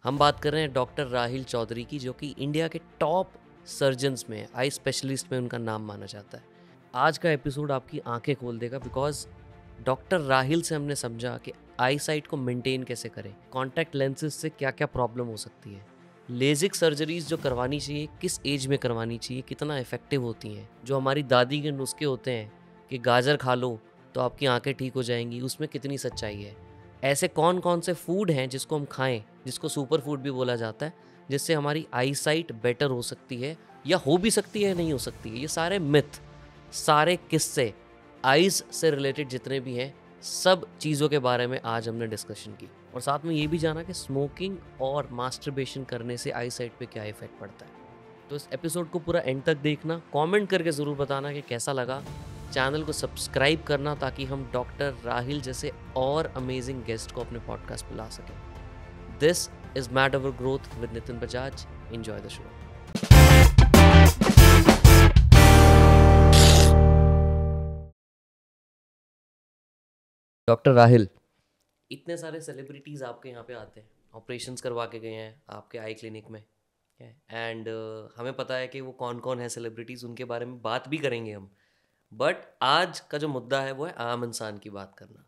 हम बात कर रहे हैं डॉक्टर राहिल चौधरी की, जो कि इंडिया के टॉप सर्जन्स में, आई स्पेशलिस्ट में उनका नाम माना जाता है। आज का एपिसोड आपकी आंखें खोल देगा, बिकॉज डॉक्टर राहिल से हमने समझा कि आई साइट को मेंटेन कैसे करें, कॉन्टैक्ट लेंसेज से क्या क्या प्रॉब्लम हो सकती है, लेजिक सर्जरीज जो करवानी चाहिए किस एज में करवानी चाहिए, कितना इफेक्टिव होती हैं, जो हमारी दादी के नुस्खे होते हैं कि गाजर खा लो तो आपकी आंखें ठीक हो जाएंगी, उसमें कितनी सच्चाई है। ऐसे कौन कौन से फूड हैं जिसको हम खाएं, जिसको सुपर फूड भी बोला जाता है, जिससे हमारी आई साइट बेटर हो सकती है या हो भी सकती है, नहीं हो सकती है। ये सारे मिथ, सारे किस्से, आइज़ से रिलेटेड जितने भी हैं, सब चीज़ों के बारे में आज हमने डिस्कशन की। और साथ में ये भी जाना कि स्मोकिंग और मास्टरबेशन करने से आई साइट पे क्या इफेक्ट पड़ता है। तो इस एपिसोड को पूरा एंड तक देखना, कमेंट करके ज़रूर बताना कि कैसा लगा। चैनल को सब्सक्राइब करना ताकि हम डॉक्टर राहिल जैसे और अमेजिंग गेस्ट को अपने पॉडकास्ट पे ला सकें। This is mat over growth with Nitin Bajaj. Enjoy the show. Doctor Rahil, इतने सारे सेलिब्रिटीज़ आपके यहाँ पे आते हैं, ऑपरेशंस करवा के गए हैं आपके आई क्लिनिक में, एंड हमें पता है कि वो कौन कौन है सेलिब्रिटीज़, उनके बारे में बात भी करेंगे हम। बट आज का जो मुद्दा है वो है आम इंसान की बात करना,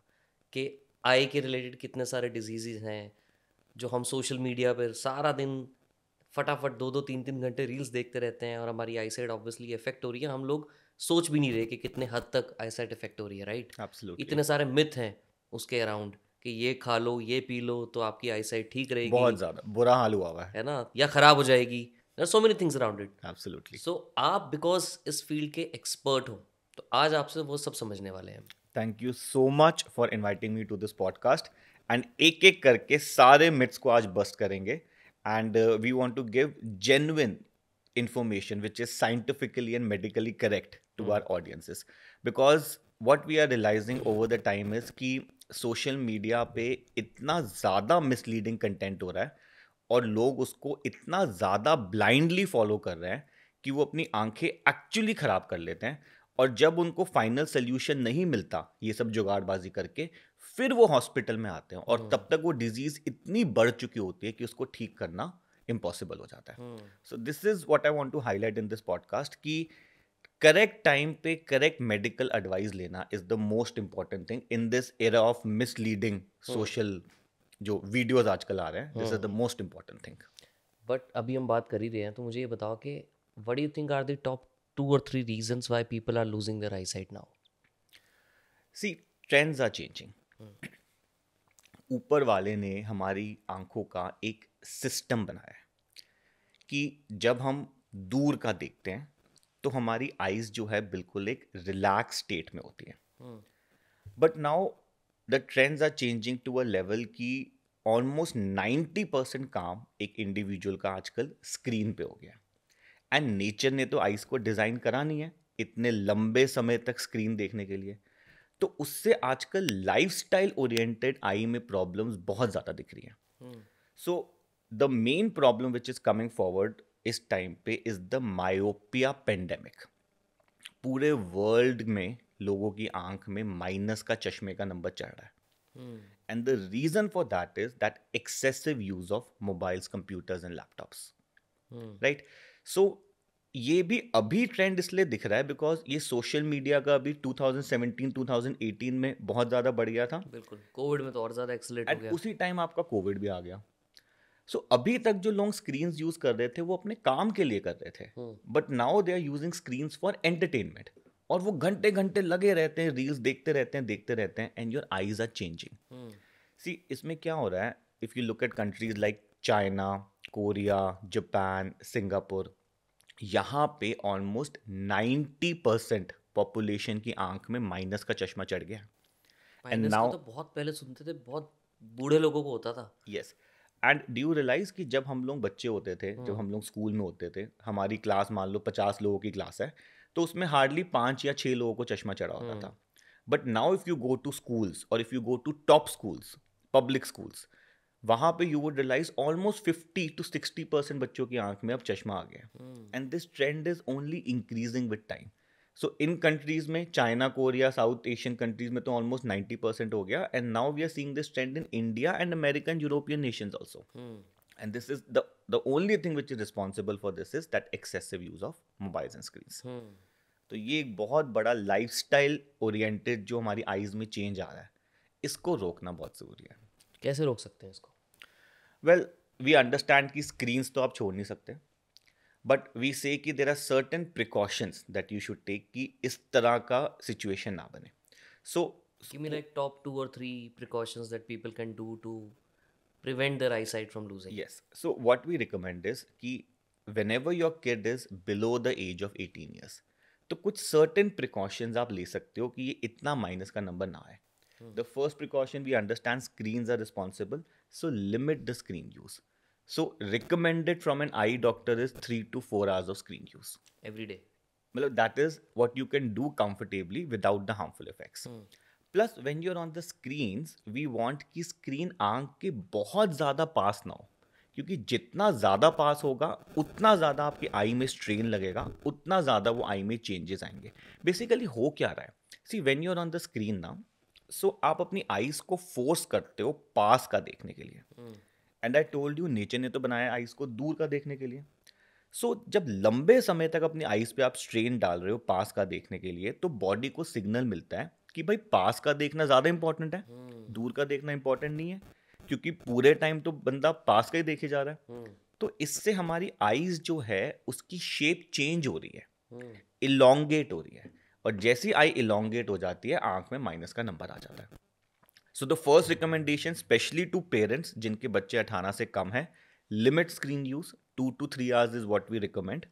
कि आई के रिलेटेड कितने सारे डिजीज़ हैं जो हम सोशल मीडिया पर सारा दिन फटाफट 2-2 3-3 घंटे रील्स देखते रहते हैं, और हमारी आई साइट ऑब्वियसली इफेक्ट हो रही है। हम लोग सोच भी नहीं रहे कि कितने हद तक आई साइट इफेक्ट हो रही है, राइट? Absolutely. इतने सारे मिथ हैं उसके अराउंड कि ये खा लो, ये पी लो तो आपकी आई साइट ठीक रहेगी, बहुत ज़्यादा बुरा हाल हुआ हुआ है. है ना, या ख़राब हो जाएगी। There are so many things around it. Absolutely. So आप बिकॉज इस फील्ड के एक्सपर्ट हो, तो आज आपसे वो सब समझने वाले हैं। Thank you so much for inviting me to this podcast. And एक एक करके सारे myths को आज bust करेंगे. And we want to give genuine information which is scientifically and medically correct to our audiences. Because what we are realizing over the time is कि social media पे इतना ज़्यादा misleading content हो रहा है और लोग उसको इतना ज़्यादा blindly follow कर रहे हैं कि वो अपनी आंखें एक्चुअली ख़राब कर लेते हैं. और जब उनको फाइनल सोल्यूशन नहीं मिलता ये सब जुगाड़बाजी करके, फिर वो हॉस्पिटल में आते हैं और तब तक वो डिजीज इतनी बढ़ चुकी होती है कि उसको ठीक करना इम्पॉसिबल हो जाता है. So this is what I want to highlight in this podcast कि करेक्ट टाइम पे करेक्ट मेडिकल एडवाइस लेना is the most important thing in this era of misleading social जो वीडियोज आजकल आ रहे हैं. This is the most important thing. But अभी हम बात कर ही रहे हैं, तो मुझे ये बताओ कि what do you think are the top 2 or 3 reasons why people are losing their eyesight now? See trends are changing. ऊपर वाले ने हमारी आंखों का एक सिस्टम बनाया है कि जब हम दूर का देखते हैं तो हमारी आईज जो है बिल्कुल एक रिलैक्स स्टेट में होती है. But now the trends are changing to a level कि ऑलमोस्ट 90% काम एक इंडिविजुअल का आजकल स्क्रीन पे हो गया. एंड नेचर ने तो आईज को डिजाइन करा नहीं है इतने लंबे समय तक स्क्रीन देखने के लिए. तो उससे आजकल लाइफस्टाइल ओरिएंटेड आई में प्रॉब्लम्स बहुत ज़्यादा दिख रही हैं. So the main problem which is coming forward इस टाइम पे इज द मायोपिया पेंडेमिक. पूरे वर्ल्ड में लोगों की आंख में माइनस का चश्मे का नंबर चढ़ रहा है. And the reason for that is that excessive use of mobiles, computers and laptops. Right. So ये भी अभी ट्रेंड इसलिए दिख रहा है बिकॉज ये सोशल मीडिया का अभी 2017-2018 में बहुत ज़्यादा बढ़ गया था. बिल्कुल, कोविड में तो और ज़्यादा एक्सेलेरेट हो एंड गया. उसी टाइम आपका कोविड भी आ गया. सो अभी तक जो लोग स्क्रीन्स यूज कर रहे थे वो अपने काम के लिए कर रहे थे. But now they are using screens for entertainment. और वो घंटे घंटे लगे रहते हैं, रील्स देखते रहते हैं and your eyes are changing. See इसमें क्या हो रहा है, if you look at countries like China, Korea, Japan, Singapore, यहाँ पे ऑलमोस्ट 90% पॉपुलेशन की आंख में माइनस का चश्मा चढ़ गया. एंड माइनस नाउ का तो बहुत पहले सुनते थे, बहुत बूढ़े लोगों को होता था. Yes. And do you realise कि जब हम लोग बच्चे होते थे, जब हम लोग स्कूल में होते थे, हमारी क्लास मान लो 50 लोगों की क्लास है, तो उसमें हार्डली 5 या 6 लोगों को चश्मा चढ़ा होता था. But now if you go to schools और if you go to top schools, public schools, वहाँ पे यू वुड रियलाइज ऑलमोस्ट 50-60% बच्चों की आंख में अब चश्मा आ गया. And this trend is only increasing with time. So in countries में, China, Korea, South Asian countries में तो ऑलमोस्ट 90% हो गया. And now we are seeing this trend in India and American European nations also. And this is the only thing which is responsible for this is that excessive use of mobiles and screens. तो ये एक बहुत बड़ा lifestyle oriented जो हमारी eyes में change आ रहा है, इसको रोकना बहुत ज़रूरी है. कैसे रोक सकते हैं इसको? वेल, वी अंडरस्टैंड कि स्क्रीन्स तो आप छोड़ नहीं सकते, बट वी से कि there are certain precautions that you should take कि इस तरह का सिचुएशन ना बने. सो Give me like top 2 or 3 precautions that people can do to prevent their eyesight from losing. yes, so what we recommend is कि whenever your kid is below the age of 18 years, तो कुछ certain precautions आप ले सकते हो कि ये इतना माइनस का नंबर ना आए. The first precaution, we understand screens are responsible, so limit the screen use. So recommended from an eye doctor is 3 to 4 hours of screen use. Every day. मतलब that is what you can do comfortably without the harmful effects. Plus when you're on the screens, we want कि screen आंख के बहुत ज़्यादा पास ना हो, क्योंकि जितना ज़्यादा पास होगा उतना ज़्यादा आपकी आई में स्ट्रेन लगेगा, उतना ज़्यादा वो आई में चेंजेस आएंगे. बेसिकली हो क्या रहा है, see when you are on the screen ना, सो आप अपनी आईज को फोर्स करते हो पास का देखने के लिए. And I told you, nature ने तो बनाया आईज को दूर का देखने के लिए. सो जब लंबे समय तक अपनी आईज पे आप स्ट्रेन डाल रहे हो पास का देखने के लिए, तो बॉडी को सिग्नल मिलता है कि भाई पास का देखना ज़्यादा इंपॉर्टेंट है, दूर का देखना इंपॉर्टेंट नहीं है, क्योंकि पूरे टाइम तो बंदा पास का ही देखे जा रहा है. तो इससे हमारी आईज जो है उसकी शेप चेंज हो रही है, इलोंगेट हो रही है, और जैसी आई इलोंगेट हो जाती है आंख में माइनस का नंबर आ जाता है. So the first recommendation specially to parents जिनके बच्चे 18 से कम है, limit screen use. 2 to 3 hours is what we recommend.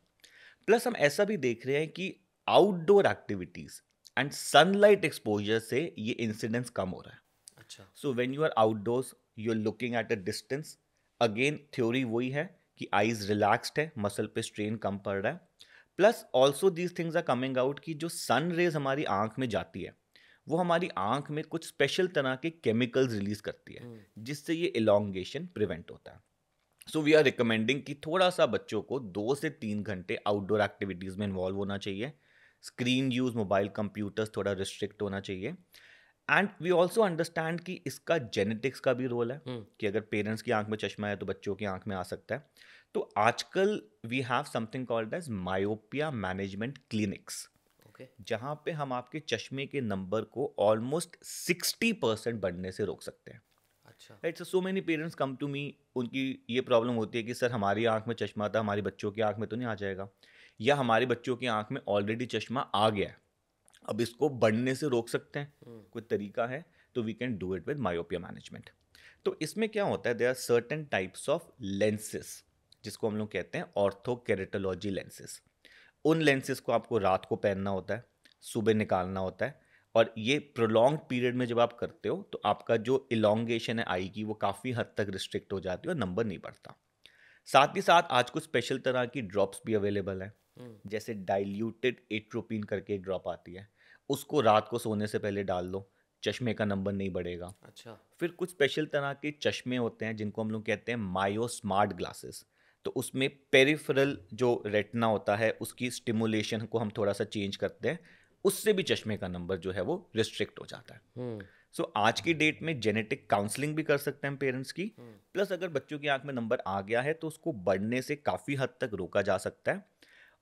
Plus हम ऐसा भी देख रहे हैं कि outdoor activities and sunlight exposure से ये इंसिडेंस कम हो रहा है. अच्छा. So when you are outdoors, you are looking at a distance, again theory वही है कि आईज रिलैक्स्ड है, मसल पे स्ट्रेन कम पड़ रहा है. Plus also these things are coming out कि जो सन रेज हमारी आंख में जाती है वो हमारी आंख में कुछ स्पेशल तरह के केमिकल्स रिलीज करती है, जिससे ये इलोंगेशन प्रिवेंट होता है. सो वी आर रिकमेंडिंग कि थोड़ा सा बच्चों को 2 से 3 घंटे आउटडोर एक्टिविटीज़ में इन्वॉल्व होना चाहिए. स्क्रीन यूज़, मोबाइल कंप्यूटर्स थोड़ा रिस्ट्रिक्ट होना चाहिए. एंड वी ऑल्सो अंडरस्टैंड कि इसका जेनेटिक्स का भी रोल है, कि अगर पेरेंट्स की आंख में चश्मा है तो बच्चों की आंख में आ सकता है. तो आजकल we have something called as myopia management clinics, जहाँ पे हम आपके चश्मे के नंबर को ऑलमोस्ट 60% बढ़ने से रोक सकते हैं. Right. So many parents come to me, उनकी ये प्रॉब्लम होती है कि सर हमारी आंख में चश्मा था, हमारी बच्चों की आंख में तो नहीं आ जाएगा, या हमारे बच्चों की आंख में ऑलरेडी चश्मा आ गया है, अब इसको बढ़ने से रोक सकते हैं, कोई तरीका है? तो we can do it with myopia management. तो इसमें क्या होता है, there are certain types of lenses जिसको हम लोग कहते हैं ऑर्थोकेरेटोलॉजी लेंसेज. उन लेंसेज को आपको रात को पहनना होता है, सुबह निकालना होता है, और ये प्रोलॉन्ग पीरियड में जब आप करते हो तो आपका जो इलोंगेशन है आई की वो काफ़ी हद तक रिस्ट्रिक्ट हो जाती है और नंबर नहीं बढ़ता. साथ ही साथ आज कुछ स्पेशल तरह की ड्रॉप्स भी अवेलेबल हैं, जैसे डाइल्यूटेड एट्रोपिन करके एक ड्रॉप आती है, उसको रात को सोने से पहले डाल लो, चश्मे का नंबर नहीं बढ़ेगा. अच्छा. फिर कुछ स्पेशल तरह के चश्मे होते हैं जिनको हम लोग कहते हैं मायो स्मार्ट ग्लासेस. तो उसमें पेरिफेरल जो रेटिना होता है उसकी स्टिमुलेशन को हम थोड़ा सा चेंज करते हैं, उससे भी चश्मे का नंबर जो है वो रिस्ट्रिक्ट हो जाता है. सो आज की डेट में जेनेटिक काउंसलिंग भी कर सकते हैं पेरेंट्स की. प्लस अगर बच्चों की आंख में नंबर आ गया है तो उसको बढ़ने से काफ़ी हद तक रोका जा सकता है.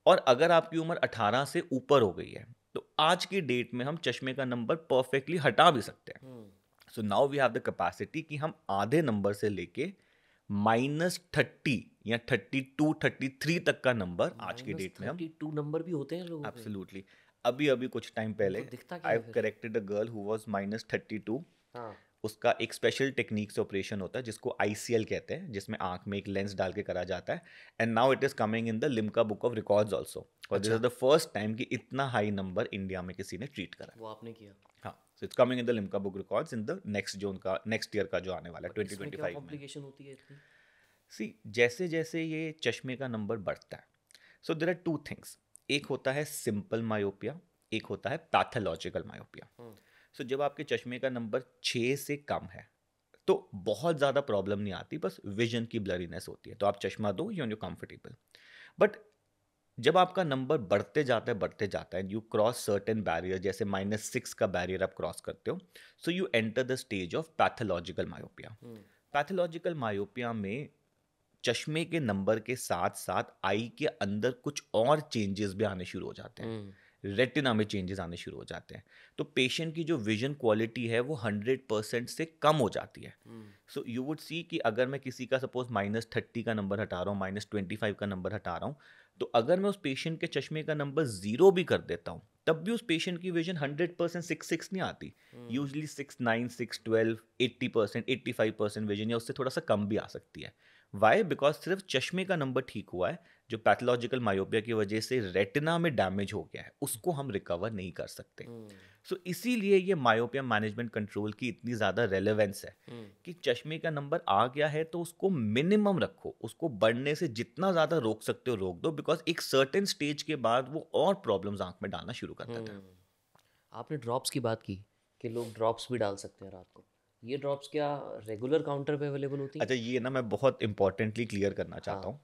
और अगर आपकी उम्र 18 से ऊपर हो गई है तो आज की डेट में हम चश्मे का नंबर परफेक्टली हटा भी सकते हैं. So now we have the capacity कि हम आधे नंबर से लेके -30 या 32, 33 तक का नंबर आज की डेट में हम. 32 नंबर भी होते हैं लोगों के? एब्सोल्युटली. अभी कुछ टाइम पहले I have corrected a girl who was -32. उसका एक स्पेशल टेक्निक से ऑपरेशन होता है जिसको ICL कहते हैं, जिसमें आंख में एक लेंस डाल के करा जाता है. And now it is coming in the Limca book of records also. और this is the first time कि इतना हाई नंबर इंडिया में किसी ने ट्रीट करा. वो आपने किया? हाँ. So it's coming in the Limca book records in the next year का जो आने वाला है 2025 में. कॉम्प्लिकेशन होती है इतनी? सी जैसे जैसे ये चश्मे का नंबर बढ़ता है, सो देयर आर 2 थिंग्स. एक होता है सिंपल मायोपिया, एक होता है पैथोलॉजिकल मायोपिया. सो जब आपके चश्मे का नंबर 6 से कम है तो बहुत ज़्यादा प्रॉब्लम नहीं आती, बस विजन की ब्लरीनेस होती है, तो आप चश्मा दो, यू कंफर्टेबल. बट जब आपका नंबर बढ़ते जाता है, यू क्रॉस सर्टेन बैरियर, जैसे -6 का बैरियर आप क्रॉस करते हो, so you enter the stage of pathological myopia. Pathological myopia में चश्मे के नंबर के साथ साथ आई के अंदर कुछ और चेंजेस भी आने शुरू हो जाते हैं, रेटिना में चेंजेस आने शुरू हो जाते हैं, तो पेशेंट की जो विजन क्वालिटी है वो 100% से कम हो जाती है। सो यू वुड सी कि अगर मैं किसी का सपोज -30 का नंबर हटा रहा हूँ, -25 का नंबर हटा रहा हूँ, तो अगर मैं उस पेशेंट के चश्मे का नंबर 0 भी कर देता हूँ, तब भी उस पेशेंट की विजन 100% 6 नहीं आती। यूजली 6/9, 6/12, 80%, 85% विजन या उससे थोड़ा सा कम भी आ सकती है। वाई? बिकॉज सिर्फ चश्मे का नंबर ठीक हुआ है, जो पैथोलॉजिकल मायोपिया की वजह से रेटिना में डैमेज हो गया है उसको हम रिकवर नहीं कर सकते। सो इसीलिए ये मायोपिया मैनेजमेंट कंट्रोल की इतनी ज़्यादा रेलेवेंस है कि चश्मे का नंबर आ गया है तो उसको मिनिमम रखो, उसको बढ़ने से जितना ज़्यादा रोक सकते हो रोक दो, बिकॉज एक सर्टेन स्टेज के बाद वो और प्रॉब्लम्स आंख में डालना शुरू कर देता है। आपने ड्रॉप्स की बात की कि लोग ड्रॉप्स भी डाल सकते हैं रात को। ये ड्रॉप्स क्या रेगुलर काउंटर पे अवेलेबल होती हैं? अच्छा, ये ना मैं बहुत इंपॉर्टेंटली क्लियर करना चाहता हाँ हूँ।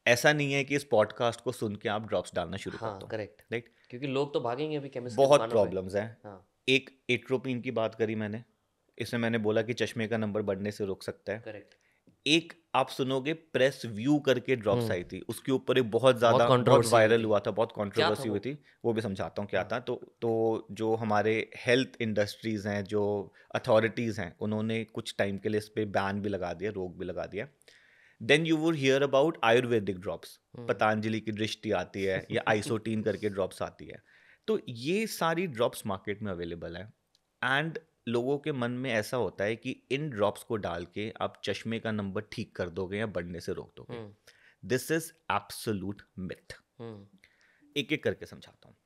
ऐसा नहीं है कि इस पॉडकास्ट को सुन के आप ड्रॉप्स डालना शुरू कर हाँ दो, करेक्ट, राइट? क्योंकि लोग तो भागेंगे अभी केमिस्ट की बहुत दुकानों पे। प्रॉब्लम्स हैं। हाँ एक एट्रोपिन की बात करी मैंने, इसमें मैंने बोला कि चश्मे का नंबर बढ़ने से रोक सकता है। करेक्ट। एक आप सुनोगे प्रेस व्यू करके ड्रॉप्स आई थी, उसके ऊपर एक बहुत बहुत ज़्यादा बहुत कंट्रोवर्सी हुई वायरल थी। हुआ था, बहुत क्या था कंट्रोवर्सी हुई वो? थी। वो भी समझाता हूँ क्या हाँ था। तो जो हमारे हेल्थ इंडस्ट्रीज़ हैं, जो अथॉरिटीज़ हैं, उन्होंने कुछ टाइम के लिए इस पर बैन भी लगा दिया, रोक भी लगा दिया। Then you would hear about ayurvedic drops, Patanjali की दृष्टि आती है या आइसोटीन करके ड्रॉप्स आती है। तो ये सारी ड्रॉप्स मार्केट में अवेलेबल है, एंड लोगों के मन में ऐसा होता है कि इन ड्रॉप्स को डाल के आप चश्मे का नंबर ठीक कर दोगे या बढ़ने से रोक दोगे। This is absolute myth. एक एक करके समझाता हूँ।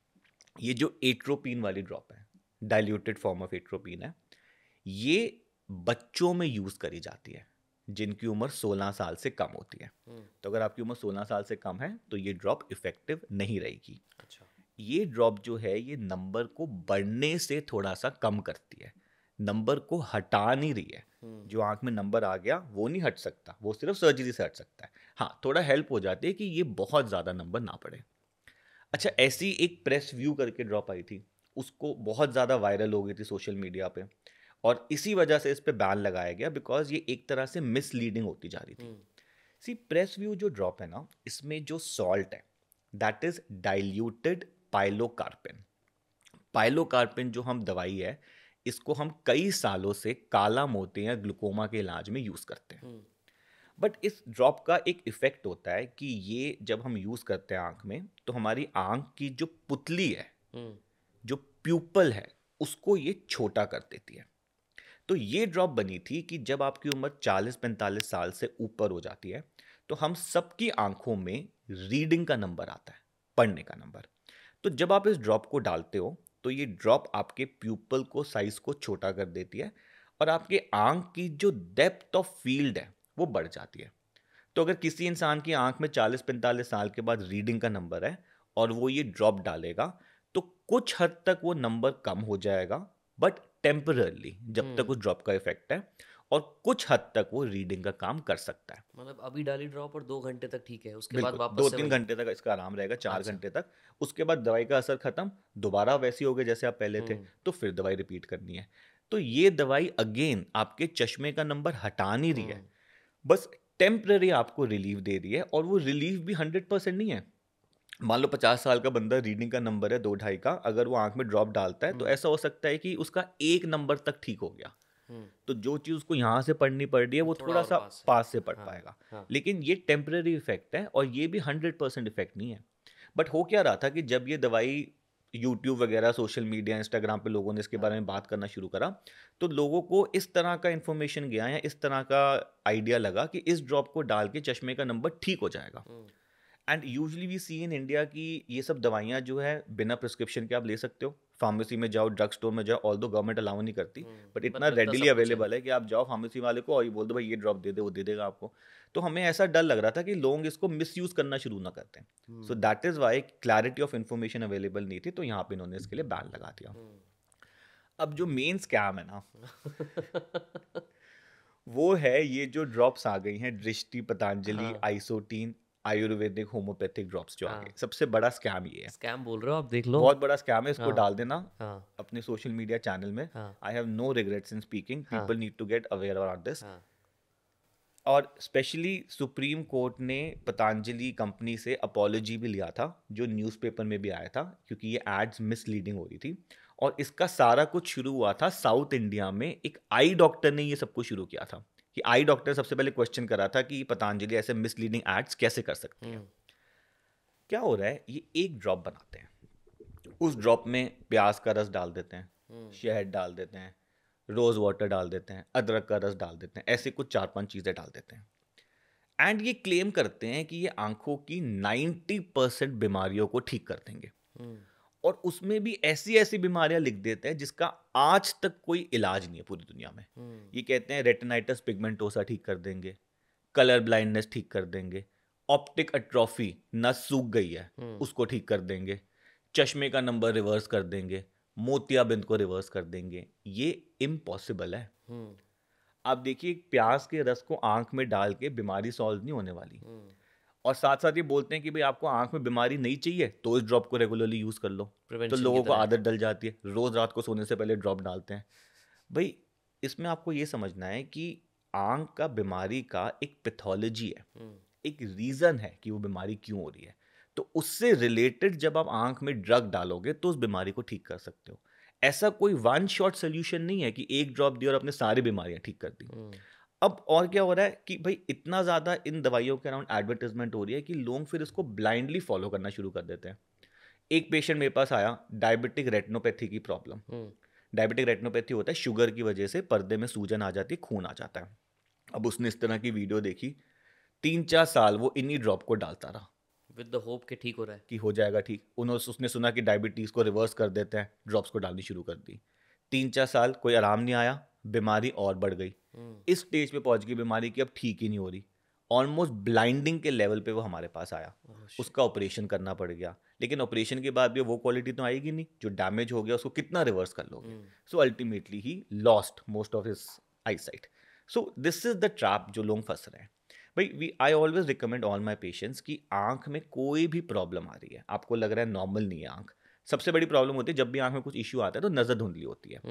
ये जो एट्रोपिन वाली ड्रॉप है, डाइल्यूटेड फॉर्म ऑफ एट्रोपिन है, ये बच्चों में यूज करी जाती है जिनकी उम्र 16 साल से कम होती है। तो अगर आपकी उम्र 16 साल से कम है तो ये ड्रॉप इफेक्टिव नहीं रहेगी। अच्छा। ये ड्रॉप जो है ये नंबर को बढ़ने से थोड़ा सा कम करती है, नंबर को हटा नहीं रही है। जो आंख में नंबर आ गया वो नहीं हट सकता, वो सिर्फ सर्जरी से हट सकता है। हाँ, थोड़ा हेल्प हो जाती है कि ये बहुत ज़्यादा नंबर ना पड़े। अच्छा, ऐसी एक प्रेस व्यू करके ड्रॉप आई थी, उसको बहुत ज़्यादा वायरल हो गई थी सोशल मीडिया पे, और इसी वजह से इस पे बैन लगाया गया, बिकॉज ये एक तरह से मिसलीडिंग होती जा रही थी। सी, प्रेस व्यू जो ड्रॉप है ना, इसमें जो सॉल्ट है that is diluted pilocarpine. Pilocarpine जो हम दवाई है, इसको हम कई सालों से काला मोतिया या ग्लूकोमा के इलाज में यूज़ करते हैं। बट इस ड्रॉप का एक इफेक्ट होता है कि ये जब हम यूज़ करते हैं आंख में, तो हमारी आंख की जो पुतली है, जो प्यूपल है, उसको ये छोटा कर देती है। तो ये ड्रॉप बनी थी कि जब आपकी उम्र 40-45 साल से ऊपर हो जाती है तो हम सबकी आंखों में रीडिंग का नंबर आता है, पढ़ने का नंबर। तो जब आप इस ड्रॉप को डालते हो तो ये ड्रॉप आपके प्यूपल को साइज को छोटा कर देती है, और आपके आंख की जो डेप्थ ऑफ फील्ड है वो बढ़ जाती है। तो अगर किसी इंसान की आंख में 40-45 साल के बाद रीडिंग का नंबर है और वो ये ड्रॉप डालेगा, तो कुछ हद तक वो नंबर कम हो जाएगा, बट टेम्पररली, जब तक उस ड्रॉप का इफेक्ट है, और कुछ हद तक वो रीडिंग का काम कर सकता है। मतलब अभी डाली ड्रॉप और 2 घंटे तक ठीक है, उसके बाद बिल्कुल, वापस से 2-3 वही। घंटे तक इसका आराम रहेगा, 4 अच्छा। घंटे तक। उसके बाद दवाई का असर खत्म, दोबारा वैसी हो गए जैसे आप पहले थे, तो फिर दवाई रिपीट करनी है। तो ये दवाई अगेन आपके चश्मे का नंबर हटा नहीं रही है, बस टेम्पररी आपको रिलीफ दे रही है, और वो रिलीफ भी 100% नहीं है। मान लो 50 साल का बंदा, रीडिंग का नंबर है 2-2.5 का, अगर वो आंख में ड्रॉप डालता है तो ऐसा हो सकता है कि उसका 1 नंबर तक ठीक हो गया। तो जो चीज़ उसको यहाँ से पढ़नी पड़ रही है वो थोड़ा और सा पास है। पास से पढ़ हाँ पाएगा। हाँ। लेकिन ये टेम्पररी इफेक्ट है, और ये भी 100% इफेक्ट नहीं है। बट हो क्या रहा था कि जब ये दवाई यूट्यूब वगैरह, सोशल मीडिया, इंस्टाग्राम पे लोगों ने इसके बारे में बात करना शुरू करा, तो लोगों को इस तरह का इन्फॉर्मेशन गया या इस तरह का आइडिया लगा कि इस ड्रॉप को डाल के चश्मे का नंबर ठीक हो जाएगा। And usually we see in India की ये सब दवाइयाँ जो है बिना प्रिस्क्रिप्शन के आप ले सकते हो, फार्मेसी में जाओ, ड्रग स्टोर में जाओ, ऑल दो गवर्नमेंट अलाउ नहीं करती, बट इतना लगता रेडिली सब कुछ है। अवेलेबल है कि आप जाओ फार्मेसी वाले को और ये बोल दो भाई ये ड्रॉप दे दे, वो दे देगा आपको। तो हमें ऐसा डर लग रहा था कि लोग इसको मिसयूज करना शुरू ना करते हैं। So that is why clarity of information available नहीं थी, तो यहाँ पे इन्होंने इसके लिए बैन लगा दिया। अब जो मेन स्कैम है ना वो है ये जो ड्रॉप्स आ गई हैं, दृष्टि, पतंजलि, हाँ आइसोटीन, आयुर्वेदिक होम्योपैथिक ड्रॉप्स जो आ हाँ। गए, सबसे बड़ा स्कैम ये है। स्कैम बोल रहे हो आप, देख लो। बहुत बड़ा स्कैम है, इसको हाँ डाल देना हाँ अपने सोशल मीडिया चैनल में। हाँ I have no regrets in speaking, हाँ people need to get aware about this. हाँ। और स्पेशली सुप्रीम कोर्ट ने पतंजलि कंपनी से अपॉलजी भी लिया था, जो न्यूज़पेपर में भी आया था, क्योंकि ये एड्स मिसलीडिंग हो रही थी। और इसका सारा कुछ शुरू हुआ था साउथ इंडिया में, एक आई डॉक्टर ने ये सब कुछ शुरू किया था। कि आई डॉक्टर सबसे पहले क्वेश्चन करा था कि पतंजलि ऐसे मिसलीडिंग एड्स कैसे कर सकती है। क्या हो रहा है, ये एक ड्रॉप बनाते हैं, उस ड्रॉप में प्याज का रस डाल देते हैं, शहद डाल देते हैं, रोज वाटर डाल देते हैं, अदरक का रस डाल देते हैं, ऐसे कुछ 4-5 चीज़ें डाल देते हैं। एंड ये क्लेम करते हैं कि ये आंखों की 90% बीमारियों को ठीक कर देंगे। और उसमें भी ऐसी ऐसी बीमारियां लिख देते हैं जिसका आज तक कोई इलाज नहीं है पूरी दुनिया में। ये कहते हैं रेटिनाइटिस पिगमेंटोसा ठीक कर देंगे, कलर ब्लाइंडनेस ठीक कर देंगे, ऑप्टिक एट्रोफी, नस सूख गई है उसको ठीक कर देंगे, चश्मे का नंबर रिवर्स कर देंगे, मोतियाबिंद को रिवर्स कर देंगे। ये इम्पॉसिबल है। आप देखिए, प्याज के रस को आंख में डाल के बीमारी सॉल्व नहीं होने वाली। और साथ साथ ये बोलते हैं कि भाई आपको आंख में बीमारी नहीं चाहिए तो इस ड्रॉप को रेगुलरली यूज कर लो। तो लोगों को आदत डल जाती है, रोज रात को सोने से पहले ड्रॉप डालते हैं। भाई इसमें आपको ये समझना है कि आंख का बीमारी का एक पैथोलॉजी है, एक रीजन है कि वो बीमारी क्यों हो रही है। तो उससे रिलेटेड जब आप आंख में ड्रग डालोगे तो उस बीमारी को ठीक कर सकते हो। ऐसा कोई वन शॉट सोल्यूशन नहीं है कि एक ड्रॉप दी और अपने सारी बीमारियां ठीक कर दी। अब और क्या हो रहा है कि भाई इतना ज़्यादा इन दवाइयों के अराउंड एडवर्टाइजमेंट हो रही है कि लोग फिर इसको ब्लाइंडली फॉलो करना शुरू कर देते हैं। एक पेशेंट मेरे पास आया, डायबिटिक रेटिनोपैथी की प्रॉब्लम। डायबिटिक रेटिनोपैथी होता है शुगर की वजह से पर्दे में सूजन आ जाती है, खून आ जाता है। अब उसने इस तरह की वीडियो देखी, 3-4 साल वो इन्हीं ड्रॉप को डालता रहा विद द होप कि ठीक हो रहा है, कि हो जाएगा ठीक। उसने सुना कि डायबिटीज़ को रिवर्स कर देते हैं, ड्रॉप्स को डालनी शुरू कर दी। 3-4 साल कोई आराम नहीं आया, बीमारी और बढ़ गई। इस स्टेज पे पहुंच गई बीमारी की अब ठीक ही नहीं हो रही, ऑलमोस्ट ब्लाइंडिंग के लेवल पे वो हमारे पास आया। उसका ऑपरेशन करना पड़ गया, लेकिन ऑपरेशन के बाद भी वो क्वालिटी तो आएगी नहीं। जो डैमेज हो गया उसको कितना रिवर्स कर लोगे। So ultimately he lost most of his I site. So this is the trap जो लोग फंस रहे हैं। भाई I always recommend all my patients कि आंख में कोई भी प्रॉब्लम आ रही है, आपको लग रहा है नॉर्मल नहीं है आंख। सबसे बड़ी प्रॉब्लम होती है जब भी आंख में कुछ इश्यू आता है तो नजर धुंधली होती है।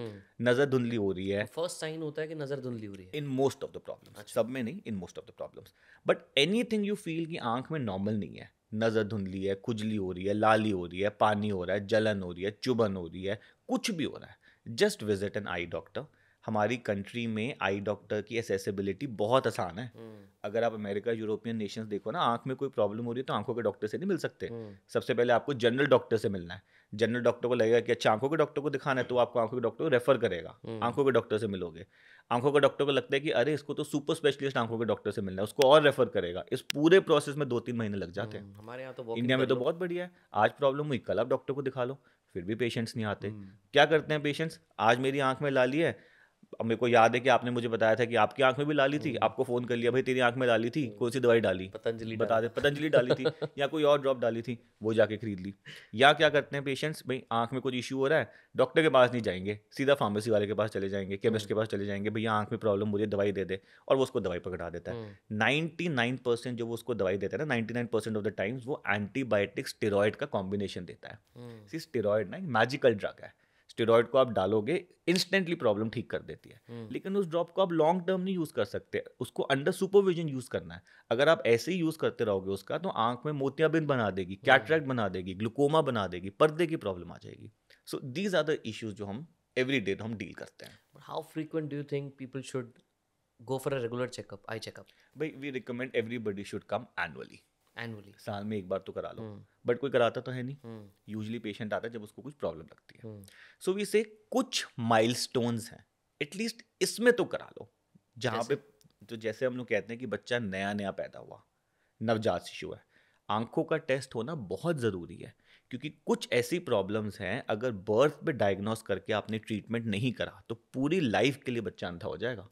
नजर धुंधली हो रही है, फर्स्ट साइन होता है कि नजर धुंधली हो रही है in most of the problems. सब में नहीं, in most of the problems. But anything you feel कि आंख में नॉर्मल नहीं है, नजर धुंधली है, खुजली हो रही है, लाली हो रही है, पानी हो रहा है, जलन हो रही है, चुभन हो रही है, कुछ भी हो रहा है, just visit N eye doctor. हमारी कंट्री में आई डॉक्टर की एसेसिबिलिटी बहुत आसान है। अगर आप अमेरिका, यूरोपियन नेशंस देखो ना, आंख में कोई प्रॉब्लम हो रही है तो आंखों के डॉक्टर से नहीं मिल सकते। सबसे पहले आपको जनरल डॉक्टर से मिलना है। जनरल डॉक्टर को लगेगा कि अच्छा आंखों के डॉक्टर को दिखाना है तो आपको आंखों के डॉक्टर को रेफर करेगा, आंखों के डॉक्टर से मिलोगे। आंखों के डॉक्टर को लगता है कि अरे इसको तो सुपर स्पेशलिस्ट आंखों के डॉक्टर से मिलना है, उसको और रेफर करेगा। इस पूरे प्रोसेस में 2-3 महीने लग जाते हैं। हमारे यहाँ तो इंडिया में तो बहुत बढ़िया है, आज प्रॉब्लम हुई कल आप डॉक्टर को दिखा लो, फिर भी पेशेंट्स नहीं आते। क्या करते हैं पेशेंट्स, आज मेरी आंख में लाली है, अब मेरे को याद है कि आपने मुझे बताया था कि आपकी आंख में भी लाली थी, आपको फोन कर लिया, भाई तेरी आंख में लाली थी, कौन सी दवाई डाली, पतंजलि बता दे, पतंजलि डाली थी या कोई और ड्रॉप डाली थी, वो जाके खरीद ली। या क्या करते हैं पेशेंट्स, भाई आंख में कुछ इशू हो रहा है, डॉक्टर के पास नहीं जाएंगे, सीधा फार्मेसी वाले के पास चले जाएंगे, केमिस्ट के पास चले जाएंगे, भैया आंख में प्रॉब्लम हो रही है, दवाई दे दे, और वो उसको दवाई पकड़ा देता है। 99% जो वो उसको दवाई देता है ना, 99% ऑफ द टाइम्स वो एंटीबायोटिक स्टेरॉइड का कॉम्बिनेशन देता है। स्टेरॉइड ना मैजिकल ड्रग है, स्टेरॉइड को आप डालोगे इंस्टेंटली प्रॉब्लम ठीक कर देती है। लेकिन उस ड्रॉप को आप लॉन्ग टर्म नहीं यूज कर सकते, उसको अंडर सुपरविजन यूज करना है। अगर आप ऐसे ही यूज करते रहोगे उसका, तो आंख में मोतियाबिंद बना देगी, कैटरैक्ट बना देगी, ग्लूकोमा बना देगी, पर्दे की प्रॉब्लम आ जाएगी। So these are the issues जो हम एवरी डे हम डील करते हैं। How frequent do you think people should go for a regular checkup, eye checkup? भाई we recommend everybody should come annually, annually, साल में एक बार तो करा लो। बट कोई कराता तो है नहीं, यूजुअली पेशेंट आता है जब उसको कुछ प्रॉब्लम लगती है। सो वी से कुछ माइलस्टोन्स हैं, एटलीस्ट इसमें तो करा लो, जहाँ पे तो जैसे हम लोग कहते हैं कि बच्चा नया नया पैदा हुआ, नवजात शिशु है, आंखों का टेस्ट होना बहुत ज़रूरी है। क्योंकि कुछ ऐसी प्रॉब्लम्स हैं, अगर बर्थ पे डायग्नोस करके आपने ट्रीटमेंट नहीं करा तो पूरी लाइफ के लिए बच्चा अंधा हो जाएगा।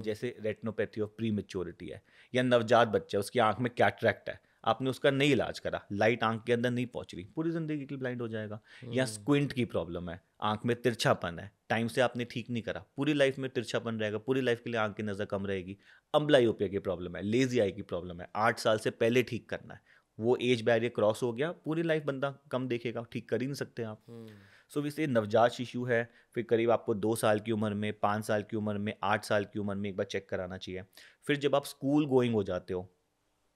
जैसे रेटिनोपैथी ऑफ प्री मैच्योरिटी है, या नवजात बच्चा, उसकी आंख में कैटरैक्ट है, आपने उसका नहीं इलाज करा, लाइट आंख के अंदर नहीं पहुंच रही, पूरी जिंदगी के लिए ब्लाइंड हो जाएगा। या स्क्विंट की प्रॉब्लम है, आंख में तिरछापन है, टाइम से आपने ठीक नहीं करा, पूरी लाइफ में तिरछापन रहेगा, पूरी लाइफ के लिए आंख की नज़र कम रहेगी। अम्बलायोपिया की प्रॉब्लम है, लेजी आई की प्रॉब्लम है, 8 साल से पहले ठीक करना है, वो एज बैरियर क्रॉस हो गया, पूरी लाइफ बंदा कम देखेगा, ठीक कर ही नहीं सकते आप। सो वैसे नवजात शिशु है, फिर करीब आपको 2 साल की उम्र में, 5 साल की उम्र में, 8 साल की उम्र में एक बार चेक कराना चाहिए। फिर जब आप स्कूल गोइंग हो जाते हो,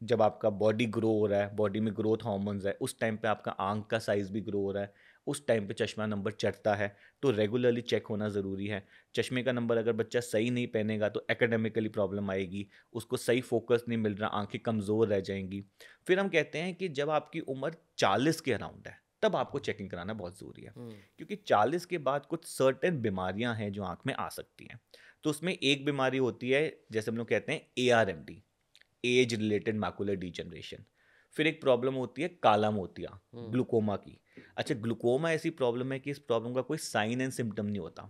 जब आपका बॉडी ग्रो हो रहा है, बॉडी में ग्रोथ हार्मोन्स है, उस टाइम पे आपका आंख का साइज़ भी ग्रो हो रहा है, उस टाइम पे चश्मा नंबर चढ़ता है, तो रेगुलरली चेक होना ज़रूरी है। चश्मे का नंबर अगर बच्चा सही नहीं पहनेगा तो एकेडमिकली प्रॉब्लम आएगी, उसको सही फोकस नहीं मिल रहा, आंखें कमज़ोर रह जाएंगी। फिर हम कहते हैं कि जब आपकी उम्र 40 के अराउंड है, तब आपको चेकिंग कराना बहुत ज़रूरी है, क्योंकि 40 के बाद कुछ सर्टेन बीमारियां हैं जो आंख में आ सकती हैं। तो उसमें एक बीमारी होती है, जैसे हम लोग कहते हैं ARMD, age related macular degeneration. फिर एक प्रॉब्लम होती है काला मोतिया, ग्लूकोमा की। अच्छा, ग्लूकोमा ऐसी प्रॉब्लम है कि इस प्रॉब्लम का कोई साइन एंड सिम्टम नहीं होता,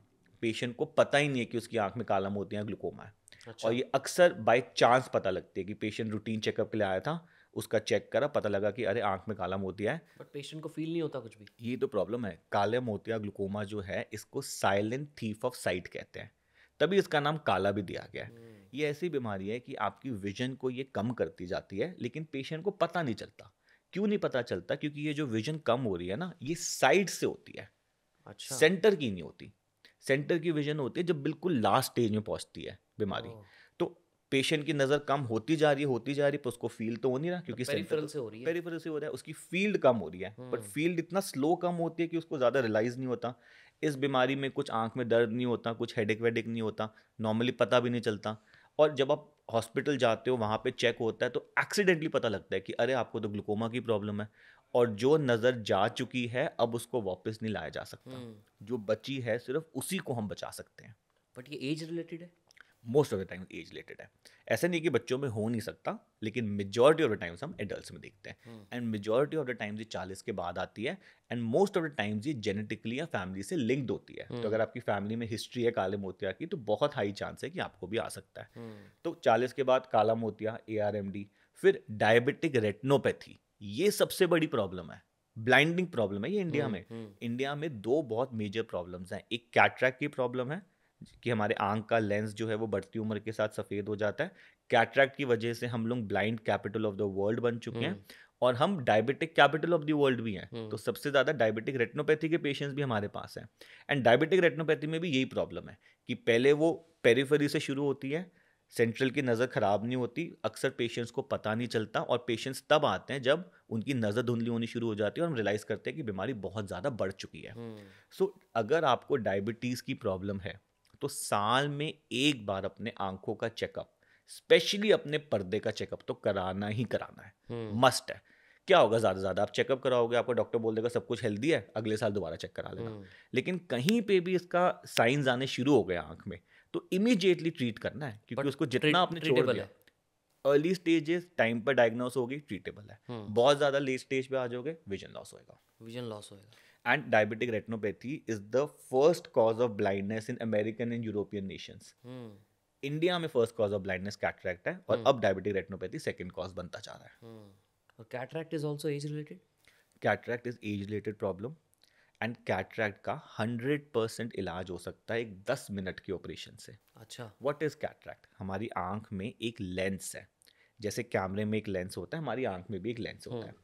पेशेंट को पता ही नहीं है कि उसकी आंख में काला मोतिया ग्लूकोमा है। अच्छा। और ये अक्सर बाय चांस पता लगती है कि पेशेंट रूटीन चेकअप के लिए आया था, उसका चेक करा, पता लगा कि अरे आंख में काला मोतिया है। बट पेशेंट को फील नहीं होता कुछ भी। ये तो प्रॉब्लम है, काले मोतिया ग्लूकोमा जो है इसको साइलेंट थीफ ऑफ साइट कहते हैं, तभी इसका नाम काला भी दिया गया है। ये ऐसी बीमारी है कि आपकी विजन को ये कम करती जाती है, लेकिन पेशेंट को पता नहीं चलता। क्यों नहीं पता चलता? क्योंकि ये जो विजन कम हो रही है ना, ये साइड से होती है, अच्छा। सेंटर की नहीं होती। सेंटर की विजन होती है जब बिल्कुल लास्ट स्टेज में पहुंचती है बीमारी। ओह। तो पेशेंट की नज़र कम होती जा रही है, होती जा रही है, पर उसको फील तो हो नहीं रहा, क्योंकि सेंटर पेरिफेरल तो से हो रही है। पेरिफेरल से हो रहा है, उसकी फील्ड कम हो रही है, पर फील्ड इतना स्लो कम होती है कि उसको ज़्यादा रियलाइज़ नहीं होता। इस बीमारी में कुछ आंख में दर्द नहीं होता, कुछ हेडेक वेडेक नहीं होता, नॉर्मली पता भी नहीं चलता। और जब आप हॉस्पिटल जाते हो, वहाँ पे चेक होता है, तो एक्सीडेंटली पता लगता है कि अरे आपको तो ग्लूकोमा की प्रॉब्लम है। और जो नज़र जा चुकी है अब उसको वापस नहीं लाया जा सकता, जो बची है सिर्फ उसी को हम बचा सकते हैं। बट ये एज रिलेटेड है। Most of the time age related है। ऐसा नहीं कि बच्चों में हो नहीं सकता, लेकिन मेजॉरिटी ऑफ द टाइम्स हम एडल्ट्स में देखते हैं, and majority of the times ये 40 के बाद आती है, and most of the times ये जेनेटिकली या फैमिली से लिंक्ड होती है। तो अगर आपकी फैमिली में हिस्ट्री है काले मोतिया की, तो बहुत हाई चांस है कि आपको भी आ सकता है। तो 40 के बाद काला मोतिया, ARMD। फिर डायबिटिक रेटिनोपैथी, ये सबसे बड़ी प्रॉब्लम है, ब्लाइंडिंग प्रॉब्लम है ये इंडिया में। इंडिया में दो बहुत मेजर प्रॉब्लम्स हैं। एक कैटरैक्ट की प्रॉब्लम है कि हमारे आंख का लेंस जो है वो बढ़ती उम्र के साथ सफ़ेद हो जाता है। कैटरैक्ट की वजह से हम लोग blind capital of the world बन चुके हैं, और हम diabetic capital of the world भी हैं। तो सबसे ज़्यादा डायबिटिक रेटिनोपैथी के पेशेंट्स भी हमारे पास हैं। एंड डायबिटिक रेटिनोपैथी में भी यही प्रॉब्लम है कि पहले वो पेरिफेरी से शुरू होती है, सेंट्रल की नज़र ख़राब नहीं होती, अक्सर पेशेंट्स को पता नहीं चलता, और पेशेंट्स तब आते हैं जब उनकी नज़र धुंधली होनी शुरू हो जाती है और हम रियलाइज़ करते हैं कि बीमारी बहुत ज़्यादा बढ़ चुकी है। सो अगर आपको डायबिटीज़ की प्रॉब्लम है तो साल में एक बार अपने आंखों का चेकअप, स्पेशली अपने पर्दे का चेकअप तो कराना ही कराना है, मस्ट है। क्या होगा, ज़्यादा से ज़्यादा आप चेकअप कराओगे, आपका डॉक्टर बोल देगा सब कुछ हेल्दी है, अगले साल दोबारा चेक करा लेना। लेकिन कहीं पे भी इसका साइंस आने शुरू हो गए आंख में, तो इमीडिएटली ट्रीट करना है, क्योंकि उसको जितना आपने छोड़ दिया, अर्ली स्टेजेस टाइम पर डायग्नोस होगी, ट्रीटेबल है। बहुत ज़्यादा लेट स्टेज पे आ जाओगे, विजन लॉस होएगा। विजन लॉस होएगा। And diabetic retinopathy is the first cause of blindness in American and European nations. India में first cause of blindness cataract है, और अब डायबिटिक रेटिनोपैथी सेकंड कॉज बनता जा रहा है। और cataract is also age related. Cataract is age related problem, and cataract का 100% इलाज हो सकता है एक 10 मिनट के ऑपरेशन से। अच्छा। What is cataract? हमारी आंख में एक लेंस है, जैसे कैमरे में एक लेंस होता है, हमारी आंख में भी एक लेंस होता है।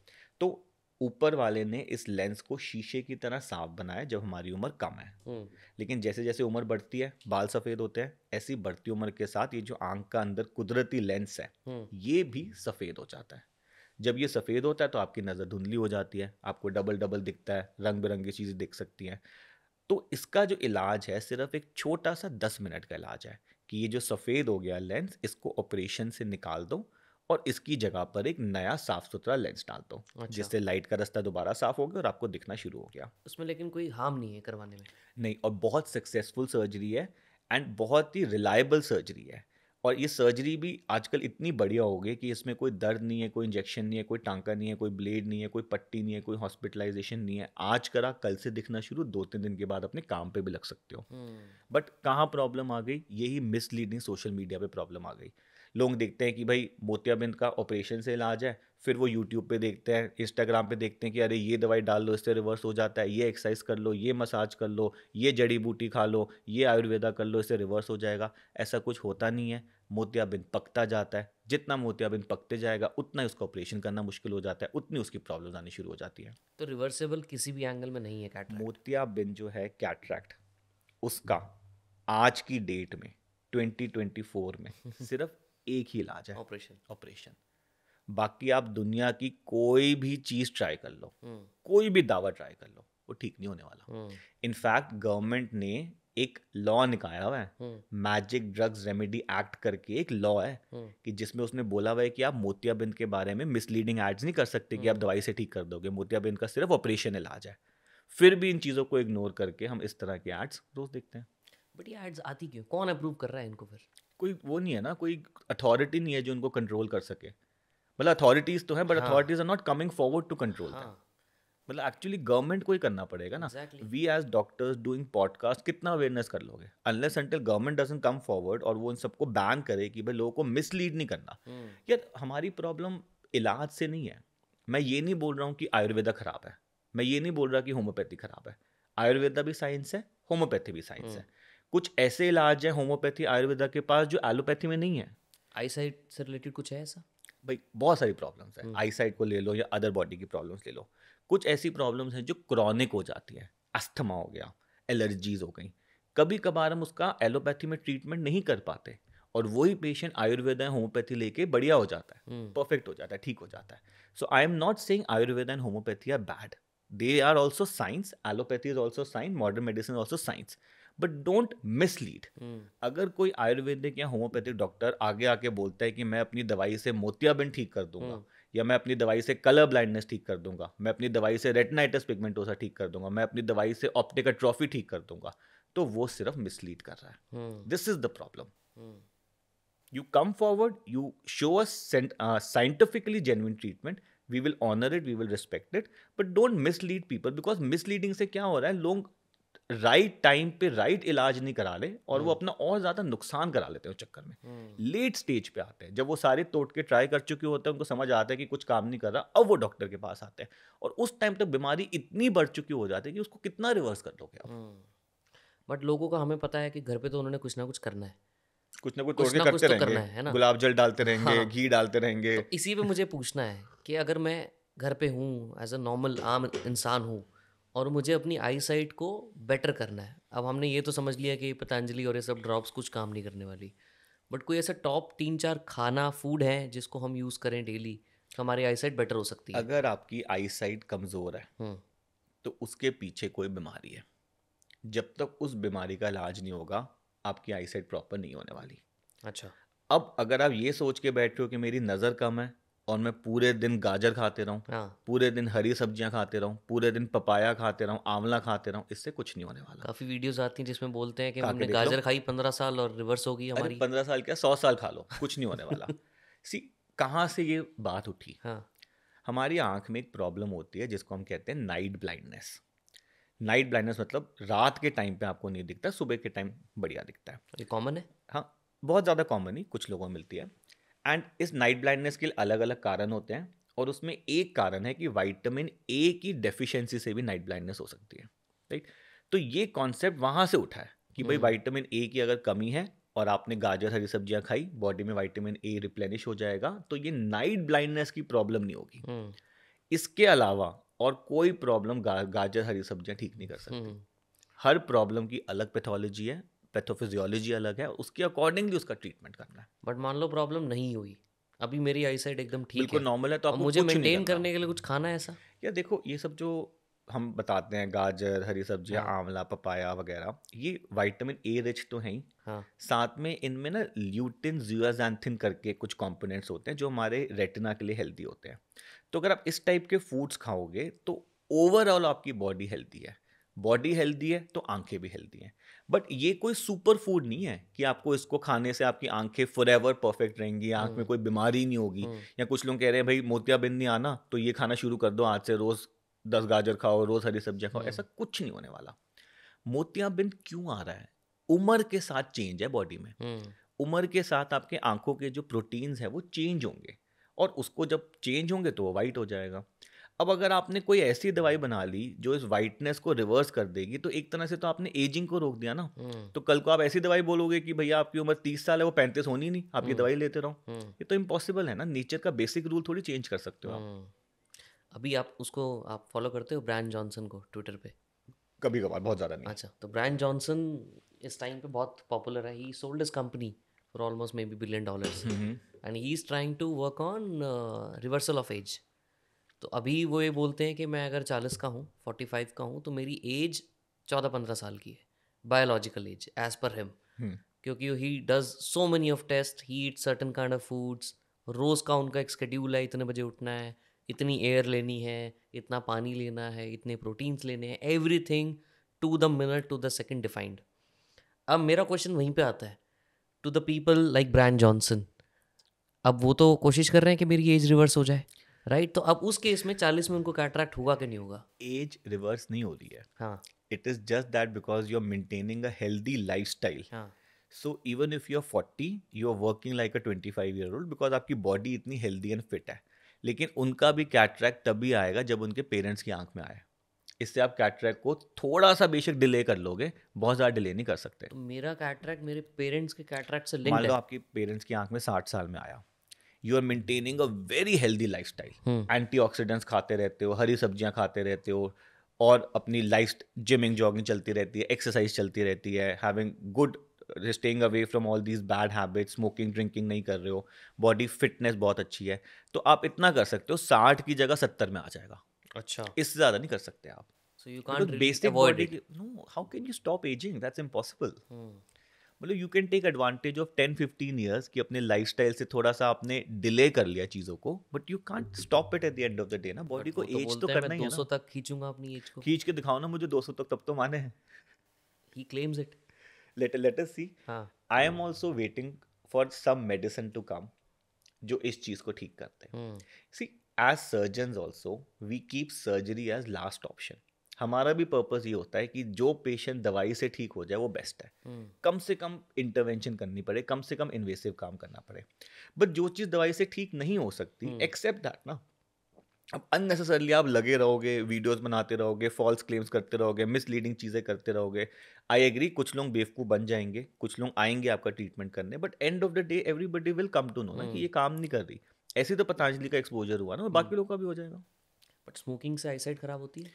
तो ऊपर वाले ने इस लेंस को शीशे की तरह साफ बनाया जब हमारी उम्र कम है, लेकिन जैसे जैसे उम्र बढ़ती है बाल सफ़ेद होते हैं, ऐसी बढ़ती उम्र के साथ ये जो आंख का अंदर कुदरती लेंस है ये भी सफ़ेद हो जाता है। जब ये सफ़ेद होता है तो आपकी नज़र धुंधली हो जाती है, आपको डबल डबल दिखता है, रंग बिरंगी चीज़ें दिख सकती हैं। तो इसका जो इलाज है सिर्फ एक छोटा सा 10 मिनट का इलाज है कि ये जो सफ़ेद हो गया लेंस, इसको ऑपरेशन से निकाल दो और इसकी जगह पर एक नया साफ सुथरा लेंस डाल दो। अच्छा। जिससे लाइट का रास्ता दोबारा साफ हो गया और आपको दिखना शुरू हो गया। उसमें लेकिन कोई हार्म नहीं है करवाने में? नहीं, और बहुत सक्सेसफुल सर्जरी है, एंड बहुत ही रिलायबल सर्जरी है। और ये सर्जरी भी आजकल इतनी बढ़िया हो गई कि इसमें कोई दर्द नहीं है, कोई इंजेक्शन नहीं है, कोई टांका नहीं है, कोई ब्लेड नहीं है, कोई पट्टी नहीं है, कोई हॉस्पिटलाइजेशन नहीं है। आज करा कल से दिखना शुरू, 2-3 दिन के बाद अपने काम पे भी लग सकते हो। बट कहाँ प्रॉब्लम आ गई? यही मिसलीडिंग सोशल मीडिया पे प्रॉब्लम आ गई। लोग देखते हैं कि भाई मोतियाबिंद का ऑपरेशन से इलाज है, फिर वो यूट्यूब पे देखते हैं, इंस्टाग्राम पे देखते हैं कि अरे ये दवाई डाल लो इससे रिवर्स हो जाता है, ये एक्सरसाइज कर लो, ये मसाज कर लो, ये जड़ी बूटी खा लो, ये आयुर्वेदा कर लो इससे रिवर्स हो जाएगा। ऐसा कुछ होता नहीं है। मोतियाबिंद पकता जाता है, जितना मोतियाबिंद पकते जाएगा उतना ही उसका ऑपरेशन करना मुश्किल हो जाता है, उतनी उसकी प्रॉब्लम आनी शुरू हो जाती है। तो रिवर्सेबल किसी भी एंगल में नहीं है कैटरैक्ट? मोतियाबिंद जो है कैटरैक्ट, उसका आज की डेट में 2024 में सिर्फ एक ही इलाज है, ऑपरेशन। बाकी आप दुनिया की कोई भी चीज ट्राई कर लो, कोई भी दावा ट्राई कर लो, वो ठीक नहीं होने वाला। इनफैक्ट गवर्नमेंट ने एक लॉ निकाला हुआ है, मैजिक ड्रग्स रेमेडी एक्ट करके एक लॉ है कि जिसमें उसने बोला हुआ है कि आप मोतियाबिंद के बारे में मिसलीडिंग एड्स नहीं कर सकते कि आप दवाई से ठीक कर दोगे, मोतियाबिंद का सिर्फ ऑपरेशन इलाज है। फिर भी इन चीज़ों को इग्नोर करके हम इस तरह के एड्स रोज देखते हैं। बट ये एड्स आती क्यों? कौन अप्रूव कर रहा है इनको? फिर कोई वो नहीं है ना, कोई अथॉरिटी नहीं है जो उनको कंट्रोल कर सके। मतलब अथॉरिटीज तो है, but authorities are not coming forward to control that. मतलब एक्चुअली गवर्नमेंट को ही करना पड़ेगा ना। We as doctors doing podcast कितना अवेयरनेस कर लोगे? Unless until government doesn't come forward और वो इन सबको बैन करे कि भाई लोगों को मिसलीड नहीं करना। यार हमारी प्रॉब्लम इलाज से नहीं है। मैं ये नहीं बोल रहा हूँ कि आयुर्वेदा खराब है, मैं ये नहीं बोल रहा कि होम्योपैथी खराब है। आयुर्वेदा भी साइंस है, होम्योपैथी भी साइंस है। कुछ ऐसे इलाज है होम्योपैथी आयुर्वेदा के पास जो एलोपैथी में नहीं है। आई साइट से रिलेटेड कुछ है ऐसा? भाई बहुत सारी प्रॉब्लम्स हैं, आई साइट को ले लो या अदर बॉडी की प्रॉब्लम्स ले लो। कुछ ऐसी प्रॉब्लम्स हैं जो क्रॉनिक हो जाती है, अस्थमा हो गया, एलर्जीज हो गई। कभी कभार हम उसका एलोपैथी में ट्रीटमेंट नहीं कर पाते और वही पेशेंट आयुर्वेदा होम्योपैथी लेके बढ़िया हो जाता है, परफेक्ट हो जाता है, ठीक हो जाता है। So I am not saying Ayurveda and homeopathy are bad, they are also science, allopathy is also science, modern medicine also science, but don't mislead. अगर कोई आयुर्वेदिक या होम्योपैथिक डॉक्टर आगे आके बोलता है कि मैं अपनी दवाई से मोतियाबिंद ठीक कर दूंगा, या मैं अपनी दवाई से कलर ब्लाइंडनेस ठीक कर दूंगा, मैं अपनी दवाई से रेटिनाइटिस पिगमेंटोसा ठीक कर दूंगा, मैं अपनी दवाई से ऑप्टिक एट्रोफी ठीक कर दूंगा, तो वो सिर्फ मिसलीड कर रहा है। This is the problem. You come forward, you show us scientifically genuine treatment, we will honour it, we will respect it, but don't mislead people. Because misleading से क्या हो रहा है, लोग राइट टाइम पे राइट इलाज नहीं करा ले और वो अपना और ज्यादा नुकसान करा लेते हैं उस चक्कर में। लेट स्टेज पे आते हैं, जब वो सारे तोड़ के ट्राई कर चुके होते हैं, उनको समझ आता है कि कुछ काम नहीं कर रहा, अब वो डॉक्टर के पास आते हैं और उस टाइम तक बीमारी इतनी बढ़ चुकी हो जाती है कि उसको कितना रिवर्स कर लोगे आप। बट लोगों का हमें पता है कि घर पे तो उन्होंने कुछ ना कुछ करना है, कुछ ना कुछ तोड़ के करते रहेंगे, है ना? गुलाब जल डालते रहेंगे, घी डालते रहेंगे। तो इसी पे मुझे पूछना है कि अगर मैं घर पे हूँ, एज अ नॉर्मल आम इंसान हूँ और मुझे अपनी आई साइट को बेटर करना है, अब हमने ये तो समझ लिया कि पतंजलि और ये सब ड्रॉप्स कुछ काम नहीं करने वाली, बट कोई ऐसा टॉप 3-4 खाना फूड है जिसको हम यूज़ करें डेली तो हमारी आई साइट बेटर हो सकती है? अगर आपकी आई साइट कमज़ोर है तो उसके पीछे कोई बीमारी है। जब तक उस बीमारी का इलाज नहीं होगा आपकी आई साइट प्रॉपर नहीं होने वाली। अच्छा। अब अगर आप ये सोच के बैठ रहे हो कि मेरी नज़र कम है और मैं पूरे दिन गाजर खाते रहूँ, पूरे दिन हरी सब्जियां खाते रहूँ, पूरे दिन पपाया खाते रहूँ, आंवला खाते रहूँ, इससे कुछ नहीं होने वाला। काफ़ी वीडियोस आती हैं जिसमें बोलते हैं कि हमने गाजर खाई 15 साल और रिवर्स हो गई हमारी। 15 साल क्या, 100 साल खा लो, कुछ नहीं होने वाला। सी कहाँ से ये बात उठी? हमारी आंख में एक प्रॉब्लम होती है जिसको हम कहते हैं नाइट ब्लाइंडनेस। नाइट ब्लाइंडनेस मतलब रात के टाइम पे आपको नहीं दिखता, सुबह के टाइम बढ़िया दिखता है। ये कॉमन है? हाँ, बहुत ज़्यादा कॉमन ही, कुछ लोगों में मिलती है। एंड इस नाइट ब्लाइंडनेस के अलग अलग कारण होते हैं और उसमें एक कारण है कि विटामिन ए की डेफिशिएंसी से भी नाइट ब्लाइंडनेस हो सकती है, राइट? तो ये कॉन्सेप्ट वहाँ से उठा है कि भाई विटामिन ए की अगर कमी है और आपने गाजर हरी सब्जियां खाई, बॉडी में विटामिन ए रिप्लेनिश हो जाएगा, तो ये नाइट ब्लाइंडनेस की प्रॉब्लम नहीं होगी। इसके अलावा और कोई प्रॉब्लम गाजर हरी सब्जियां ठीक नहीं कर सकती। हर प्रॉब्लम की अलग पैथोलॉजी है, पैथोफिजियोलॉजी अलग है, उसके अकॉर्डिंगली उसका ट्रीटमेंट करना है। बट मान लो प्रॉब्लम नहीं हुई, अभी मेरी आई साइट एकदम ठीक है, बिल्कुल नॉर्मल है, तो आपको मुझे मेंटेन करने के लिए कुछ खाना है ऐसा? या देखो, ये सब जो हम बताते हैं गाजर हरी सब्जियां, आंवला, पपाया वगैरह, ये विटामिन ए रिच तो हैं ही, साथ में इनमें ना ल्यूटिन, ज़ियाज़ैंथिन करके कुछ कंपोनेंट्स होते हैं जो हमारे रेटिना के लिए हेल्दी होते हैं। तो अगर आप इस टाइप के फूड्स खाओगे तो ओवरऑल आपकी बॉडी हेल्दी है। बॉडी हेल्दी है तो आंखें भी हेल्दी हैं। बट ये कोई सुपर फूड नहीं है कि आपको इसको खाने से आपकी आंखें फॉरएवर परफेक्ट रहेंगी, आंख में कोई बीमारी नहीं होगी। या कुछ लोग कह रहे हैं भाई मोतियाबिंद नहीं आना तो ये खाना शुरू कर दो आज से, रोज 10 गाजर खाओ, रोज हरी सब्जियां खाओ। ऐसा कुछ नहीं होने वाला। मोतियाबिंद क्यों आ रहा है? उम्र के साथ चेंज है बॉडी में। उम्र के साथ आपके आंखों के जो प्रोटीन्स है वो चेंज होंगे और उसको जब चेंज होंगे तो वो वाइट हो जाएगा। अब अगर आपने कोई ऐसी दवाई बना ली जो इस वाइटनेस को रिवर्स कर देगी, तो एक तरह से तो आपने एजिंग को रोक दिया ना। तो कल को आप ऐसी दवाई बोलोगे कि भैया आपकी उम्र 30 साल है, वो 35 होनी नहीं, आप ये दवाई लेते रहो। ये तो इम्पॉसिबल है ना, नेचर का बेसिक रूल थोड़ी चेंज कर सकते हो आप। अभी आप फॉलो करते हो ब्रायन जॉनसन को ट्विटर पे? कभी कभार, बहुत ज़्यादा नहीं। अच्छा, तो ब्रायन जॉनसन इस टाइम पे बहुत पॉपुलर है। He sold his company for almost may be $1 billion and he is trying to work on reversal of age. तो अभी वो ये बोलते हैं कि मैं अगर 40 का हूँ, 45 का हूँ, तो मेरी एज 14-15 साल की है, biological age as per him. क्योंकि he does so many of test, he eat certain kind of foods, रोज़ का उनका एक स्केड्यूल है, इतने बजे उठना है, इतनी एयर लेनी है, इतना पानी लेना है, इतने प्रोटीन्स लेने हैं, everything to the minute to the second defined. अब मेरा क्वेश्चन वहीं पे आता है, to the people like Bryan Johnson, अब वो तो कोशिश कर रहे हैं कि मेरी एज रिवर्स हो जाए, राइट? तो अब उस केस में 40 में उनको कैटरैक्ट होगा कि नहीं होगा? एज रिवर्स नहीं हो रही है, हाँ it is just that because you are maintaining a healthy lifestyle. हाँ so even if you are 40, you are working like a 25-year-old because आपकी बॉडी इतनी हेल्दी एंड फिट है। लेकिन उनका भी कैटरैक्ट तभी आएगा जब उनके पेरेंट्स की आंख में आए। इससे आप कैटरैक्ट को थोड़ा सा बेशक डिले कर लोगे, बहुत ज़्यादा डिले नहीं कर सकते। तो मेरा कैटरैक्ट मेरे पेरेंट्स के कैटरैक्ट से मान लिंक्ड लो है। आपकी पेरेंट्स की आंख में 60 साल में आया, you are maintaining a very healthy lifestyle, antioxidants खाते रहते हो, हरी सब्जियां खाते रहते हो, और अपनी लाइफ, जिमिंग जॉगिंग चलती रहती है, एक्सरसाइज चलती रहती है, having good, staying away from all these bad habits, smoking drinking नहीं कर रहे हो, बॉडी फिटनेस बहुत अच्छी है, तो आप इतना कर सकते हो, 60 की जगह 70 में आ जाएगा। अच्छा, इससे ज़्यादा नहीं कर सकते आप, so you because can't really basic avoid body it. की, no, how can you stop ageing, that's impossible. मतलब you can take advantage of 10-15 years कि अपने लाइफस्टाइल से थोड़ा सा आपने डिले कर लिया चीज़ों को, but you can't stop it at the end of the day ना, बॉडी बट को वो तो एज तो बोलते हैं करना मैं ही है 200 ना। तक खींचूंगा अपनी एज को। खींच के दिखाओ ना मुझे 200 तक, तब तो माने हैं। He claims it. Let us see. हाँ। I am also waiting for some medicine to come जो इस चीज़ को ठीक करते हैं। See, as surgeons also we keep surgery as last option. हमारा भी पर्पस ये होता है कि जो पेशेंट दवाई से ठीक हो जाए वो बेस्ट है, कम से कम इंटरवेंशन करनी पड़े, कम से कम इन्वेसिव काम करना पड़े। बट जो चीज़ दवाई से ठीक नहीं हो सकती, एक्सेप्ट दैट ना। अब अननेसेसरली आप लगे रहोगे, वीडियोस बनाते रहोगे, फॉल्स क्लेम्स करते रहोगे, मिसलीडिंग चीज़ें करते रहोगे। आई एग्री, कुछ लोग बेवकूफ़ बन जाएंगे, कुछ लोग आएंगे आपका ट्रीटमेंट करने, but end of the day everybody will come to know ना कि ये काम नहीं कर रही। ऐसे तो पतंजलि का एक्सपोजर हुआ ना, और बाकी लोग का भी हो जाएगा। बट स्मोकिंग से आईसाइट खराब होती है।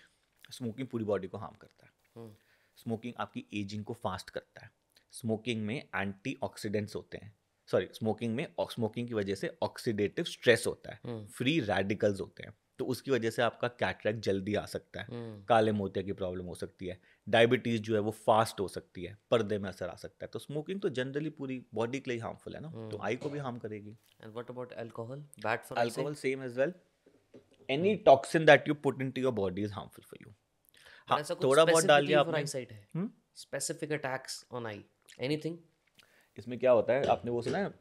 स्मोकिंग पूरी बॉडी को हार्म करता है। स्मोकिंग आपकी एजिंग को फास्ट करता है। स्मोकिंग में एंटीऑक्सीडेंट्स होते हैं, सॉरी, स्मोकिंग की वजह से ऑक्सीडेटिव स्ट्रेस होता है, फ्री रेडिकल्स होते हैं, तो उसकी वजह से आपका कैटरैक्ट जल्दी आ सकता है, काले मोतिया की प्रॉब्लम हो सकती है, डायबिटीज जो है वो फास्ट हो सकती है, पर्दे में असर आ सकता है। तो स्मोकिंग तो जनरली पूरी बॉडी के लिए हार्मफुल है ना, तो आई को भी हार्म करेगी। And what about alcohol? Bad for alcohol same as well, any toxin that you put into your body is harmful for you. But हाँ, ऐसा कुछ थोड़ा बहुत डाल लिया स्पेसिफिकली फॉर आपने। आईसाइट है? Specific attacks on eye, anything? इसमें क्या होता है, आपने वो सुना है,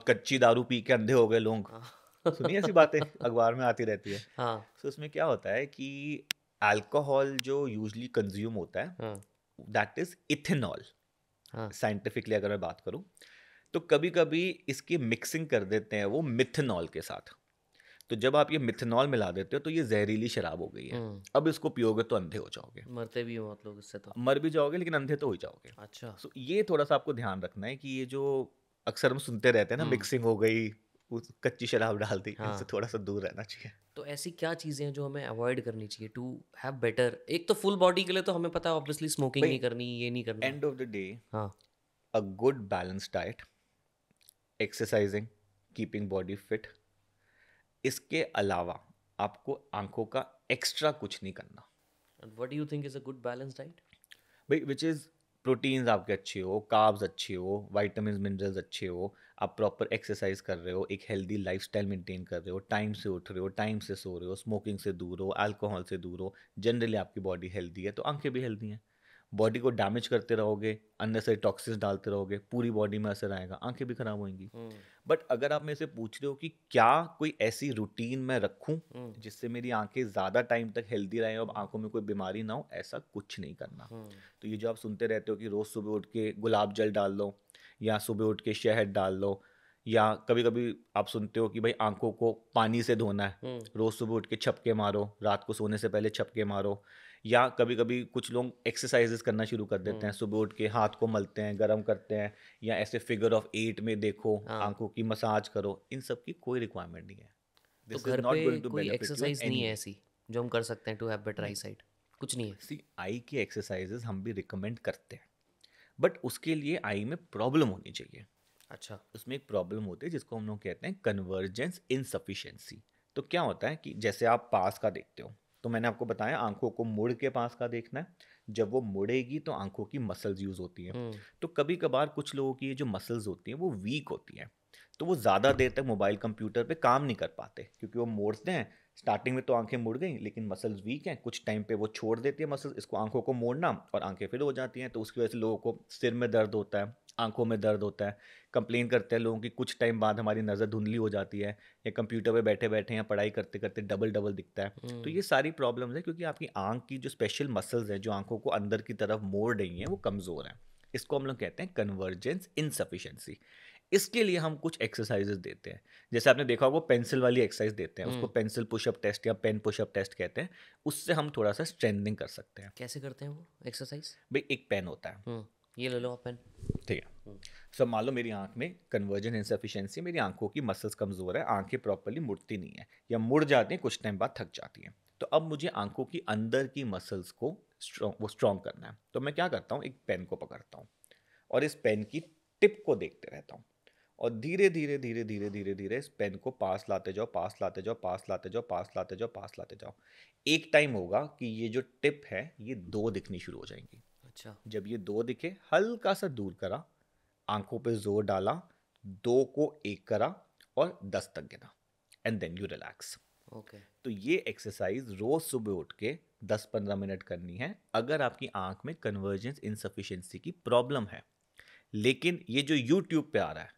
कच्ची दारू पी के अंधे हो गए लोग? सुनिए ऐसी बातें, अखबार में आती रहती है। हाँ सो उसमें क्या होता है कि अल्कोहल जो यूजली कंज्यूम होता है, हाँ दैट इज इथेनॉल। हाँ साइंटिफिकली अगर मैं बात करूं, तो कभी कभी इसकी मिक्सिंग कर देते हैं वो मिथेनॉल के साथ। तो जब आप ये मिथेनॉल मिला देते हो तो ये जहरीली शराब हो गई है। अब इसको पियोगे तो अंधे हो जाओगे, मरते भी हो आप लोग इससे तो। मर भी जाओगे लेकिन अंधे तो हो ही जाओगे। अच्छा। सो ये थोड़ा सा आपको ध्यान रखना है कि ये जो अक्सर हम सुनते रहते हैं ना, मिक्सिंग हो गई, उस कच्ची शराब डाल दी, इनसे थोड़ा सा दूर रहना चाहिए। तो ऐसी क्या चीज़ें हैं जो हमें अवॉइड करनी चाहिए टू हैव बेटर? एक तो फुल बॉडी के लिए तो हमें पता है ऑब्वियसली स्मोकिंग नहीं करनी, ये नहीं करना। एंड ऑफ द डे, हाँ a good balance diet, exercising, keeping body fit, इसके अलावा आपको आंखों का एक्स्ट्रा कुछ नहीं करना। And what do you think is a good balance diet? भाई विच इज़, प्रोटीन्स आपके अच्छे हो, कार्ब्स अच्छे हो, वाइटामिन मिनरल्स अच्छे हो, आप प्रॉपर एक्सरसाइज कर रहे हो, एक हेल्दी लाइफस्टाइल मेंटेन कर रहे हो, टाइम से उठ रहे हो, टाइम से सो रहे हो, स्मोकिंग से दूर हो, अल्कोहल से दूर हो, जनरली आपकी बॉडी हेल्दी है, तो आंखें भी हेल्दी हैं। बॉडी को डैमेज करते रहोगे, अननेसेसरी टॉक्सिन्स डालते रहोगे, पूरी बॉडी में असर आएगा, आंखें भी खराब होंगी। बट अगर आप मेरे से पूछ रहे हो कि क्या कोई ऐसी रूटीन मैं रखूं जिससे मेरी आंखें ज़्यादा टाइम तक हेल्दी रहें और आंखों में कोई बीमारी ना हो, ऐसा कुछ नहीं करना। तो ये जो आप सुनते रहते हो कि रोज़ सुबह उठ के गुलाब जल डाल लो, या सुबह उठ के शहद डाल लो, या कभी कभी आप सुनते हो कि भाई आंखों को पानी से धोना है, रोज सुबह उठ के छपके मारो, रात को सोने से पहले छपके मारो। या कभी कभी कुछ लोग एक्सरसाइजेस करना शुरू कर देते हैं, सुबह उठ के हाथ को मलते हैं, गर्म करते हैं, या ऐसे फिगर ऑफ 8 में देखो, हाँ। आंखों की मसाज करो। इन सब की कोई रिक्वायरमेंट नहीं है। तो दिस इज घर पे नॉट गोइंग टू कोई बेनिफिट यू इन एक्सरसाइज नहीं एनी है वे। ऐसी जो हम कर सकते हैं to have better eye sight? कुछ नहीं है। सी, आई की एक्सरसाइजेस हम भी रिकमेंड करते हैं, बट उसके लिए आई में प्रॉब्लम होनी चाहिए। अच्छा। उसमें एक प्रॉब्लम होती है जिसको हम लोग कहते हैं कन्वर्जेंस इनसफिशिएंसी। तो क्या होता है कि जैसे आप पास का देखते हो, तो मैंने आपको बताया आंखों को मुड़ के पास का देखना है। जब वो मुड़ेगी तो आंखों की मसल्स यूज होती हैं। तो कभी कभार कुछ लोगों की ये जो मसल्स होती हैं वो वीक होती हैं, तो वो ज़्यादा देर तक मोबाइल कंप्यूटर पे काम नहीं कर पाते, क्योंकि वो मोड़ते हैं। स्टार्टिंग में तो आंखें मुड़ गई, लेकिन मसल्स वीक हैं, कुछ टाइम पे वो छोड़ देती है मसल्स इसको, आंखों को मोड़ना, और आंखें फिर हो जाती हैं। तो उसकी वजह से लोगों को सिर में दर्द होता है, आंखों में दर्द होता है। कंप्लेन करते हैं लोगों की कुछ टाइम बाद हमारी नज़र धुंधली हो जाती है, या कंप्यूटर पे बैठे बैठे या पढ़ाई करते करते डबल डबल दिखता है। तो ये सारी प्रॉब्लम्स है क्योंकि आपकी आंख की जो स्पेशल मसल्स हैं जो आंखों को अंदर की तरफ मोड़ रही हैं वो कमज़ोर हैं। इसको हम लोग कहते हैं कन्वर्जेंस इनसफिशिएंसी। इसके लिए हम कुछ एक्सरसाइजेस देते हैं। जैसे आपने देखा होगा पेंसिल वाली एक्सरसाइज देते हैं, उसको पेंसिल पुशअप टेस्ट या पेन पुशअप टेस्ट कहते हैं। उससे हम थोड़ा सा स्ट्रेंथनिंग कर सकते हैं। कैसे करते हैं वो एक्सरसाइज? भाई एक पेन होता है, ये ले लो आप पेन। ठीक है। सो मान लो मेरी आंख में कन्वर्जन इनसफिशिएंसी, मेरी आंखों की मसल्स कमज़ोर है, आंखें प्रॉपर्ली मुड़ती नहीं है, या मुड़ जाती हैं कुछ टाइम बाद थक जाती हैं। तो अब मुझे आंखों की अंदर की मसल्स को स्ट्रॉन्ग करना है। तो मैं क्या करता हूँ, एक पेन को पकड़ता हूँ और इस पेन की टिप को देखते रहता हूँ, और धीरे धीरे धीरे धीरे धीरे धीरे इस पेन को पास लाते जाओ, पास लाते जाओ, पास लाते जाओ, पास लाते जाओ, पास लाते जाओ। एक टाइम होगा कि ये जो टिप है ये दो दिखनी शुरू हो जाएंगी। अच्छा। जब ये दो दिखे, हल्का सा दूर करा, आंखों पे जोर डाला, दो को एक करा और 10 तक गिना, and then you relax. Okay. तो ये एक्सरसाइज रोज सुबह उठ के 10-15 मिनट करनी है अगर आपकी आंख में कन्वर्जेंस इनसफिशिएंसी की प्रॉब्लम है। लेकिन ये जो यूट्यूब पे आ रहा है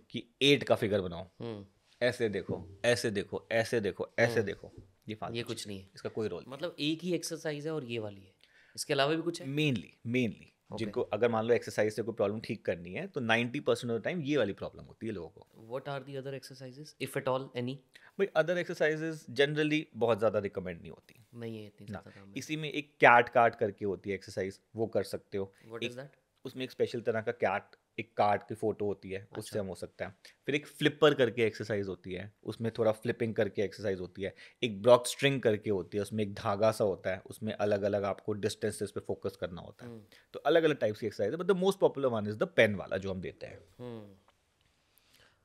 कि 8 का फिगर बनाओ, ऐसे देखो, ऐसे देखो, ऐसे देखो, ऐसे देखो, ये फालतू ये कुछ चीज़ नहीं है, है। इसका कोई रोल नहीं। मतलब एक ही एक्सरसाइज है और ये वाली है, इसके अलावा भी कुछ है? Mainly okay. जिनको अगर मान लो एक्सरसाइज से कोई प्रॉब्लम ठीक करनी है तो 90% ऑफ द टाइम ये वाली प्रॉब्लम होती है लोगों को। What are the other exercises if at all any? भाई अदर एक्सरसाइजेज जनरली बहुत ज़्यादा रिकमेंड नहीं होती नहीं है इतनी ना। ज़्यादा काम में। इसी में एक कैट कार्ड करके होती है एक्सरसाइज, वो कर सकते हो। व्हाट इज एक दैट? उसमें एक स्पेशल तरह का कैट, एक कार्ड की फोटो होती है, उससे अच्छा। हम हो सकता है। फिर एक फ्लिपर करके एक्सरसाइज होती है, उसमें थोड़ा फ्लिपिंग करके एक्सरसाइज होती है। एक ब्रॉक स्ट्रिंग करके होती है, उसमें एक धागा सा होता है, उसमें अलग अलग आपको डिस्टेंसेस पे फोकस करना होता है। तो अलग अलग टाइप्स की एक्सरसाइज है, but the most popular one is the pen वाला जो हम देते हैं।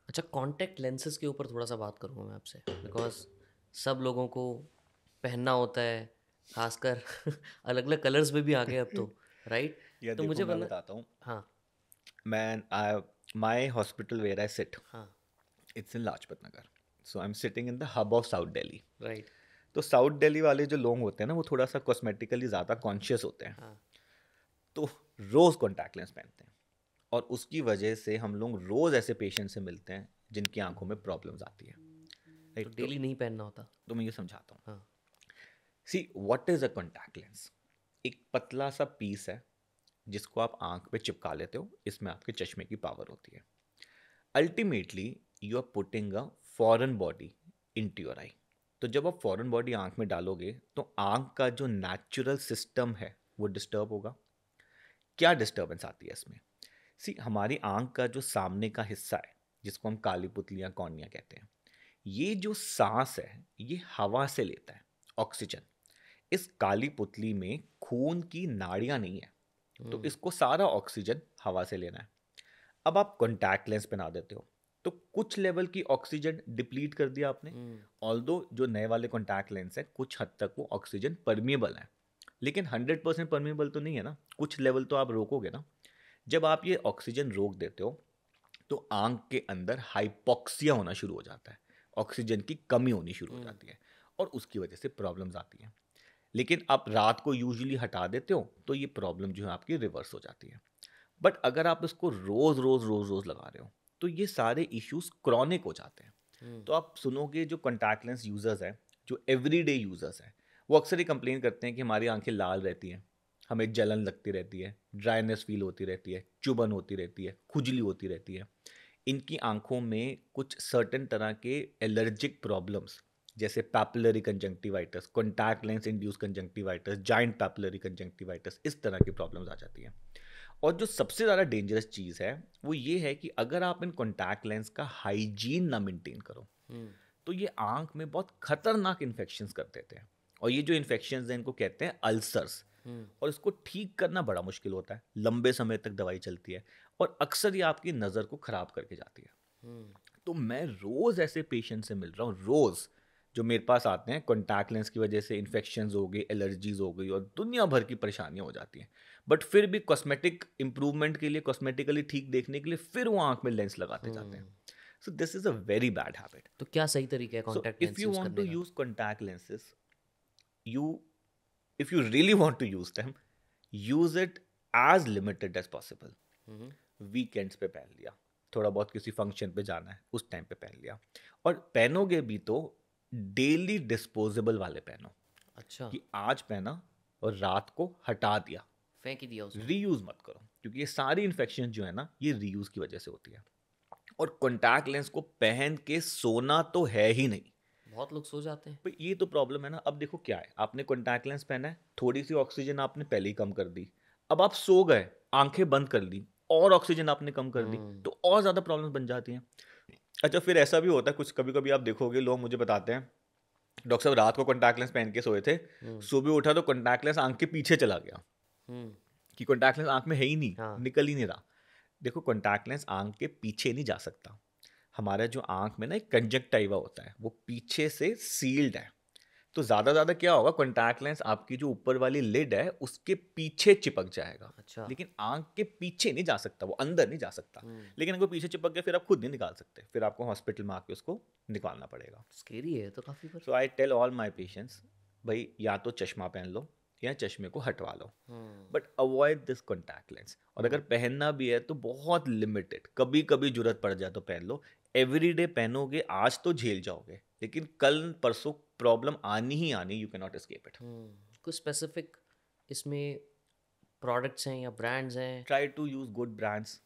अच्छा, कॉन्टैक्ट लेंसेज के ऊपर थोड़ा सा बात करूँगा मैं आपसे, बिकॉज सब लोगों को पहनना होता है, खासकर अलग अलग कलर्स में भी आ गए अब तो, राइट? या तो देखो मुझे मैं बना। बताता हूँ, हाँ। मैं माई हॉस्पिटल वेयर आई सिट, हाँ। It's in Lajpat Nagar. So I am sitting in the hub of south Delhi. Right. तो साउथ दिल्ली वाले जो लोग होते हैं ना वो थोड़ा सा कॉस्मेटिकली ज़्यादा कॉन्शियस होते हैं, हाँ। तो रोज़ कॉन्टैक्ट लेंस पहनते हैं। और उसकी वजह से हम लोग रोज़ ऐसे पेशेंट से मिलते हैं जिनकी आंखों में प्रॉब्लम्स आती है, तो राइट। डेली नहीं पहनना होता। तो मैं ये समझाता हूँ। हाँ। See, what is a contact lens? एक पतला सा पीस है जिसको आप आंख पे चिपका लेते हो, इसमें आपके चश्मे की पावर होती है। Ultimately you are putting a foreign body into your eye. तो जब आप फॉरेन बॉडी आंख में डालोगे तो आंख का जो नेचुरल सिस्टम है वो डिस्टर्ब होगा। क्या डिस्टर्बेंस आती है इसमें? सी, हमारी आंख का जो सामने का हिस्सा है जिसको हम काली पुतलियाँ कॉर्निया कहते हैं, ये जो सांस है ये हवा से लेता है ऑक्सीजन। इस काली पुतली में खून की नाड़ियाँ नहीं है, तो इसको सारा ऑक्सीजन हवा से लेना है। अब आप कॉन्टैक्ट लेंस पहना देते हो तो कुछ लेवल की ऑक्सीजन डिप्लीट कर दिया आपने। ऑल्दो जो नए वाले कॉन्टैक्ट लेंस है कुछ हद तक वो ऑक्सीजन परमिएबल है, लेकिन 100% परमिएबल तो नहीं है ना, कुछ लेवल तो आप रोकोगे ना। जब आप ये ऑक्सीजन रोक देते हो तो आंख के अंदर हाइपोक्सिया होना शुरू हो जाता है, ऑक्सीजन की कमी होनी शुरू हो जाती है, और उसकी वजह से प्रॉब्लम्स आती हैं। लेकिन आप रात को यूजुअली हटा देते हो तो ये प्रॉब्लम जो है आपकी रिवर्स हो जाती है। बट अगर आप इसको रोज रोज रोज रोज लगा रहे हो तो ये सारे इश्यूज क्रॉनिक हो जाते हैं। तो आप सुनोगे जो कॉन्टैक्ट लेंस यूजर्स हैं, जो एवरीडे यूजर्स हैं, वो अक्सर ही कंप्लेन करते हैं कि हमारी आंखें लाल रहती हैं, हमें जलन लगती रहती है, ड्राइनेस फील होती रहती है, चुभन होती रहती है, खुजली होती रहती है। इनकी आंखों में कुछ सर्टेन तरह के एलर्जिक प्रॉब्लम्स जैसे papillary conjunctivitis, contact lens induce conjunctivitis, giant papillary conjunctivitis, इस तरह की प्रॉब्लम्स आ जाती हैं। और जो सबसे ज़्यादा डेंजरस चीज़ है वो ये है कि अगर आप इन कॉन्टैक्ट लेंस का हाइजीन ना मेंटेन करो तो ये आंख में बहुत खतरनाक इन्फेक्शंस कर देते हैं। और ये जो इन्फेक्शंस हैं इनको कहते हैं अल्सर्स। और इसको ठीक करना बड़ा मुश्किल होता है, लंबे समय तक दवाई चलती है और अक्सर ये आपकी नज़र को ख़राब करके जाती है। तो मैं रोज़ ऐसे पेशेंट से मिल रहा हूँ, रोज़, जो मेरे पास आते हैं कॉन्टैक्ट लेंस की वजह से इन्फेक्शंस हो गई, एलर्जीज हो गई और दुनिया भर की परेशानियां हो जाती हैं। बट फिर भी कॉस्मेटिक इंप्रूवमेंट के लिए, कॉस्मेटिकली ठीक देखने के लिए फिर वो आंख में लेंस लगाते जाते हैं। So this is a very bad habit. तो क्या सही तरीका है So contact if lens you use want to करने का? use contact lenses, you if you really want to use it as limited as possible. Weekends पे पहन लिया, थोड़ा बहुत किसी फंक्शन पे जाना है उस टाइम पे पहन लिया। और पहनोगे भी तो डेली डिस्पोजेबल वाले पहनो, अच्छा, कि आज पहना और रात को हटा दिया, फेंक ही दिया उसको। रीयूज मत करो, क्योंकि ये सारी इन्फेक्शन जो है ना ये रीयूज की वजह से होती है। और कॉन्टैक्ट लेंस को पहन के सोना तो है ही नहीं। बहुत लोग सो जाते हैं। भाई ये तो प्रॉब्लम है ना। अब देखो क्या है, आपने कॉन्टैक्ट लेंस पहना है, थोड़ी सी ऑक्सीजन आपने पहले ही कम कर दी, अब आप सो गए, आंखें बंद कर ली और ऑक्सीजन आपने कम कर दी, तो और ज़्यादा प्रॉब्लम्स बन जाती हैं। अच्छा, फिर ऐसा भी होता है कुछ, कभी कभी आप देखोगे लोग मुझे बताते हैं, डॉक्टर साहब रात को कॉन्टैक्ट लेंस पहन के सोए थे, सुबह उठा तो कॉन्टैक्ट लेंस आंख के पीछे चला गया, कि कॉन्टैक्ट लेंस आंख में है ही नहीं, हाँ। निकल ही नहीं रहा। देखो कॉन्टैक्ट लेंस आंख के पीछे नहीं जा सकता। हमारा जो आंख में ना एक कंजक्टाइवा होता है वो पीछे से सील्ड है। तो ज़्यादा क्या होगा, कॉन्टैक्ट लेंस आपकी जो ऊपर वाली लिड है उसके पीछे चिपक जाएगा। अच्छा। लेकिन आंख के पीछे नहीं जा सकता, वो अंदर नहीं जा सकता। लेकिन अगर पीछे चिपक गया फिर आप खुद नहीं निकाल सकते, फिर आपको हॉस्पिटल में आके उसको निकालना पड़ेगा। स्केरी है तो काफी। पर so I tell all my patients, भाई या तो चश्मा पहन लो या चश्मे को हटवा लो, but avoid this contact lens. और अगर पहनना भी है तो बहुत लिमिटेड, कभी कभी जरूरत पड़ जाए तो पहन लो। एवरीडे पहनोगे आज तो झेल जाओगे, लेकिन कल परसों प्रॉब्लम आनी ही आनी, you can not escape it. कुछ स्पेसिफिक इसमें प्रोडक्ट्स हैं या ब्रांड्स हैं? Try to use good brands,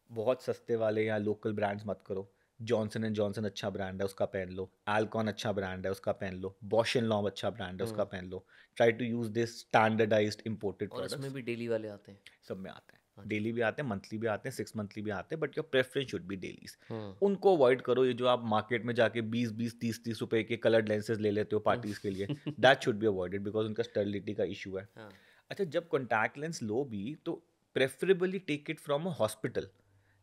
बहुत सस्ते वाले या लोकल ब्रांड्स मत करो। जॉनसन एंड जॉनसन अच्छा ब्रांड है उसका पहन लो, एल्कॉन अच्छा ब्रांड है उसका पहन लो, बॉश एंड लॉम्ब अच्छा ब्रांड है उसका पहन लो। Try to use this standardised imported और प्रोडक्ट्स। उसमें भी डेली वाले आते हैं? सब में आते हैं, डेली भी आते हैं, मंथली भी आते हैं, 6 मंथली भी आते हैं, but your preference should be dailies. उनको अवॉइड करो। ये जो आप मार्केट में जाके 20-20 30-30 रुपए के कलर्ड लेंसेज ले लेते हो पार्टीज के लिए, that should be avoided because उनका स्टेरिलिटी का इशू है। अच्छा, जब कॉन्टैक्ट लेंस लो भी तो preferably take it from a hospital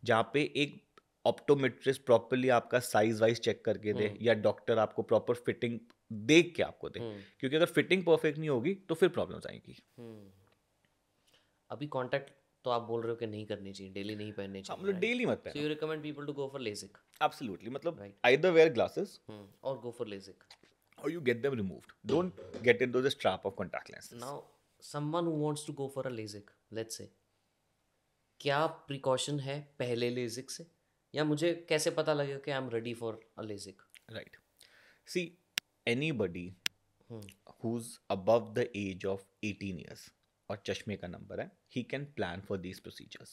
जहाँ पे एक ऑप्टोमेट्रिस्ट प्रॉपरली आपका साइज वाइज चेक करके दे, या डॉक्टर आपको प्रॉपर फिटिंग देख के आपको दे, क्योंकि अगर फिटिंग परफेक्ट नहीं होगी तो फिर प्रॉब्लम्स आएंगी। अभी कांटेक्ट तो आप बोल रहे हो कि नहीं करनी चाहिए, डेली नहीं पहननी हम चाहिए, लोग डेली मत सो पहनो। You recommend people to go for LASIK? Absolutely, मतलब Right. आइदर वेयर ग्लासेस और go for LASIK, or you get them removed. Don't get into this trap of contact lenses. Now someone who wants to go for a LASIK, let's say, क्या precaution है पहले Lasik से, या मुझे कैसे पता लगेगा कि I am ready for a Lasik? Right. See, anybody who's above the age of 18 years और चश्मे का नंबर है, he can plan for these procedures.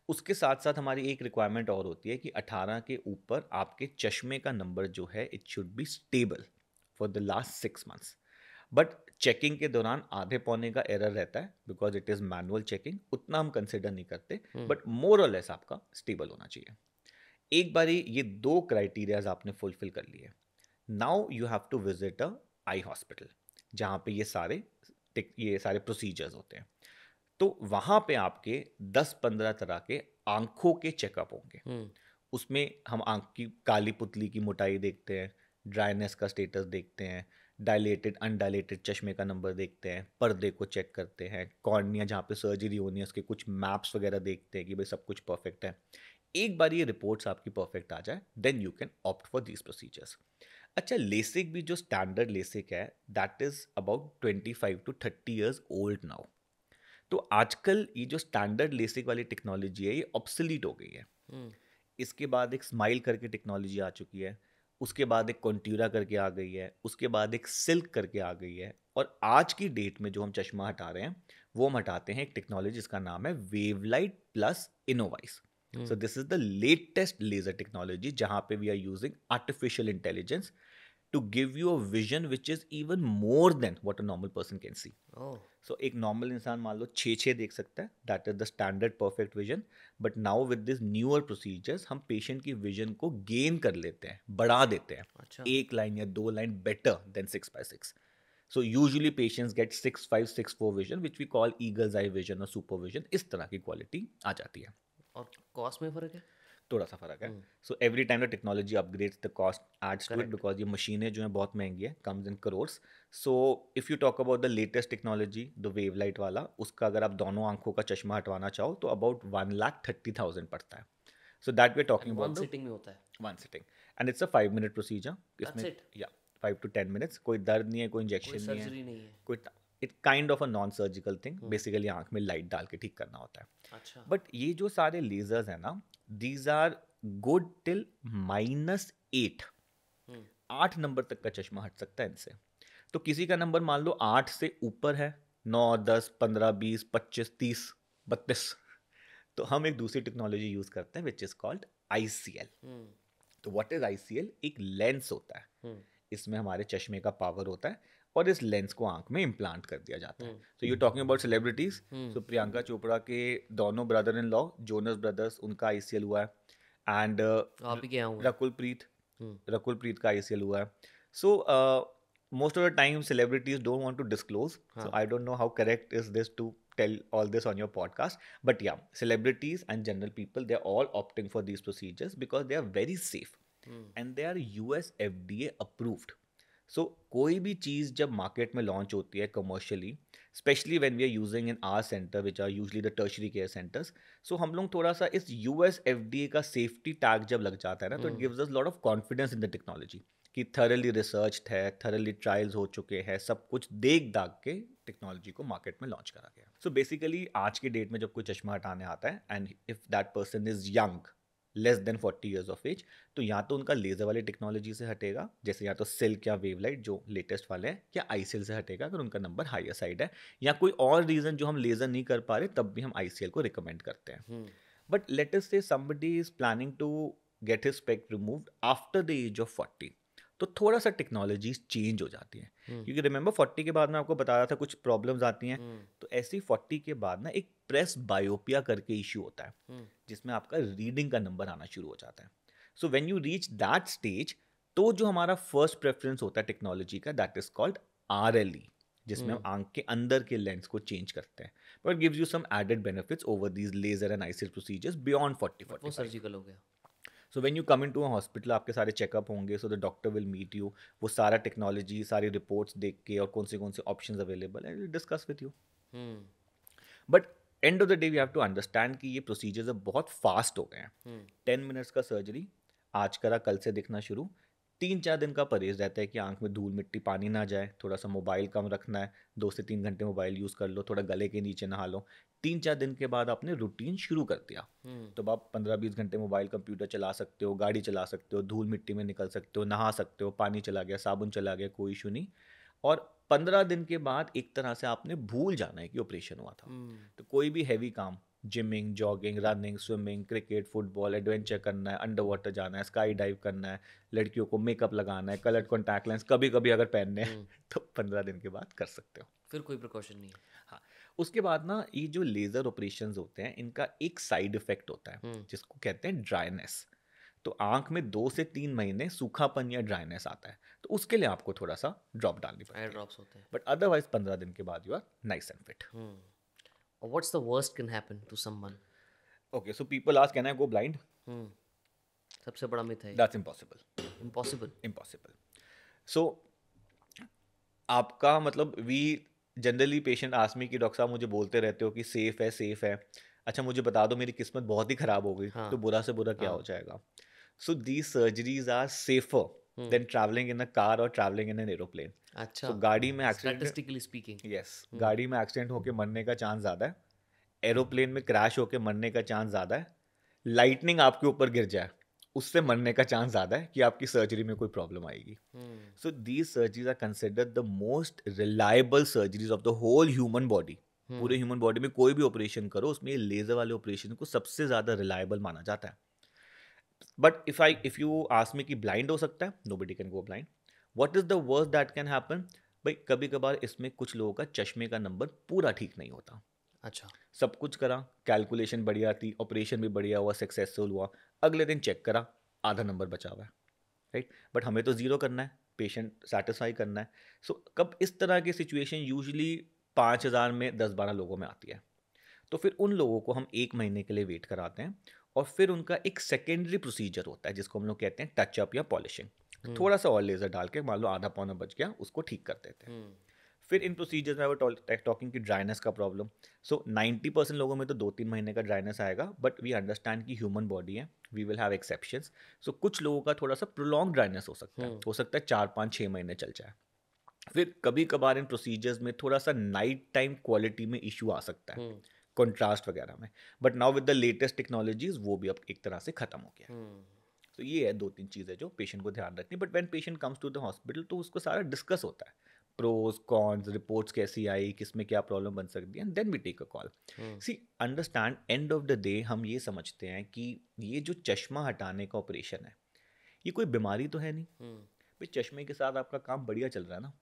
उसके साथ साथ हमारी एक रिक्वायरमेंट और होती है कि 18 के ऊपर आपके चश्मे का नंबर जो है it should be stable for the last 6 months. But checking के दौरान आधे पौने का एरर रहता है because it is manual checking, उतना हम कंसिडर नहीं करते, बट मोर और लेस आपका स्टेबल होना चाहिए। एक बारी ये 2 क्राइटेरियाज आपने फुलफिल कर लिए, now you have to visit a eye hospital जहाँ पे ये सारे प्रोसीजर्स होते हैं। तो वहाँ पे आपके 10-15 तरह के आंखों के चेकअप होंगे। उसमें हम आंख की काली पुतली की मोटाई देखते हैं, ड्राइनेस का स्टेटस देखते हैं, डायलेटेड अनडायलेटेड चश्मे का नंबर देखते हैं, पर्दे को चेक करते हैं, कॉर्निया जहाँ पे सर्जरी होनी है उसके कुछ मैप्स वगैरह देखते हैं कि भाई सब कुछ परफेक्ट है। एक बार ये रिपोर्ट्स आपकी परफेक्ट आ जाए then you can opt for these procedures. अच्छा, लेसिक भी जो स्टैंडर्ड लेसिक है that is about 25 to 30 years old now. तो आजकल ये जो स्टैंडर्ड लेसिक वाली टेक्नोलॉजी है ये ऑब्सोलीट हो गई है। इसके बाद एक स्माइल करके टेक्नोलॉजी आ चुकी है, उसके बाद एक कॉन्ट्यूरा करके आ गई है, उसके बाद एक सिल्क करके आ गई है, और आज की डेट में जो हम चश्मा हटा रहे हैं वो हम हटाते हैं एक टेक्नोलॉजी जिसका नाम है Wavelight plus Innoveyes. So this is the latest laser technology जहाँ पे we are using artificial intelligence to give you a vision which is even more than what a normal person can see. Oh. So एक normal इंसान मान लो 6 देख सकता है, that is the standard perfect vision. But now with this newer procedures हम patient की vision को gain कर लेते हैं, बढ़ा देते हैं. अच्छा. एक line या 2 line better than 6x6. So usually patients get 6.5, 6.4 vision, which we call eagle's eye vision or supervision. इस तरह की quality आ जाती है. और कॉस्ट में फर्क है? थोड़ा सा फर्क है. So every time the technology upgrades the cost adds to it, because ये मशीनें जो हैं बहुत महंगी है, comes in crores. So if you talk about the latest technology, the wave light वाला, उसका अगर आप दोनों आंखों का चश्मा हटवाना चाहो तो अबाउट 1,30,000 पड़ता है. So that we are talking about one sitting में होता है. One sitting and it's a 5-minute procedure. इसमें या 5 to 10 minutes. कोई दर्द नहीं है, कोई इंजेक्शन नहीं है, कोई it kind of a non surgical thing. Basically आंख में लाइट डाल के ठीक करना होता है. अच्छा. बट ये जो सारे लेजर्स हैं ना, these are good till -8. 8 number तक का चश्मा हट सकता है इनसे. तो किसी का नंबर मान लो 8 से ऊपर है, 9, 10, 15, 20, 25, 30, 32, तो हम एक दूसरी टेक्नोलॉजी यूज करते हैं विच इज कॉल्ड ICL. तो व्हाट इज ICL? एक लेंस होता है. इसमें हमारे चश्मे का पावर होता है और इस लेंस को आंख में इम्प्लांट कर दिया जाता है. So you talking about celebrities. So Priyanka Chopra के दोनों brother in law, Jonas brothers, उनका ICL हुआ है. एंड रकुल प्रीत का ICL हुआ है. सो most of the time celebrities don't want to disclose. So I don't know how correct is this to tell all this on your podcast. But yeah, celebrities and general people, they're all opting for these procedures because they are very safe. And they are US FDA approved. So कोई भी चीज़ जब market में launch होती है commercially, specially when we are using in our centre which are usually the tertiary care centres, so हम लोग थोड़ा सा इस US FDA का सेफ्टी टैग जब लग जाता है ना, तो it gives us lot of confidence in the technology कि थरली रिसर्च्ड है, थरली ट्रायल्स हो चुके हैं, सब कुछ देख दाग के टेक्नोलॉजी को मार्केट में लॉन्च करा गया. सो बेसिकली आज के डेट में जब कोई चश्मा हटाने आता है and if that person is young, less than 40 years of age, तो या तो उनका लेज़र वाली टेक्नोलॉजी से हटेगा, जैसे या तो सिल्क या वेवलाइट जो लेटेस्ट वाले हैं, या ICL से हटेगा अगर उनका नंबर हायर साइड है, या कोई और रीज़न जो हम लेज़र नहीं कर पा रहे तब भी हम ICL को रिकमेंड करते हैं. But let us say somebody is planning to get his spec removed after the age of 40, तो थोड़ा सा टेक्नोलॉजीज चेंज हो जाती हैं. क्योंकि रिमेंबर 40 के बाद मैं आपको बता रहा था कुछ प्रॉब्लम्स आती हैं. तो ऐसी 40 के बाद ना एक प्रेस बायोपिया करके इश्यू होता है, जिसमें आपका रीडिंग का नंबर आना शुरू हो जाता है. सो when you reach that stage, तो जो हमारा फर्स्ट प्रेफरेंस होता है टेक्नोलॉजी का, दैट इज कॉल्ड RLE, जिसमें हम आंख के अंदर के लेंस को चेंज करते हैं. But it gives you some added benefits over these laser and ICL procedures beyond 40-45. वो सर्जिकल हो गया. So when you come into a hospital, आपके सारे चेकअप होंगे, so the doctor will meet you, वो सारा टेक्नोलॉजी, सारी रिपोर्ट्स देख के और कौन से ऑप्शंस अवेलेबल है discuss with you. But end of the day we have to understand कि ये प्रोसीजर्स अब बहुत फास्ट हो गए हैं. 10 minutes का सर्जरी, आज करा कल से दिखना शुरू. 3-4 दिन का परहेज रहता है कि आंख में धूल मिट्टी पानी ना जाए, थोड़ा सा मोबाइल कम रखना है, 2 से 3 घंटे मोबाइल यूज़ कर लो, थोड़ा गले के नीचे नहा लो. 3-4 दिन के बाद आपने रूटीन शुरू कर दिया, तो आप 15-20 घंटे मोबाइल कंप्यूटर चला सकते हो, गाड़ी चला सकते हो, धूल मिट्टी में निकल सकते हो, नहा सकते हो, पानी चला गया, साबुन चला गया, कोई इशू नहीं. और 15 दिन के बाद एक तरह से आपने भूल जाना है कि ऑपरेशन हुआ था. तो कोई भी हैवी काम, gymming, jogging, running, swimming, cricket, football, adventure करना है, अंडर वाटर जाना है, स्काई डाइव करना है, लड़कियों को मेकअप लगाना है, कलर्ड कॉन्टैक्ट लेंस कभी कभी अगर पहनने हैं, तो 15 दिन के बाद कर सकते हो. फिर कोई प्रिकॉशन नहीं है. हाँ, उसके बाद ना ये जो लेज़र ऑपरेशंस होते हैं, इनका एक साइड इफेक्ट होता है जिसको कहते हैं ड्राइनेस. तो आंख में 2 से 3 महीने सूखापन या ड्राइनेस आता है, तो उसके लिए आपको थोड़ा सा ड्रॉप डालनी पड़ती है. ड्रॉप्स होते हैं. बट अदरवाइज 15 दिन के बाद you are nice and fit. What's the worst can happen to someone? Okay, so people ask, can I go blind? सबसे बड़ा मिथ है. That's impossible. Impossible. So आपका मतलब we generally patient ask me कि doctor साहब मुझे बोलते रहते हो कि सेफ है. अच्छा मुझे बता दो मेरी किस्मत बहुत ही खराब हो गई, तो बुरा से बुरा क्या हो जाएगा. So these surgeries are safer than traveling in a car or traveling in an aeroplane. अच्छा. So गाड़ी में एक्सीडेंट, Statistically speaking. Yes, गाड़ी में एक्सीडेंट होके मरने का चांस ज़्यादा है, एरोप्लेन में क्रैश होके मरने का चांस ज़्यादा है, लाइटनिंग आपके ऊपर गिर जाए उससे मरने का चांस ज़्यादा है कि आपकी सर्जरी में कोई प्रॉब्लम आएगी. So these surgeries are considered the most reliable surgeries of the whole human body. पूरे ह्यूमन बॉडी में कोई भी ऑपरेशन करो, उसमें लेजर वाले ऑपरेशन को सबसे ज़्यादा रिलायबल माना जाता है. But if you ask me कि ब्लाइंड हो सकता है, nobody can go blind. What is the worst that can happen? भाई कभी कभार इसमें कुछ लोगों का चश्मे का नंबर पूरा ठीक नहीं होता. अच्छा. सब कुछ करा, कैलकुलेशन बढ़िया थी, ऑपरेशन भी बढ़िया हुआ, सक्सेसफुल हुआ, अगले दिन चेक करा, आधा नंबर बचा हुआ है, राइट. बट हमें तो जीरो करना है, पेशेंट सेटिस्फाई करना है. सो कब इस तरह की सिचुएशन यूजुअली 5,000 में 10-12 लोगों में आती है. तो फिर उन लोगों को हम 1 महीने के लिए वेट कराते हैं, और फिर उनका एक सेकेंडरी प्रोसीजर होता है जिसको हम लोग कहते हैं टच अप या पॉलिशिंग. थोड़ा सा और लेजर डाल के, मान लो आधा पौना बच गया, उसको ठीक कर देते हैं. फिर इन प्रोसीजर्स में वो टॉकिंग की ड्राइनेस का प्रॉब्लम. सो 90% लोगों में तो 2-3 महीने का ड्राइनेस आएगा, बट वी अंडरस्टैंड कि ह्यूमन बॉडी है, वी विल हैव एक्सेप्शंस. सो कुछ लोगों का थोड़ा सा प्रोलॉन्ग ड्राइनेस हो सकता है 4-5-6 महीने चल जाए. फिर कभी कभार इन प्रोसीजर्स में थोड़ा सा नाइट टाइम क्वालिटी में इशू आ सकता है, कंट्रास्ट वगैरह में. But now with the latest technologies वो भी अब एक तरह से खत्म हो गया. तो ये है 2-3 चीज़ें जो पेशेंट को ध्यान रखनी. But when patient comes to the hospital तो उसको सारा डिस्कस होता है, प्रोज कॉन्स, रिपोर्ट्स कैसी आई, किस में क्या प्रॉब्लम बन सकती है, and then we take a call. See understand, end of the day हम ये समझते हैं कि ये जो चश्मा हटाने का ऑपरेशन है, ये कोई बीमारी तो है नहीं. भाई चश्मे के साथ आपका काम बढ़िया चल रहा है ना.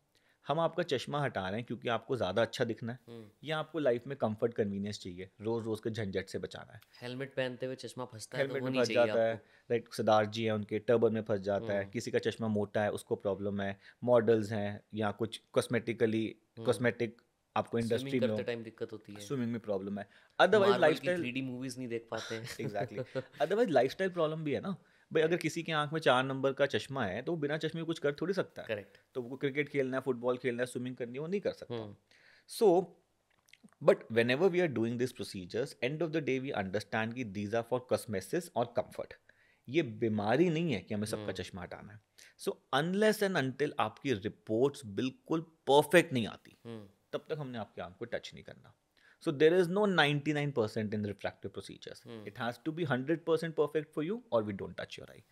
हम आपका चश्मा हटा रहे हैं क्योंकि आपको ज़्यादा अच्छा दिखना है, या आपको लाइफ में कंफर्ट कन्वीनियंस चाहिए, रोज़ रोज़ के झंझट से बचाना है. हेलमेट पहनते हुए चश्मा फंसता है तो हेलमेट वो में नहीं फंस चाहिए जाता है, आपको. लाइक सिद्धार्थ जी हैं, उनके टर्बन में फंस जाता है. किसी का चश्मा मोटा है, उसको प्रॉब्लम है. मॉडल्स हैं, या कुछ कॉस्मेटिक आपको इंडस्ट्री स्विमिंग में करते हो, टाइम दिक्कत होती है. स्विमिंग में प्रॉब्लम है. अदरवाइज मार्वल की लाइफस्टाइल 3D मूवीज नहीं देख पाते हैं. एग्जैक्टली. अदरवाइज लाइफस्टाइल प्रॉब्लम भी है ना. भाई अगर किसी की आंख में 4 नंबर का चश्मा है तो वो बिना चश्मे के कुछ कर थोड़ी सकता है. करेक्ट. तो वो क्रिकेट खेलना है, फुटबॉल खेलना है, स्विमिंग करनी है, वो नहीं कर सकता. So but whenever we are doing this procedures, end of the day we understand कि दीज आर फॉर कॉस्मेसिस और कंफर्ट. ये बीमारी नहीं है कि हमें सबका चश्मा हटाना है. सो अनलेस एंड अनटिल आपकी रिपोर्ट्स बिल्कुल परफेक्ट नहीं आती, तब तक हमने आपकी आंख को टच नहीं करना. So there is no 99% in refractive procedures. It has to be 100% perfect for you, or we don't touch your eye.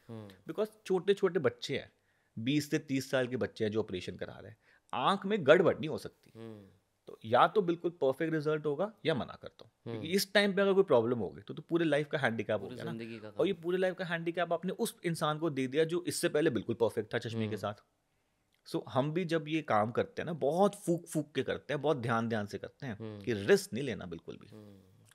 Because छोटे छोटे बच्चे हैं, 20 से 30 साल के बच्चे हैं जो ऑपरेशन करा रहे हैं, आंख में गड़बड़ नहीं हो सकती. तो या तो बिल्कुल परफेक्ट रिजल्ट होगा या मना करता हूँ, क्योंकि इस टाइम पे अगर कोई प्रॉब्लम होगी तो पूरे लाइफ का हैंडीकैप हो गया ना. और ये पूरे लाइफ का हैंडीकैप आपने उस इंसान को दे दिया जो इससे पहले बिल्कुल परफेक्ट था चश्मे के साथ. सो हम भी जब ये काम करते हैं ना, बहुत फूक फूक के करते हैं, बहुत ध्यान से करते हैं कि रिस्क नहीं लेना बिल्कुल भी.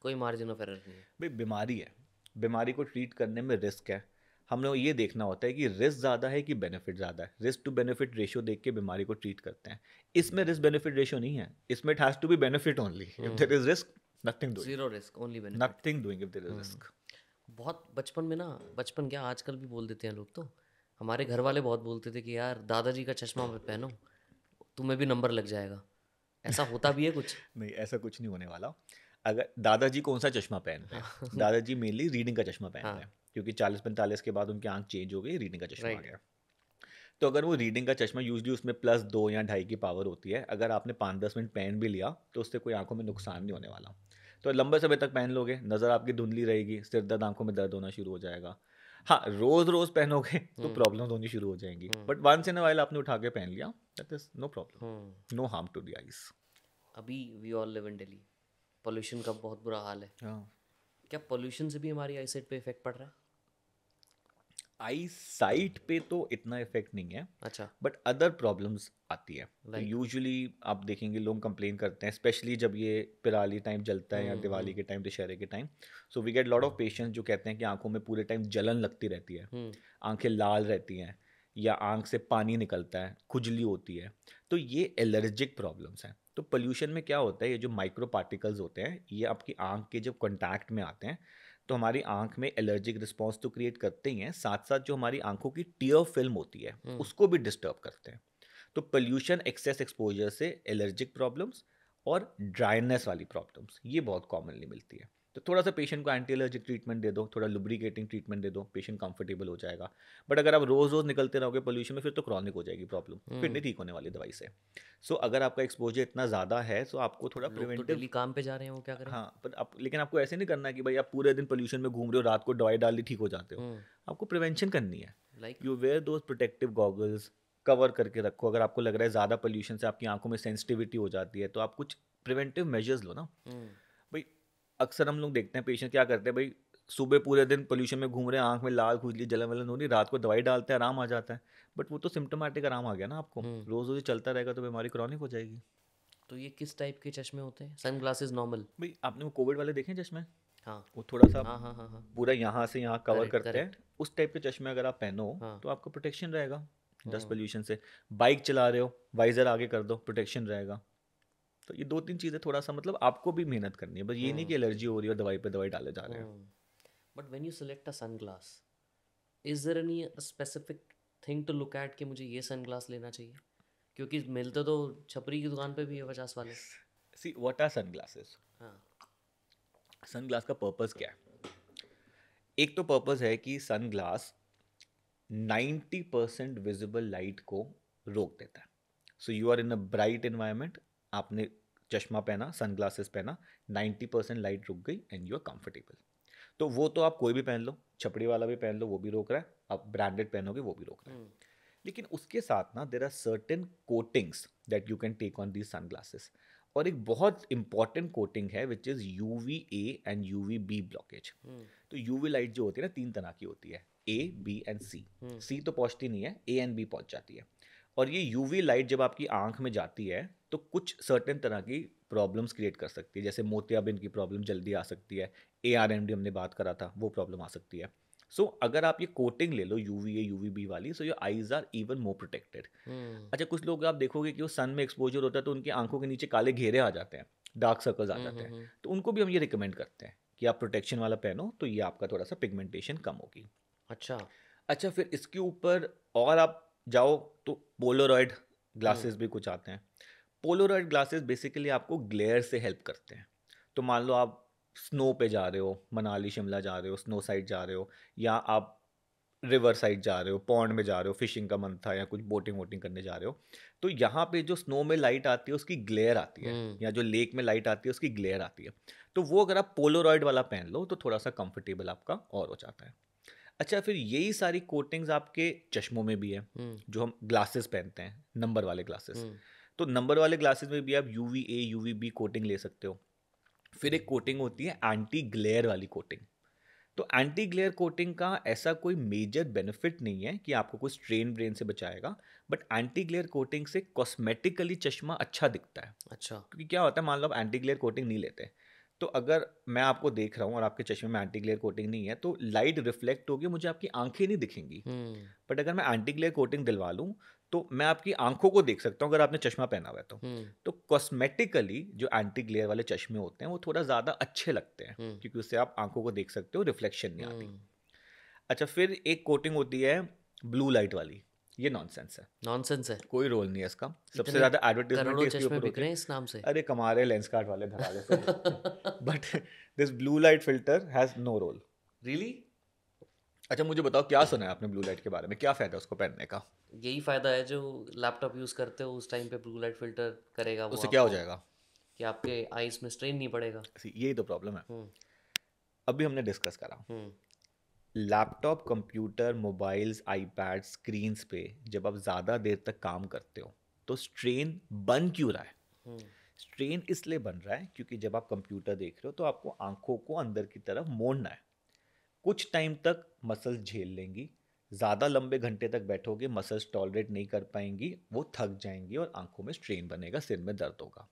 कोई मार्जिन ऑफ एरर नहीं है. भाई बीमारी है, बीमारी को ट्रीट करने में रिस्क है. हम लोग ये देखना होता है कि रिस्क ज़्यादा है कि बेनिफिट ज़्यादा है. रिस्क टू बेनिफिट रेशियो देख के बीमारी को ट्रीट करते हैं. इसमें रिस्क बेनिफिट रेशियो नहीं है, इसमें it has to be benefit only. If there is risk, nothing doing. Zero risk, only benefit. Nothing doing if there is risk. बहुत बचपन में ना, बचपन क्या आजकल भी बोल देते हैं लोग, तो हमारे घर वाले बहुत बोलते थे कि यार दादाजी का चश्मा मत पहनो, तुम्हें भी नंबर लग जाएगा. ऐसा होता भी है कुछ? नहीं, ऐसा कुछ नहीं होने वाला. अगर दादाजी कौन सा चश्मा पहन रहे हैं? दादाजी मेनली रीडिंग का चश्मा पहन रहे हैं, क्योंकि 40-45 के बाद उनकी आंख चेंज हो गई, रीडिंग का चश्मा आ गया. तो अगर वो रीडिंग का चश्मा, यूजली उसमें +2 या 2.5 की पावर होती है, अगर आपने 5-10 मिनट पहन भी लिया तो उससे कोई आंखों में नुकसान नहीं होने वाला. तो लंबे समय तक पहन लोगे, नज़र आपकी धुंधली रहेगी, सिर दर्द, आंखों में दर्द होना शुरू हो जाएगा. हाँ, रोज पहनोगे तो प्रॉब्लम होनी शुरू हो जाएंगी. But once in a while आपने उठा के पहन लिया, that is no problem, no harm to the eyes. अभी we all live in Delhi, pollution का बहुत बुरा हाल है. क्या पोल्यूशन से भी हमारी आईसाइट पे इफेक्ट पड़ रहा है? आई साइट पे तो इतना इफेक्ट नहीं है. अच्छा. बट अदर प्रॉब्लम्स आती है. तो यूजुअली आप देखेंगे लोग कंप्लेन करते हैं, स्पेशली जब ये पिराली टाइम जलता है या दिवाली के टाइम, दशहरे के time. So we get lot of patients जो कहते हैं कि आंखों में पूरे टाइम जलन लगती रहती है, आंखें लाल रहती हैं, या आंख से पानी निकलता है, खुजली होती है. तो ये एलर्जिक प्रॉब्लम्स हैं. तो पोल्यूशन में क्या होता है, ये जो माइक्रो पार्टिकल्स होते हैं, ये आपकी आंख के जब कॉन्टैक्ट में आते हैं तो हमारी आंख में एलर्जिक रिस्पॉन्स तो क्रिएट करते ही हैं, साथ साथ जो हमारी आंखों की टीयर फिल्म होती है उसको भी डिस्टर्ब करते हैं. तो पोल्यूशन, एक्सेस एक्सपोजर से एलर्जिक प्रॉब्लम्स और ड्राइनेस वाली प्रॉब्लम्स ये बहुत कॉमनली मिलती है. तो थोड़ा सा पेशेंट को एंटी एलर्जिक ट्रीटमेंट दे दो, थोड़ा लुब्रिकेटिंग ट्रीटमेंट दे दो, पेशेंट कंफर्टेबल हो जाएगा. बट अगर आप रोज निकलते रहोगे पोल्यूशन में, फिर तो क्रॉनिक हो जाएगी प्रॉब्लम, फिर नहीं ठीक होने वाली दवाई से. सो अगर आपका एक्सपोजर इतना ज़्यादा है तो आपको थोड़ा प्रिवेंटिव, तो डेली काम पे जा रहे हैं, वो क्या करें? हाँ, पर आप, लेकिन आपको ऐसे नहीं करना है कि भाई आप पूरे दिन पोल्यूशन में घूम रहे हो, रात को दवाई डाल दी ठीक हो जाते हो. आपको प्रिवेंशन करनी है. Like you wear those protective goggles, cover करके रखो। अगर आपको लग रहा है ज़्यादा पोल्यूशन से आपकी आंखों में सेंसिटिविटी हो जाती है तो आप कुछ प्रिवेंटिव मेजर्स लो ना। भाई अक्सर हम लोग देखते हैं पेशेंट क्या करते हैं, भाई सुबह पूरे दिन पोल्यूशन में घूम रहे हैं, आंख में लाल खुजली जलन वलन हो रही, रात को दवाई डालते हैं, आराम आ जाता है। बट वो तो सिम्टोमेटिक आराम आ गया ना आपको, रोज रोज चलता रहेगा तो बीमारी क्रॉनिक हो जाएगी। तो ये किस टाइप के चश्मे होते हैं? Sun glasses normal? भाई आपने वो कोविड वाले देखे हैं चश्मे, हाँ वो थोड़ा सा हाँ हाँ हाँ हाँ। पूरा यहाँ से यहाँ कवर करेक्ट करते हैं, करेक्ट। उस टाइप के चश्मे अगर आप पहनो हाँ। तो आपको प्रोटेक्शन रहेगा डस्ट हाँ। पोल्यूशन से। बाइक चला रहे हो, वाइजर आगे कर दो, प्रोटेक्शन रहेगा। तो ये 2-3 चीज़ें थोड़ा सा मतलब आपको भी मेहनत करनी है, बस ये नहीं कि एलर्जी हो रही है और दवाई पे दवाई डाले जा रहे हैं। But when you select a sunglass, is there any specific thing to look at कि मुझे ये सनग्लास लेना चाहिए? क्योंकि मिलते तो छपरी की दुकान पे भी है 50 वाले। See what are sunglasses? हाँ। सनग्लास का पर्पस क्या है? एक तो पर्पस है कि सनग्लास 90% विजिबल लाइट को रोक देता है। So you are in a bright environment, आपने चश्मा पहना, सनग्लासेस पहना, 90% लाइट रुक गई एंड यू आर कंफर्टेबल। तो वो तो आप कोई भी पहन लो, छपड़ी वाला भी पहन लो, वो भी रोक रहा है, आप ब्रांडेड पहनोगे वो भी रोक रहा है। लेकिन उसके साथ ना there are certain coatings that you can take on these sunglasses. और एक बहुत इंपॉर्टेंट कोटिंग है which is UVA and UVB blockage. तो यूवी लाइट जो होती है ना, 3 तरह की होती है, A, B and C। C तो पहुंचती नहीं है, A एंड B पहुंच जाती है। और ये यूवी लाइट जब आपकी आंख में जाती है तो कुछ सर्टेन तरह की प्रॉब्लम्स क्रिएट कर सकती है, जैसे मोतियाबिंद की प्रॉब्लम जल्दी आ सकती है, ARMD हमने बात करा था, वो प्रॉब्लम आ सकती है। सो अगर आप ये कोटिंग ले लो UVA UVB वाली, so your eyes are even more protected. अच्छा, कुछ लोग आप देखोगे कि वो सन में एक्सपोजर होता है तो उनकी आंखों के नीचे काले घेरे आ जाते हैं, डार्क सर्कल्स आ जाते हैं, तो उनको भी हम ये रिकमेंड करते हैं कि आप प्रोटेक्शन वाला पहनो, तो ये आपका थोड़ा सा पिगमेंटेशन कम होगी। अच्छा। अच्छा, फिर इसके ऊपर और आप जाओ तो पोलरॉइड ग्लासेस भी कुछ आते हैं। पोलरॉइड ग्लासेस बेसिकली आपको ग्लेयर से हेल्प करते हैं। तो मान लो आप स्नो पे जा रहे हो, मनाली शिमला जा रहे हो, स्नो साइड जा रहे हो, या आप रिवर साइड जा रहे हो, पॉन्ड में जा रहे हो, फिशिंग का मन था या कुछ बोटिंग वोटिंग करने जा रहे हो, तो यहाँ पे जो स्नो में लाइट आती है उसकी ग्लेयर आती है, या जो लेक में लाइट आती है उसकी ग्लेयर आती है। तो वो अगर आप पोलरॉइड वाला पहन लो तो थोड़ा सा कंफर्टेबल आपका और हो जाता है। अच्छा, फिर यही सारी कोटिंग्स आपके चश्मों में भी है, जो हम ग्लासेस पहनते हैं, नंबर वाले ग्लासेस। तो नंबर वाले ग्लासेस में भी आप UVA UVB कोटिंग ले सकते हो। फिर एक कोटिंग होती है एंटी ग्लेयर वाली कोटिंग। तो एंटी ग्लेयर कोटिंग का ऐसा कोई मेजर बेनिफिट नहीं है कि आपको कोई स्ट्रेन ब्रेन से बचाएगा, बट एंटी ग्लेयर कोटिंग से कॉस्मेटिकली चश्मा अच्छा दिखता है। अच्छा। क्योंकि क्या होता है, मान लो आप एंटी ग्लेयर कोटिंग नहीं लेते, तो अगर मैं आपको देख रहा हूँ और आपके चश्मे में एंटी ग्लेयर कोटिंग नहीं है तो लाइट रिफ्लेक्ट होगी, मुझे आपकी आंखें नहीं दिखेंगी। बट अगर मैं एंटी ग्लेयर कोटिंग दिलवा लूँ तो मैं आपकी आंखों को देख सकता हूँ अगर आपने चश्मा पहना हुआ है तो कॉस्मेटिकली जो एंटी ग्लेयर वाले चश्मे होते हैं वो थोड़ा ज़्यादा अच्छे लगते हैं, क्योंकि उससे आप आंखों को देख सकते हो, रिफ्लेक्शन नहीं आती। अच्छा, फिर एक कोटिंग होती है ब्लू लाइट वाली। ये नॉनसेंस है, नॉनसेंस है। कोई रोल नहीं है इसका। सबसे इतने ज़्यादा एडवर्टीजमेंट करोड़ों इसके चश्मे ऊपर बिक होती रहे है। हैं इस नाम से। अरे कमा रहे लेंस कार्ड वाले धड़ाले से। But this blue light filter has no role. Really? अच्छा, मुझे बताओ क्या सुना है आपने ब्लू लाइट के बारे में, क्या फ़ायदा है उसको पहनने का? यही फायदा है जो लैपटॉप यूज करते हो उस टाइम पे ब्लू लाइट फिल्टर करेगा वो उससे क्या हो आपको, जाएगा? कि आपके आईज में स्ट्रेन नहीं पड़ेगा। यही तो प्रॉब्लम है। हम्म। अभी हमने डिस्कस करा, hmm. Laptop, computer, mobiles, iPad screens पे जब आप ज़्यादा देर तक काम करते हो तो स्ट्रेन बन क्यों रहा है? स्ट्रेन इसलिए बन रहा है क्योंकि जब आप कंप्यूटर देख रहे हो तो आपको आंखों को अंदर की तरफ मोड़ना है। कुछ टाइम तक मसल्स झेल लेंगी, ज़्यादा लंबे घंटे तक बैठोगे मसल्स टॉलरेट नहीं कर पाएंगी, वो थक जाएंगी और आंखों में स्ट्रेन बनेगा, सिर में दर्द होगा।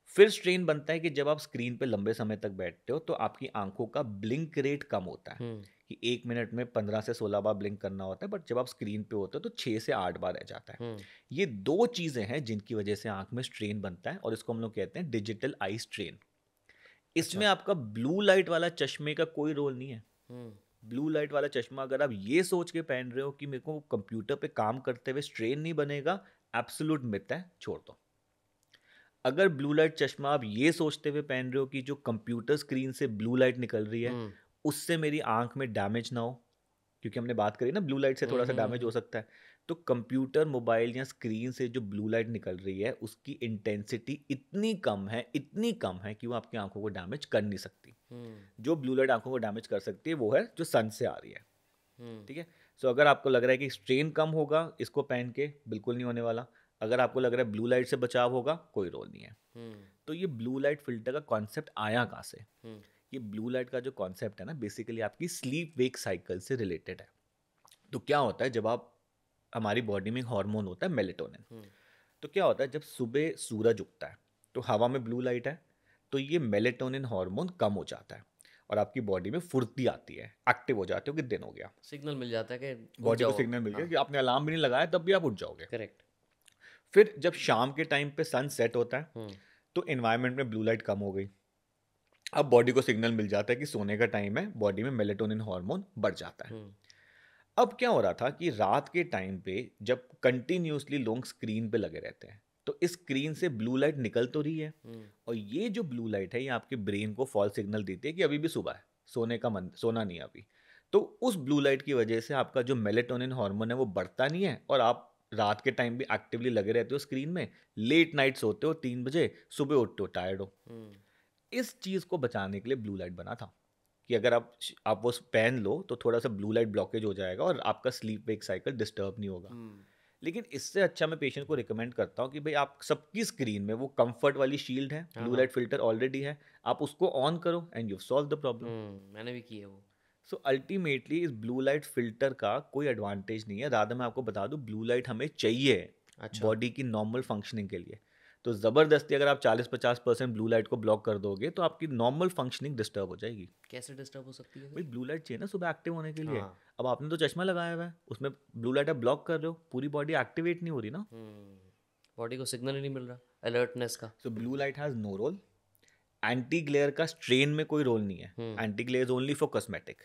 फिर स्ट्रेन बनता है कि जब आप स्क्रीन पे लंबे समय तक बैठते हो तो आपकी आंखों का ब्लिंक रेट कम होता है, कि 1 मिनट में 15 से 16 बार ब्लिंक करना होता है, बट जब आप स्क्रीन पे होते हो तो 6 से 8 बार रह जाता है। ये 2 चीज़ें हैं जिनकी वजह से आंख में स्ट्रेन बनता है और इसको हम लोग कहते हैं डिजिटल आई स्ट्रेन। इसमें आपका ब्लू लाइट वाला चश्मे का कोई रोल नहीं है। ब्लू लाइट वाला चश्मा अगर आप ये सोच के पहन रहे हो कि मेरे को कंप्यूटर पे काम करते हुए स्ट्रेन नहीं बनेगा, एब्सोल्यूट मिथ है, छोड़ दो। अगर ब्लू लाइट चश्मा आप ये सोचते हुए पहन रहे हो कि जो कंप्यूटर स्क्रीन से ब्लू लाइट निकल रही है उससे मेरी आंख में डैमेज ना हो, क्योंकि हमने बात करी ना ब्लू लाइट से थोड़ा सा डैमेज हो सकता है, तो कंप्यूटर, मोबाइल या स्क्रीन से जो ब्लू लाइट निकल रही है उसकी इंटेंसिटी इतनी कम है, इतनी कम है कि वो आपकी आंखों को डैमेज कर नहीं सकती। जो ब्लू लाइट आंखों को डैमेज कर सकती है वो है जो सन से आ रही है। ठीक है, सो अगर आपको लग रहा है कि स्ट्रेन कम होगा इसको पहन के, बिल्कुल नहीं होने वाला। अगर आपको लग रहा है ब्लू लाइट से बचाव होगा, कोई रोल नहीं है। तो ये ब्लू लाइट फिल्टर का कॉन्सेप्ट आया कहाँ से? ये ब्लू लाइट का जो कॉन्सेप्ट है ना, बेसिकली आपकी स्लीप वेक साइकिल से रिलेटेड है। तो क्या होता है, जब आप, हमारी बॉडी में हार्मोन होता है मेलेटोनिन। तो क्या होता है, जब सुबह सूरज उगता है तो हवा में ब्लू लाइट है, तो ये मेलेटोनिन हार्मोन कम हो जाता है और आपकी बॉडी में फुर्ती आती है, एक्टिव हो जाते हो कि दिन हो गया, सिग्नल मिल जाता है कि उठ बॉडी को जाओ। सिग्नल मिल गया हाँ, कि आपने अलार्म भी नहीं लगाया तब भी आप उठ जाओगे। करेक्ट। फिर जब शाम के टाइम पे सन सेट होता है तो एनवायरनमेंट में ब्लू लाइट कम हो गई, अब बॉडी को सिग्नल मिल जाता है कि सोने का टाइम है, बॉडी में मेलेटोनिन हार्मोन बढ़ जाता है। अब क्या हो रहा था कि रात के टाइम पे जब कंटिन्यूसली लोग स्क्रीन पे लगे रहते हैं तो इस स्क्रीन से ब्लू लाइट निकल तो रही है, और ये जो ब्लू लाइट है ये आपके ब्रेन को फॉल्स सिग्नल देती है कि अभी भी सुबह है, सोने का मन, सोना नहीं है अभी। तो उस ब्लू लाइट की वजह से आपका जो मेलेटोनिन हार्मोन है वो बढ़ता नहीं है, और आप रात के टाइम भी एक्टिवली लगे रहते हो स्क्रीन में, लेट नाइट सोते हो 3 बजे, सुबह उठते हो टायर्ड हो। इस चीज़ को बचाने के लिए ब्लू लाइट बना था कि अगर आप वो पहन लो तो थोड़ा सा ब्लू लाइट ब्लॉकेज हो जाएगा और आपका स्लीप वेक साइकिल डिस्टर्ब नहीं होगा। लेकिन इससे अच्छा मैं पेशेंट को रिकमेंड करता हूँ कि भाई आप सबकी स्क्रीन में वो कंफर्ट वाली शील्ड है, ब्लू लाइट फिल्टर ऑलरेडी है, आप उसको ऑन करो and you solve the problem. मैंने भी की है वो। सो अल्टीमेटली इस ब्लू लाइट फिल्टर का कोई एडवांटेज नहीं है, राधा मैं आपको बता दूं ब्लू लाइट हमें चाहिए अच्छा। बॉडी की नॉर्मल फंक्शनिंग के लिए। तो ज़बरदस्ती अगर आप 40-50% ब्लू लाइट को ब्लॉक कर दोगे तो आपकी नॉर्मल फंक्शनिंग डिस्टर्ब हो जाएगी। कैसे डिस्टर्ब हो सकती है भाई फिर? ब्लू लाइट चाहिए ना सुबह एक्टिव होने के लिए। हाँ। अब आपने तो चश्मा लगाया हुआ है, उसमें ब्लू लाइट आप ब्लॉक कर रहे हो, पूरी बॉडी एक्टिवेट नहीं हो रही ना। बॉडी को सिग्नल ही नहीं मिल रहा अलर्टनेस का। So blue light has no role. Anti glare का स्ट्रेन में कोई रोल नहीं है, anti glare is only for cosmetic.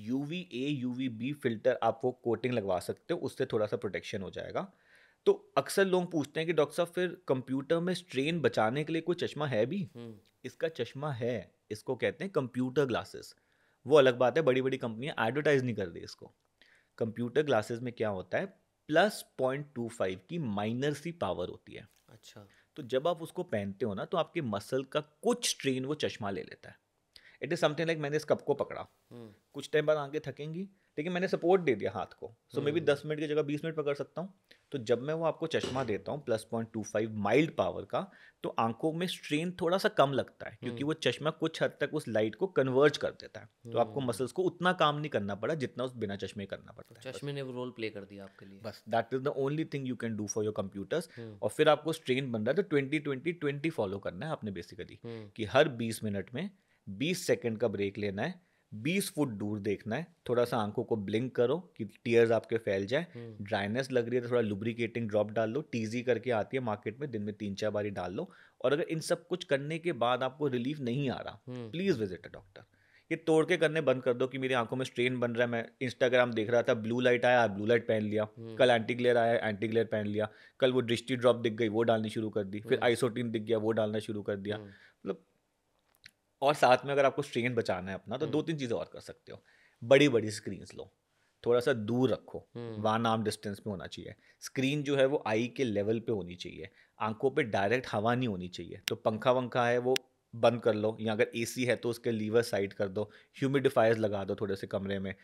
UVA UVB filter आप वो कोटिंग लगवा सकते हो, उससे थोड़ा सा प्रोटेक्शन हो जाएगा। तो अक्सर लोग पूछते हैं कि डॉक्टर साहब फिर कंप्यूटर में स्ट्रेन बचाने के लिए कोई चश्मा है भी? इसका चश्मा है, इसको कहते हैं कंप्यूटर ग्लासेस। वो अलग बात है, बड़ी बड़ी कंपनियां एडवर्टाइज नहीं कर रही इसको। कंप्यूटर ग्लासेस में क्या होता है, +0.25 की माइनर सी पावर होती है। अच्छा। तो जब आप उसको पहनते हो ना तो आपके मसल का कुछ स्ट्रेन वो चश्मा ले लेता है। इट इज समथिंग लाइक मैंने इस कप को पकड़ा, कुछ टाइम बाद आंखें थकेंगी लेकिन मैंने सपोर्ट दे दिया हाथ को, सो मे बी 10 मिनट की जगह 20 मिनट पकड़ सकता हूँ। तो जब मैं वो आपको चश्मा देता हूँ +0.25 माइल्ड पावर का, तो आंखों में स्ट्रेन थोड़ा सा कम लगता है क्योंकि वो चश्मा कुछ हद तक उस लाइट को कन्वर्ज कर देता है। तो आपको मसल्स को उतना काम नहीं करना पड़ा जितना उस बिना चश्मे करना पड़ता है। चश्मे ने वो रोल प्ले कर दिया आपके लिए। बस that is the only thing you can do for your computers. और फिर आपको स्ट्रेन बन रहा है तो 20-20-20 फॉलो करना है आपने बेसिकली, कि हर 20 मिनट में 20 सेकंड का ब्रेक लेना है, 20 फुट दूर देखना है, थोड़ा सा आंखों को ब्लिंक करो कि टीयर्स आपके फैल जाए। ड्राइनेस लग रही है तो थोड़ा लुब्रिकेटिंग ड्रॉप डाल लो, टीजी करके आती है मार्केट में, दिन में 3-4 बारी डाल लो। और अगर इन सब कुछ करने के बाद आपको रिलीफ नहीं आ रहा, प्लीज विजिट अ डॉक्टर। ये तोड़ के करने बंद कर दो कि मेरी आंखों में स्ट्रेन बन रहा है, मैं इंस्टाग्राम देख रहा था, ब्लू लाइट आया, ब्लू लाइट पहन लिया, कल एंटी ग्लेयर आया, एंटी ग्लेयर पहन लिया, कल वो दृष्टि ड्रॉप दिख गई वो डालनी शुरू कर दी, फिर आइसोटीन दिख गया वो डालना शुरू कर दिया। मतलब, और साथ में अगर आपको स्ट्रेन बचाना है अपना तो 2-3 चीज़ें और कर सकते हो। बड़ी बड़ी स्क्रीन्स लो, थोड़ा सा दूर रखो, 1 आर्म डिस्टेंस पे होना चाहिए। स्क्रीन जो है वो आई के लेवल पे होनी चाहिए, आंखों पे डायरेक्ट हवा नहीं होनी चाहिए। तो पंखा वंखा है वो बंद कर लो, या अगर एसी है तो उसके लीवर साइड कर दो, ह्यूमिडिफायर्स लगा दो थोड़े से कमरे में।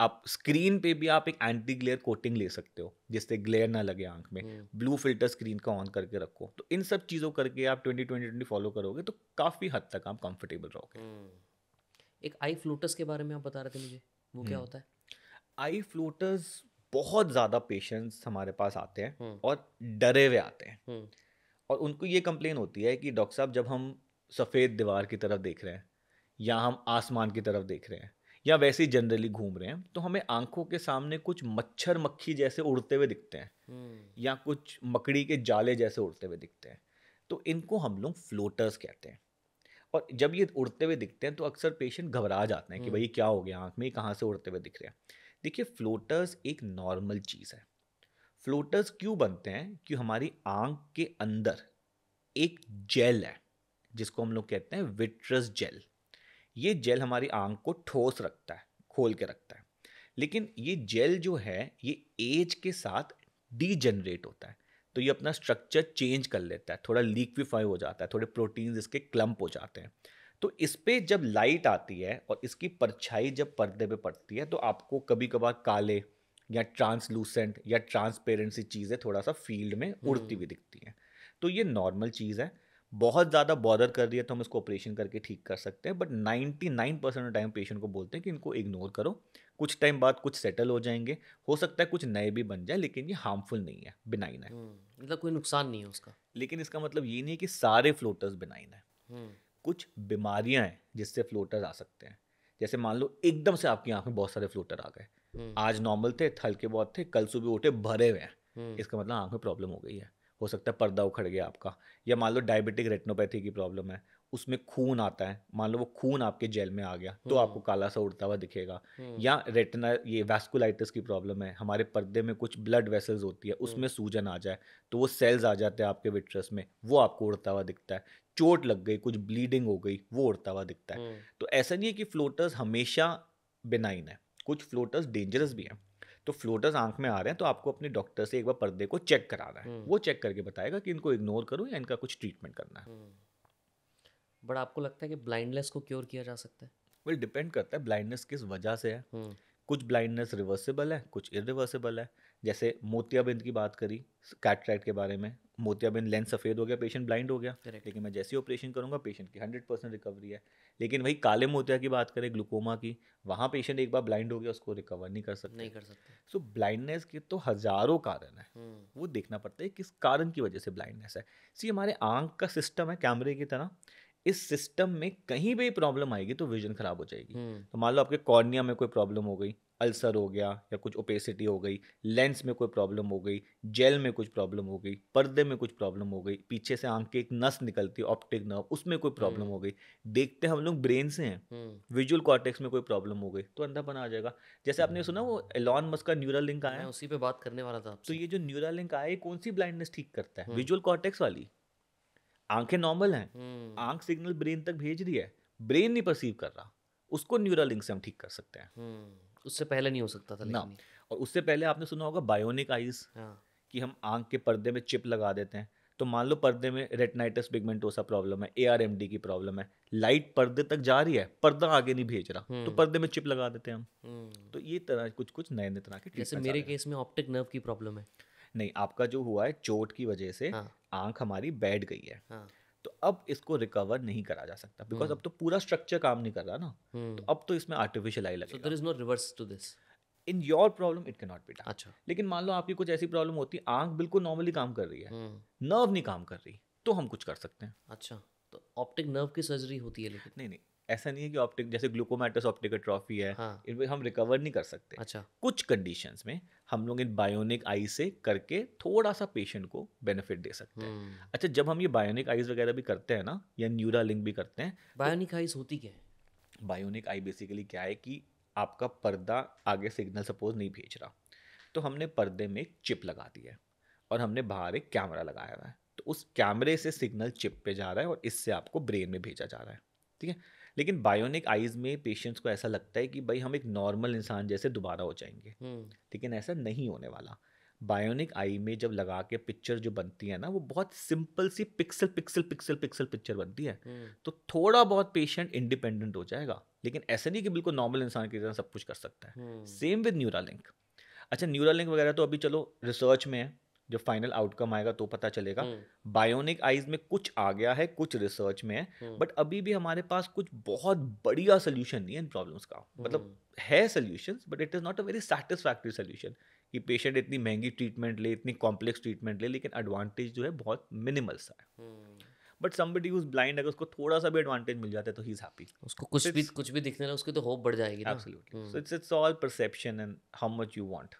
आप स्क्रीन पे भी आप एक एंटी ग्लेयर कोटिंग ले सकते हो जिससे ग्लेयर ना लगे आंख में। ब्लू फिल्टर स्क्रीन का ऑन करके रखो। तो इन सब चीज़ों करके आप 20-20-20 फॉलो करोगे तो काफ़ी हद तक आप कंफर्टेबल रहोगे। एक आई फ्लोटस के बारे में आप बता रहे थे मुझे, वो क्या होता है? आई फ्लोटर्स बहुत ज़्यादा पेशेंट्स हमारे पास आते हैं और डरे हुए आते हैं, और उनको ये कंप्लेन होती है कि डॉक्टर साहब जब हम सफ़ेद दीवार की तरफ देख रहे हैं, या हम आसमान की तरफ देख रहे हैं, या वैसे ही जनरली घूम रहे हैं, तो हमें आंखों के सामने कुछ मच्छर मक्खी जैसे उड़ते हुए दिखते हैं, या कुछ मकड़ी के जाले जैसे उड़ते हुए दिखते हैं। तो इनको हम लोग फ्लोटर्स कहते हैं। और जब ये उड़ते हुए दिखते हैं तो अक्सर पेशेंट घबरा जाते हैं कि भाई क्या हो गया आंख में, कहाँ से उड़ते हुए दिख रहे हैं। देखिए, फ्लोटर्स एक नॉर्मल चीज़ है। फ्लोटर्स क्यों बनते हैं कि हमारी आंख के अंदर एक जेल है जिसको हम लोग कहते हैं विट्रस जेल। ये जेल हमारी आंख को ठोस रखता है, खोल के रखता है। लेकिन ये जेल जो है ये एज के साथ डीजनरेट होता है, तो ये अपना स्ट्रक्चर चेंज कर लेता है, थोड़ा लिक्विफाई हो जाता है, थोड़े प्रोटीन्स इसके क्लम्प हो जाते हैं। तो इस पे जब लाइट आती है और इसकी परछाई जब पर्दे पे पड़ती है तो आपको कभी कभार काले या ट्रांसलूसेंट या ट्रांसपेरेंट सी चीज़ें थोड़ा सा फील्ड में उड़ती हुई दिखती हैं। तो ये नॉर्मल चीज़ है। बहुत ज़्यादा बॉदर कर रही है तो हम इसको ऑपरेशन करके ठीक कर सकते हैं, बट 99% टाइम पेशेंट को बोलते हैं कि इनको इग्नोर करो, कुछ टाइम बाद कुछ सेटल हो जाएंगे, हो सकता है कुछ नए भी बन जाए, लेकिन ये हार्मफुल नहीं है, बिनाइन है। मतलब कोई नुकसान नहीं है उसका। लेकिन इसका मतलब ये नहीं है कि सारे फ्लोटर्स बिनाइन है। कुछ बीमारियां हैं जिससे फ्लोटर्स आ सकते हैं। जैसे मान लो एकदम से आपकी आंख में बहुत सारे फ्लोटर आ गए, आज नॉर्मल थे, हल्के बहुत थे, कल सुबह उठे भरे हुए हैं, इसका मतलब आंख में प्रॉब्लम हो गई है। हो सकता है पर्दा उखड़ गया आपका। या मान लो डायबिटिक रेटिनोपैथी की प्रॉब्लम है, उसमें खून आता है, मान लो वो खून आपके जेल में आ गया तो आपको काला सा उड़ता हुआ दिखेगा। या रेटिना ये वैस्कुलाइटिस की प्रॉब्लम है, हमारे पर्दे में कुछ ब्लड वेसल्स होती है, उसमें सूजन आ जाए तो वो सेल्स आ जाते हैं आपके विट्रस में, वो आपको उड़ता हुआ दिखता है। चोट लग गई, कुछ ब्लीडिंग हो गई, वो उड़ता हुआ दिखता है। तो ऐसा नहीं है कि फ्लोटर्स हमेशा बिनाइन है, कुछ फ्लोटर्स डेंजरस भी हैं। तो फ्लोटर्स आंख में आ रहे हैं तो आपको अपने डॉक्टर से एक बार पर्दे को चेक कराना है, वो चेक करके बताएगा कि इनको इग्नोर करो या इनका कुछ ट्रीटमेंट करना है। बट आपको लगता है कि ब्लाइंडनेस को क्योर किया जा सकता है? वेल डिपेंड करता है ब्लाइंडनेस किस वजह से है। कुछ ब्लाइंडनेस रिवर्सिबल है, कुछ इरिवर्सिबल है। जैसे मोतियाबिंद की बात करी, कैटरैक्ट के बारे में, मोतियाबिंद लेंस सफ़ेद हो गया, पेशेंट ब्लाइंड हो गया, लेकिन मैं जैसे ही ऑपरेशन करूंगा पेशेंट की 100% रिकवरी है। लेकिन वही काले मोतिया की बात करें, ग्लूकोमा की, वहाँ पेशेंट एक बार ब्लाइंड हो गया, उसको रिकवर नहीं कर सकते। सो ब्लाइंडनेस के तो हज़ारों कारण है, वो देखना पड़ता है किस कारण की वजह से ब्लाइंडनेस है। सी हमारे आंख का सिस्टम है कैमरे की तरह, इस सिस्टम में कहीं भी प्रॉब्लम आएगी तो विजन खराब हो जाएगी। तो मान लो आपके कॉर्निया में कोई प्रॉब्लम हो गई, अल्सर हो गया या कुछ ओपेसिटी हो गई, लेंस में कोई प्रॉब्लम हो गई, जेल में कुछ प्रॉब्लम हो गई, पर्दे में कुछ प्रॉब्लम हो गई, पीछे से आंख की एक नस निकलती है ऑप्टिक नर्व, उसमें कोई प्रॉब्लम हो गई, देखते हम लोग ब्रेन से हैं, विजुअल कॉर्टेक्स में कोई प्रॉब्लम हो गई तो अंधापन आ जाएगा। जैसे आपने सुना वो एलॉन मस्क का न्यूरल लिंक आया, मैं उसी पे बात करने वाला था तो आपसे। ये जो न्यूरल लिंक आया, ये कौन सी ब्लाइंडनेस ठीक करता है? विजुअल कॉर्टेक्स वाली। आंखें नॉर्मल हैं, आंख सिग्नल ब्रेन तक भेज रही है, ब्रेन नहीं परसीव कर रहा, उसको न्यूरल लिंक से हम ठीक कर सकते हैं। उससे पहले नहीं हो सकता था ना, लेकिन और उससे पहले आपने सुना होगा बायोनिक आईज, हाँ। कि हम आंख के पर्दे में चिप लगा देते हैं। तो मान लो पर्दे में रेटिनाइटिस पिगमेंटोसा प्रॉब्लम है, ARMD की प्रॉब्लम है, लाइट पर्दे तक जा रही है, पर्दा आगे नहीं भेज रहा, तो पर्दे में चिप लगा देते हैं हम। तो ये तरह कुछ कुछ नए नए तरह के जैसे ट्रीटमेंट। मेरे केस में ऑप्टिक नर्व की प्रॉब्लम है। नहीं, आपका जो हुआ है चोट की वजह से हाँ। आंख हमारी बैठ गई है, हाँ। तो अब इसको रिकवर नहीं करा जा सकता, बिकॉज अब तो पूरा स्ट्रक्चर काम नहीं कर रहा ना, तो अब तो इसमें आर्टिफिशियल आई सो लगेगा। There is no reverse to this. In your problem it can not be done. अच्छा। लेकिन मान लो आपकी कुछ ऐसी प्रॉब्लम होती है, आंख बिल्कुल नॉर्मली काम कर रही है, नर्व नहीं काम कर रही, तो हम कुछ कर सकते हैं। अच्छा, तो ऑप्टिक नर्व की सर्जरी होती है लेकिन? नहीं नहीं, ऐसा नहीं है कि ऑप्टिक, जैसे ग्लूकोमेटस ऑप्टिक एट्रोफी है, हाँ। इनमें हम रिकवर नहीं कर सकते। अच्छा। कुछ कंडीशंस में हम लोग इन बायोनिक आई से करके थोड़ा सा पेशेंट को बेनिफिट दे सकते हैं। अच्छा, जब हम ये बायोनिक आईज वगैरह भी करते हैं ना, या न्यूरा लिंक भी करते हैं, बायोनिक आईज होती क्या है? बायोनिक आई बेसिकली क्या है कि आपका पर्दा आगे सिग्नल सपोज नहीं भेज रहा, तो हमने पर्दे में एक चिप लगा दी है और हमने बाहर एक कैमरा लगाया हुआ है, तो उस कैमरे से सिग्नल चिप पे जा रहा है और इससे आपको ब्रेन में भेजा जा रहा है। ठीक है, लेकिन बायोनिक आईज में पेशेंट्स को ऐसा लगता है कि भाई हम एक नॉर्मल इंसान जैसे दोबारा हो जाएंगे, लेकिन ऐसा नहीं होने वाला। बायोनिक आई में जब लगा के पिक्चर जो बनती है ना, वो बहुत सिंपल सी pixel pixel pixel pixel picture बनती है, तो थोड़ा बहुत पेशेंट इंडिपेंडेंट हो जाएगा, लेकिन ऐसा नहीं कि बिल्कुल नॉर्मल इंसान की तरह सब कुछ कर सकता है। Same with Neuralink. अच्छा, न्यूरालिंक वगैरह तो अभी चलो रिसर्च में है, जब फाइनल आउटकम आएगा तो पता चलेगा। बायोनिक आईज में कुछ आ गया है, कुछ रिसर्च में है, बट अभी भी हमारे पास कुछ बहुत बढ़िया सोल्यूशन नहीं है इन प्रॉब्लम्स का। मतलब है solutions, but it is not a very satisfactory solution कि पेशेंट इतनी महंगी ट्रीटमेंट ले, इतनी कॉम्प्लेक्स ट्रीटमेंट ले, लेकिन एडवांटेज जो है बहुत मिनिमल सा है। But somebody who is blind, अगर उसको थोड़ा सा भी एडवांटेज मिल जाता है तो ही इज हैप्पी। उसको कुछ भी दिखने लगे उसकी तो होप बढ़ जाएगी ना। Absolutely. So it's all perception and how much you want.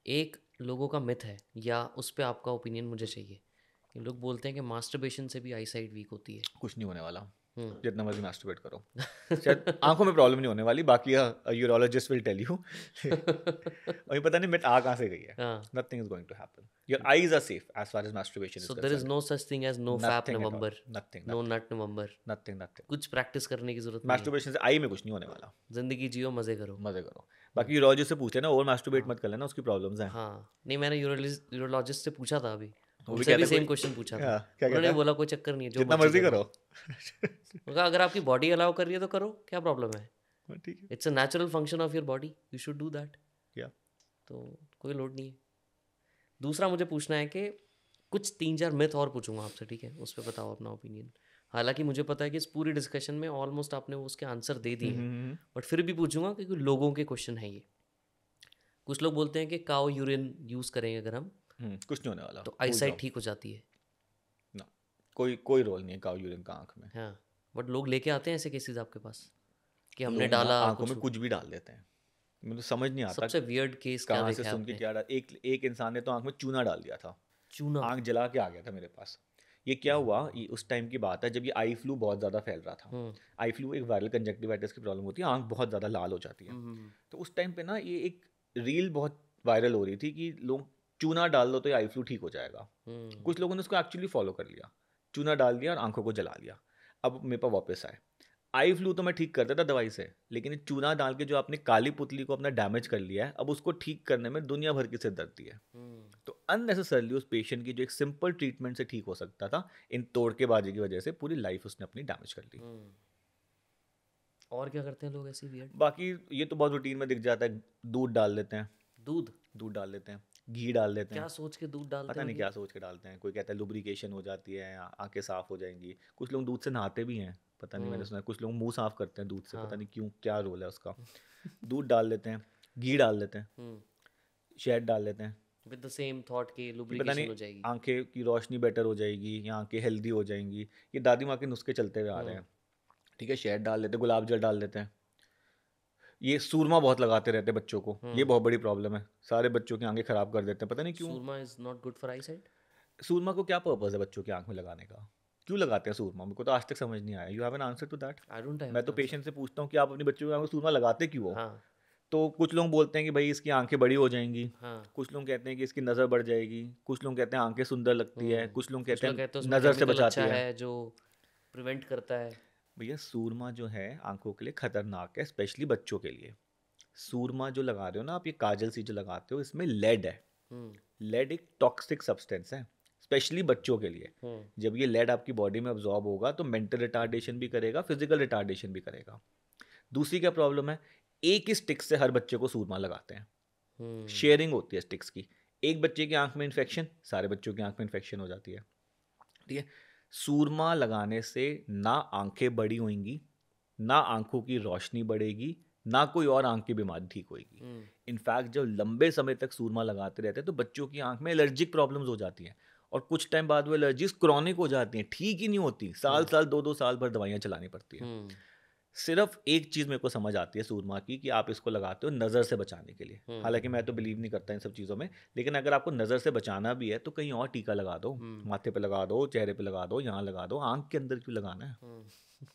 एक लोगों का मिथ है, या उस पर आपका ओपिनियन मुझे चाहिए, कि लोग बोलते हैं कि मास्टरबेशन से भी आई साइट वीक होती है। कुछ नहीं होने वाला, जितना मर्जी मास्टरबेट करो, शायद आंखों में प्रॉब्लम नहीं होने वाली, बाकी यूरोलॉजिस्ट विल टेल यू। अभी पता नहीं मेट आ कहाँ से गई है। Nothing is going to happen, your eyes are safe as far as masturbation is so there is no such thing as no fap November, nothing, no nut November, nothing, nothing. कुछ practice करने की जरूरत नहीं है। Masturbation से आई में कुछ नहीं होने वाला, जिंदगी जियो, मजे करो, मजे करो। बाकी यूरोलॉजिस्ट से पूछ लेना, और मास्टरबेट मत कर लेना, उसकी प्रॉब्लम्स हैं। हाँ, नहीं मैंने यूरोलॉजिस्ट से पूछा था अभी, वो भी उनसे भी कहता सेम कोई, क्वेश्चन पूछा था। क्या उन्होंने कहता है? बोला कोई चक्कर नहीं है, जो जितना मर्जी करो। कहा अगर आपकी बॉडी अलाउ कर रही है तो करो, क्या प्रॉब्लम है? ठीक है, it's a natural function of your body, you should do that. या तो कोई लोड नहीं है। दूसरा मुझे पूछना है कि कुछ 3-4 मिथ और पूछूंगा आपसे, ठीक है, उस पर बताओ अपना ओपिनियन। हालांकि मुझे पता है कि इस पूरी डिस्कशन में ऑलमोस्ट आपने उसके आंसर दे दिए हैं, बट फिर भी पूछूंगा क्योंकि लोगों के क्वेश्चन है ये। कुछ लोग बोलते हैं कि काउ यूरिन यूज़ करेंगे अगर हम कुछ नहीं होने वाला, तो भूल जाओ। आईसाइट ठीक हो जाती है। ना, कोई कोई रोल नहीं है काऊ यूरिन का आंख में। हाँ, बट लोग लेके आते हैं ऐसे केसेस आपके पास कि हमने लोग ना डाला आंखों में कुछ। कुछ भी डाल देते हैं, मुझे समझ नहीं आता सबसे वियर्ड केस क्या कहाँ से देखा है सुन के आपने? क्या डाल। एक एक इंसान ने तो आंख में चूना डाल दिया था, चूना? आंख जला के आ गया था मेरे पास। ये क्या हुआ, ये उस टाइम की बात है जब ये आई फ्लू बहुत ज़्यादा फैल रहा था। हम्म आई फ्लू एक वायरल कंजक्टिवाइटिस की प्रॉब्लम होती है, आंख बहुत ज़्यादा लाल हो जाती है। हम्म तो उस टाइम पे ना ये एक रील बहुत वायरल हो रही थी कि लोग चूना डाल दो तो ये आई फ्लू ठीक हो जाएगा। हम्म कुछ लोगों ने उसको एक्चुअली फॉलो कर लिया, चूना डाल दिया और आंखों को जला लिया। अब मेरे पास वापस आए, आई फ्लू तो मैं ठीक कर देता दवाई से, लेकिन ये चूना डाल के जो आपने काली पुतली को अपना डैमेज कर लिया है, अब उसको ठीक करने में दुनिया भर की सिरदर्दी है। हम्म तो अननेसेसरली उस पेशेंट की जो एक सिंपल ट्रीटमेंट से ठीक हो सकता था, इन तोड़केबाजी की वजह से पूरी लाइफ उसने अपनी डैमेज कर ली। हम्म। और क्या करते हैं लोग ऐसे वियर्ड? बाकी ये तो बहुत रूटीन में दिख जाता है, दूध डाल देते हैं, दूध? दूध डाल देते हैं, घी डाल देते क्या हैं। सोच के दूध डालते पता नहीं होंगे? क्या सोच के डालते हैं, कोई कहता है लुब्रिकेशन हो जाती है, आंखें साफ हो जाएंगी। कुछ लोग दूध से नहाते भी हैं, पता नहीं, मैंने सुना है कुछ लोग मुंह साफ करते हैं दूध से, पता हाँ। नहीं क्यों, क्या रोल है उसका। दूध डाल देते हैं, घी डाल देते हैं, हम्म। शहद डाल देते हैं विद द सेम थॉट कि कि पता लुब्रिकेशन नहीं हो जाएगी। आंखें की रोशनी बेटर हो जाएगी या आंखें हेल्दी हो जाएंगी। ये दादी माँ के नुस्खे चलते हुए आ रहे हम्म हैं। ठीक है, शहद डाल देते हैं, गुलाब जल डाल देते हैं। ये सूरमा बहुत लगाते रहते हैं बच्चों को, ये हम्म। बहुत बड़ी प्रॉब्लम है, सारे बच्चों की आंखें खराब कर देते हैं, पता नहीं क्यों। Surma is not good for eyesight? सूरमा को क्या पर्पस है बच्चों की आंख में लगाने का, क्यों लगाते हैं सूरमा, मेरे को तो आज तक समझ नहीं आया। You have an answer to that? I don't have मैं एन तो आंसर। पेशेंट से पूछता हूँ कि आप अपने बच्चों की आंख में सूरमा लगाते क्यों हो। हाँ तो कुछ लोग बोलते हैं कि भाई इसकी आंखें बड़ी हो जाएंगी, हाँ। कुछ लोग कहते हैं कि इसकी नज़र बढ़ जाएगी, कुछ लोग कहते हैं आंखें सुंदर लगती है, कुछ लोग कुछ कहते लोग हैं कहते हैं उसमें नज़र से केमिकल बचाती अच्छा है। है जो प्रिवेंट करता है। भैया सूरमा जो है आंखों के लिए खतरनाक है, स्पेशली बच्चों के लिए। सूरमा जो लगा रहे हो ना आप, ये काजल सी जो लगाते हो, इसमें लेड है। हम्म लेड एक टॉक्सिक सब्सटेंस है, स्पेशली बच्चों के लिए। हम्म जब ये लेड आपकी बॉडी में अब्जॉर्ब होगा तो मेंटल रिटार्डेशन भी करेगा, फिजिकल रिटार्डेशन भी करेगा। दूसरी क्या प्रॉब्लम है, एक ही स्टिक से हर बच्चे को सूरमा लगाते हैं, हम्म शेयरिंग होती है स्टिक्स की। एक बच्चे की आंख में इन्फेक्शन, सारे बच्चों की आंख में इन्फेक्शन हो जाती है। ठीक है, सूरमा लगाने से ना आंखें बड़ी होंगी, ना आंखों की रोशनी बढ़ेगी, ना कोई और आंख की बीमारी ठीक होगी। हम्म इनफैक्ट जब लंबे समय तक सूरमा लगाते रहते हैं तो बच्चों की आंख में एलर्जिक प्रॉब्लम्स हो जाती हैं, और कुछ टाइम बाद वो एलर्जीज क्रॉनिक हो जाती हैं, ठीक ही नहीं होती, साल साल 2-2 साल भर दवाइयाँ चलानी पड़ती हैं। हम्म सिर्फ एक चीज़ मेरे को समझ आती है सूरमा की, कि आप इसको लगाते हो नज़र से बचाने के लिए। हालांकि मैं तो बिलीव नहीं करता इन सब चीज़ों में, लेकिन अगर आपको नज़र से बचाना भी है तो कहीं और टीका लगा दो, हम्म माथे पे लगा दो, चेहरे पे लगा दो, यहाँ लगा दो, आंख के अंदर क्यों लगाना है। हम्म।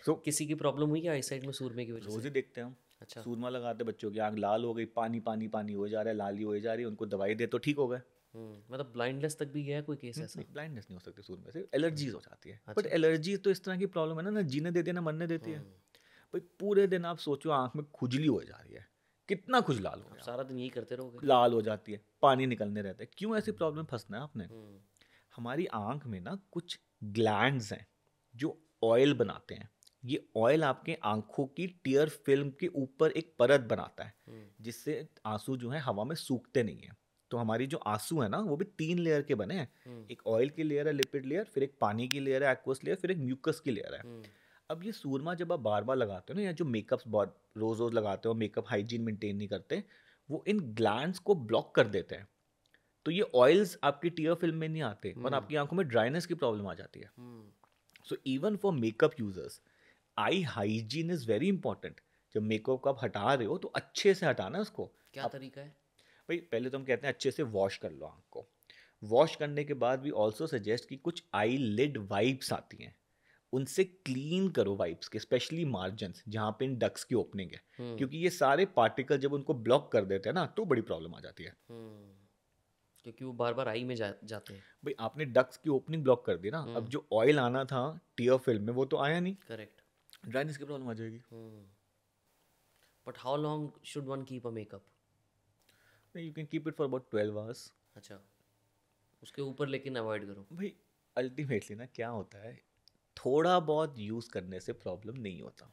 सो किसी की प्रॉब्लम हुई क्या आई साइड में सूरमे की वजह रोज़ से? ही देखते हैं हम, अच्छा। सूरमा लगाते बच्चों की आंख लाल हो गई, पानी पानी पानी हो जा रहा है, लाली हो जा रही है, उनको दवाई दे तो ठीक हो गए। मतलब ब्लाइंडनेस तक भी गया है कोई केस ऐसा? नहीं, ब्लाइंडनेस नहीं हो सकती सूरमा से, एलर्जीज हो जाती है। बट अच्छा। एलर्जीज तो इस तरह की प्रॉब्लम है ना, ना जीने देती है ना मरने देती है। भाई पूरे दिन आप सोचो आंख में खुजली हो जा रही है, कितना खुजलाल हो आप गया, सारा दिन यही करते रहोगे? लाल हो जाती है, पानी निकलने रहते हैं, क्यों ऐसी प्रॉब्लम फंसना है आपने। हम्म हमारी आंख में ना कुछ ग्लैंड्स हैं जो ऑयल बनाते हैं। ये ऑयल आपके आंखों की टीयर फिल्म के ऊपर एक परत बनाता है, जिससे आंसू जो है हवा में सूखते नहीं है। तो हमारी जो आंसू है ना वो भी 3 लेयर के बने हैं, एक ऑयल की लेयर है, लिपिड लेयर, फिर एक पानी की लेयर है, एक्वस लेयर, फिर एक म्यूकस की लेयर है। अब ये सूरमा जब आप बार बार लगाते हो ना, या जो मेकअप्स बहुत रोज रोज लगाते हो, मेकअप हाइजीन मेंटेन नहीं करते, वो इन ग्लैंड्स को ब्लॉक कर देते हैं। तो ये ऑयल्स आपकी टीयर फिल्म में नहीं आते और आपकी आंखों में ड्राइनेस की प्रॉब्लम आ जाती है। So even for makeup users I hygiene is very important. जब मेकअप को आप हटा रहे हो तो अच्छे से हटाना है उसको। क्या तरीका है? भाई पहले तो हम कहते हैं अच्छे से वॉश कर लो आंख को। वॉश करने के बाद भी ऑल्सो सजेस्ट कि कुछ आई लिड वाइप्स आती हैं, उनसे क्लीन करो वाइप्स के, स्पेशली मार्जिन्स जहाँ पे इन डक्स की ओपनिंग है, क्योंकि ये सारे पार्टिकल जब उनको ब्लॉक कर देते हैं ना तो बड़ी प्रॉब्लम आ जाती है। क्योंकि वो बार बार आई में जाते हैं। भाई आपने डक्स की ओपनिंग ब्लॉक कर दी ना, अब जो ऑयल आना था टीयर फिल्म में वो तो आया नहीं, करेक्ट। ड्राइनेस की प्रॉब्लम आ जाएगी। But how long should one keep a makeup? You can keep it for about 12 hours. अच्छा, उसके ऊपर लेकिन अवॉइड करो। भाई अल्टीमेटली ना क्या होता है, थोड़ा बहुत यूज़ करने से प्रॉब्लम नहीं होता।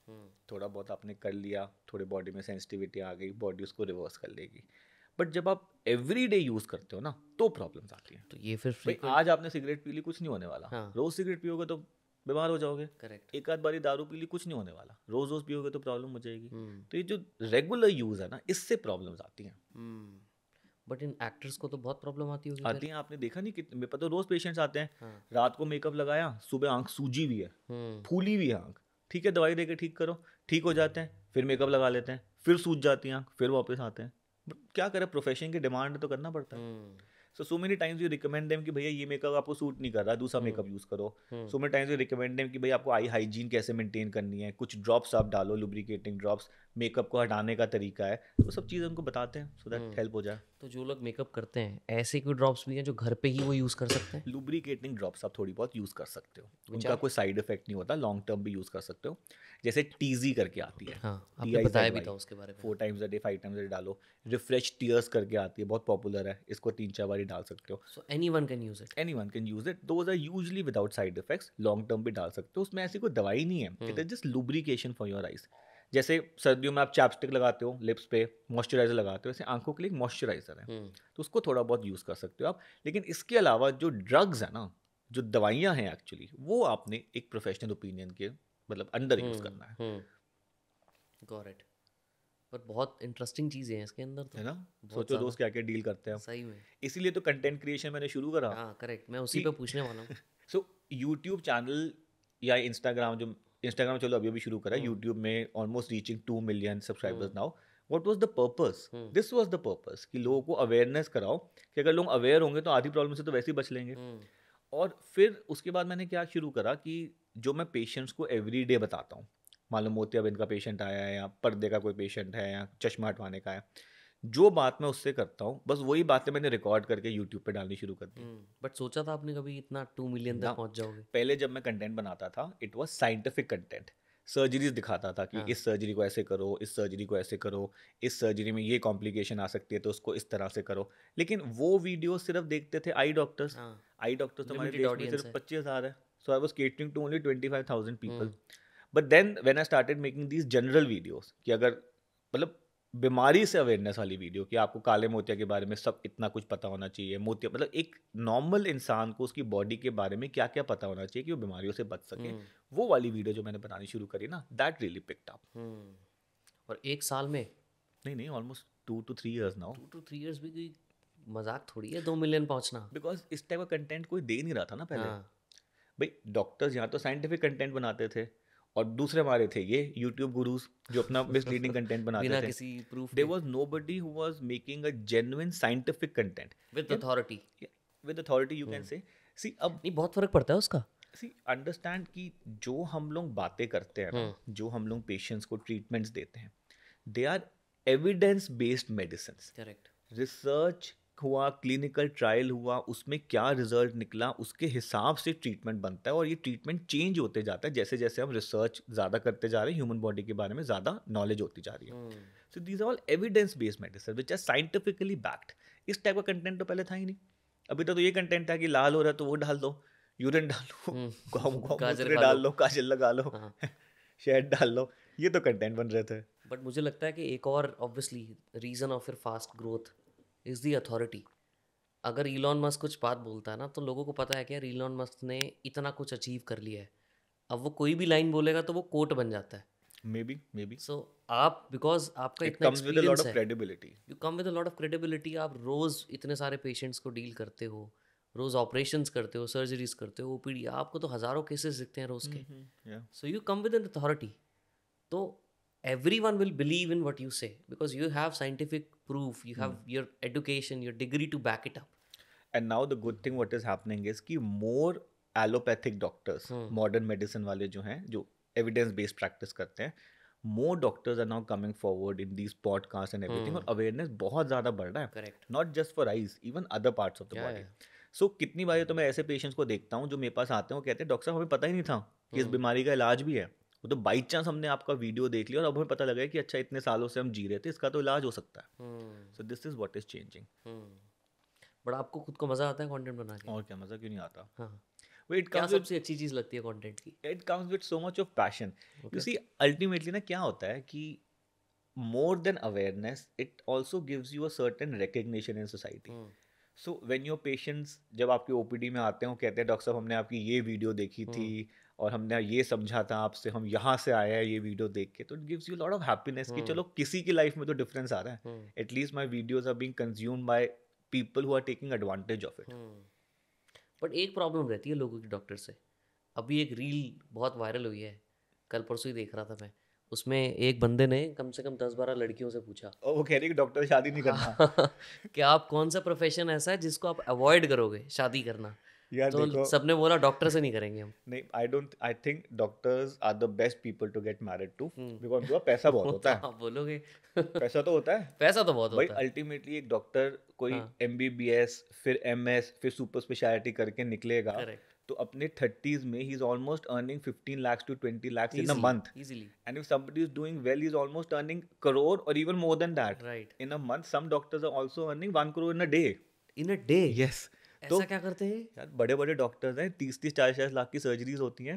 थोड़ा बहुत आपने कर लिया, थोड़े बॉडी में सेंसिटिविटी आ गई, बॉडी उसको रिवर्स कर लेगी। बट जब आप एवरी डे यूज़ करते हो ना, तो प्रॉब्लम्स आती हैं। तो ये फिर भाई फ्रीक्वेंट। आज आपने सिगरेट पी ली, कुछ नहीं होने वाला। हाँ। रोज़ सिगरेट पियोगे तो बीमार हो जाओगे। करेक्ट। एक आध बारी दारू पी ली, कुछ नहीं होने वाला। रोज़ रोज़ पियोगे तो प्रॉब्लम हो जाएगी। हम्म। तो ये जो रेगुलर यूज़ है ना, इससे प्रॉब्लम्स आती हैं। बट इन एक्टर्स को तो बहुत प्रॉब्लम आती होगी आती फिर। हैं, आपने देखा नहीं कितने, मेरे पास तो रोज़ पेशेंट्स आते हैं। हाँ। रात को मेकअप लगाया, सुबह आंख सूजी हुई है, फूली हुई है आंख, ठीक है, दवाई देके ठीक करो, ठीक हो जाते हैं, फिर मेकअप लगा लेते हैं, फिर सूज जाती है आंख, फिर वापस आते हैं। बट क्या करें, प्रोफेशन की डिमांड तो करना पड़ता है। So many times you recommend them कि भैया ये मेकअप आपको सूट नहीं कर रहा, दूसरा मेकअप यूज़ करो। So many times you recommend them कि भाई आपको आई हाइजीन कैसे मेंटेन करनी है, कुछ ड्रॉप्स आप डालो, लुब्रिकेटिंग ड्रॉप्स, मेकअप को हटाने का तरीका है, तो सब चीज़ें उनको बताते हैं सो दैट हेल्प हो जाए। तो जो लोग मेकअप करते हैं, ऐसे कोई ड्रॉप्स भी हैं जो घर पे ही वो यूज़ कर सकते हैं? लुब्रिकेटिंग ड्रॉप्स आप थोड़ी बहुत यूज़ कर सकते हो, Which उनका are? कोई साइड इफेक्ट नहीं होता, लॉन्ग टर्म भी यूज़ कर सकते हो। जैसे टीजी करके आती है, हाँ, आपने बताया भी था उसके बारे में। 4 times a day, 5 times a day डालो। रिफ्रेश टीयर्स करके आती है, बहुत पॉपुलर है, इसको 3-4 बारी डाल सकते हो। So anyone can use it. Anyone can use it, those are usually without side effects, long term भी डाल सकते हो, उसमें ऐसी कोई दवाई नहीं है, it is just lubrication for your eyes. जैसे सर्दियों में आप चैपस्टिक लगाते हो लिप्स पे, मॉइस्चराइजर लगाते हो, ऐसे आंखों के लिए मॉइस्चराइजर है, तो उसको थोड़ा बहुत यूज़ कर सकते हो आप। लेकिन इसके अलावा जो ड्रग्स है ना, जो दवाइयाँ हैं एक्चुअली, वो आपने एक प्रोफेशनल ओपिनियन के मतलब अंडर यूज़ करना है। Got it. पर बहुत इंटरेस्टिंग चीज़ें हैं इसके अंदर तो, है ना? बहुत सोचो ज़्यादा। दोस्त क्या क्या डील करते हैं। सही में। इसीलिए तो कंटेंट क्रिएशन मैंने शुरू करा। हाँ करेक्ट, मैं उसी पे पूछने वाला हूँ। सो यूट्यूब चैनल या इंस्टाग्राम, जो इंस्टाग्राम चलो अभी अभी शुरू करा, यूट्यूब में almost reaching 2 million subscribers now. What was the purpose? This was the purpose कि लोगों को अवेयरनेस कराओ कि अगर लोग अवेयर होंगे तो आधी प्रॉब्लम से तो वैसे ही बच लेंगे। और फिर उसके बाद मैंने क्या शुरू करा कि जो मैं पेशेंट्स को एवरी डे बताता हूँ, मालूम मोतियाबिंद का पेशेंट आया है या पर्दे का कोई पेशेंट है या चश्मा हटवाने का है, जो बात मैं उससे करता हूँ बस वही बातें मैंने रिकॉर्ड करके यूट्यूब पे डालनी शुरू कर दी। बट सोचा था आपने कभी इतना 2 मिलियन ना, तक पहुंच जाओगे? पहले जब मैं कंटेंट बनाता था it was scientific content, surgeries दिखाता था कि हाँ। इस सर्जरी को ऐसे करो, इस सर्जरी को ऐसे करो, इस सर्जरी में ये कॉम्प्लिकेशन आ सकती है तो उसको इस तरह से करो। लेकिन वो वीडियो सिर्फ देखते थे आई डॉक्टर्स। हाँ। आई डॉक्टर्स तो हमारे Limited देश में audience सिर्फ है। 25,000 है। So I was catering to only 25,000 people. But then when I started making these general videos कि अगर मतलब बीमारी से अवेयरनेस वाली वीडियो कि आपको काले मोतिया के बारे में सब इतना कुछ पता होना चाहिए, मोतिया मतलब एक नॉर्मल इंसान को उसकी बॉडी के बारे में क्या क्या पता होना चाहिए कि वो बीमारियों से बच सके, वो वाली वीडियो जो मैंने बनानी शुरू करी ना, दैट रियली पिक्ड अप। और एक साल में नहीं almost 2 to 3 years now. 2 to 3 years भी कोई मजाक थोड़ी है 2 मिलियन पहुंचना। बिकॉज इस टाइप का कंटेंट कोई दे नहीं रहा था ना पहले। हाँ। भाई डॉक्टर्स यहाँ तो साइंटिफिक कंटेंट बनाते थे और दूसरे हमारे थे ये यूट्यूब गुरुज जो अपना मिसलीडिंग कंटेंट बनाते बिना थे। किसी proof there was nobody who was making a genuine scientific content with authority. With authority, you can say. See अब नहीं, बहुत फर्क पड़ता है उसका। सी अंडरस्टैंड कि जो हम लोग बातें करते हैं ना, जो हम लोग पेशेंट्स को ट्रीटमेंट्स देते हैं, they are evidence based medicine. Correct. Research हुआ, क्लिनिकल ट्रायल हुआ, उसमें क्या रिजल्ट निकला उसके हिसाब से ट्रीटमेंट बनता है और ये ट्रीटमेंट चेंज होते जाता है जैसे जैसे हम रिसर्च ज़्यादा करते जा रहे हैं, ह्यूमन बॉडी के बारे में ज़्यादा नॉलेज होती जा रही है। So these are all evidence based medicine which are scientifically backed. इस टाइप का कंटेंट तो पहले था ही नहीं। अभी तक तो ये कंटेंट था कि लाल हो रहा है तो वो डाल दो, यूरिन डाल लो, गाजर खा डाल लो। लो, काजल लगा लो, हाँ। शहद डाल लो, ये तो कंटेंट बन रहे थे। बट मुझे लगता है कि एक और ऑब्वियसली रीज़न ऑफ फिर fast growth is the authority. अगर इलॉन मस्क कुछ बात बोलता है ना, तो लोगों को पता है कि यार इलॉन मस्क ने इतना कुछ अचीव कर लिया है। अब वो कोई भी लाइन बोलेगा तो वो कोट बन जाता है। मे बी सो आप, बिकॉज आपका इट इतना comes with a lot experience of है, credibility. You come with a lot of credibility. आप रोज़ इतने सारे पेशेंट्स को डील करते हो, रोज़ ऑपरेशंस करते हो, सर्जरीज करते हो, ओपीडी, आपको तो हज़ारों केसेस दिखते हैं रोज़ के। So you come with an authority. तो everyone will believe in what you say because you have scientific proof, you have your education, your degree to back it up. And now the good thing what is happening is कि more allopathic doctors, modern medicine वाले जो हैं, जो evidence based practice करते हैं, more doctors are now coming forward in these podcast and everything, और awareness बहुत ज़्यादा बढ़ रहा है। Correct. Not just for eyes, even other parts of the body. So कितनी बार तो मैं ऐसे पेशेंट्स को देखता हूँ जो मेरे पास आते हैं, वो कहते हैं डॉक्टर साहब हमें पता ही नहीं था कि इस बीमारी का इलाज भी है, वो तो बाई चांस हमने आपका वीडियो देख लिया और अब हमें पता लगा कि अच्छा इतने सालों से हम जी रहे थे, इसका तो इलाज हो सकता है। So this is what is changing. But आपको खुद को मज़ा आता है कंटेंट बना के? और क्या, मज़ा क्यों नहीं आता। हाँ। वो इट क्या कम्स विद सबसे अच्छी चीज लगती है कंटेंट की? It comes with so much of passion. You Okay. See ultimately ना क्या होता है कि more than awareness, it also gives you a certain recognition in society. So when your patients जब आपके ओपीडी में आते हैं वो कहते हैं डॉक्टर साहब हमने आपकी ये वीडियो देखी थी और हमने ये समझा था आपसे, हम यहाँ से आए हैं ये वीडियो देख के, तो it gives you lot of happiness कि चलो किसी की लाइफ में तो डिफरेंस आ रहा है. At least my videos are being consumed by people who are taking advantage of it. But एक प्रॉब्लम रहती है लोगों की डॉक्टर से. अभी एक रील बहुत वायरल हुई है, कल परसों ही देख रहा था मैं. उसमें एक बंदे ने कम से कम 10-12 लड़कियों से पूछा और वो कह रही है कि डॉक्टर से शादी नहीं करना. कि आप कौन सा प्रोफेशन ऐसा है जिसको आप अवॉइड करोगे शादी करना. यार तो देखो, सबने बोला डॉक्टर से नहीं करेंगे हम. नहीं, I think doctors are the best people to get married to, because उनके पास पैसा बहुत होता है. आप बोलोगे पैसा तो होता है पैसा तो बहुत भाई. होता है. अल्टीमेटली एक डॉक्टर कोई हाँ. MBBS फिर MS फिर सुपर स्पेशलिटी करके निकलेगा करेक्ट. तो अपने 30s में he is almost earning 15 lakhs to 20 lakhs in a Easily, month. easily. And if somebody is doing well, he's almost earning crore or even more than that Right. in a month. Some doctors are also earning 1 crore in a day. In a day. Yes. ऐसा क्या करते हैं? यार बड़े बड़े doctors हैं, 30-40 लाख की surgeries होती हैं.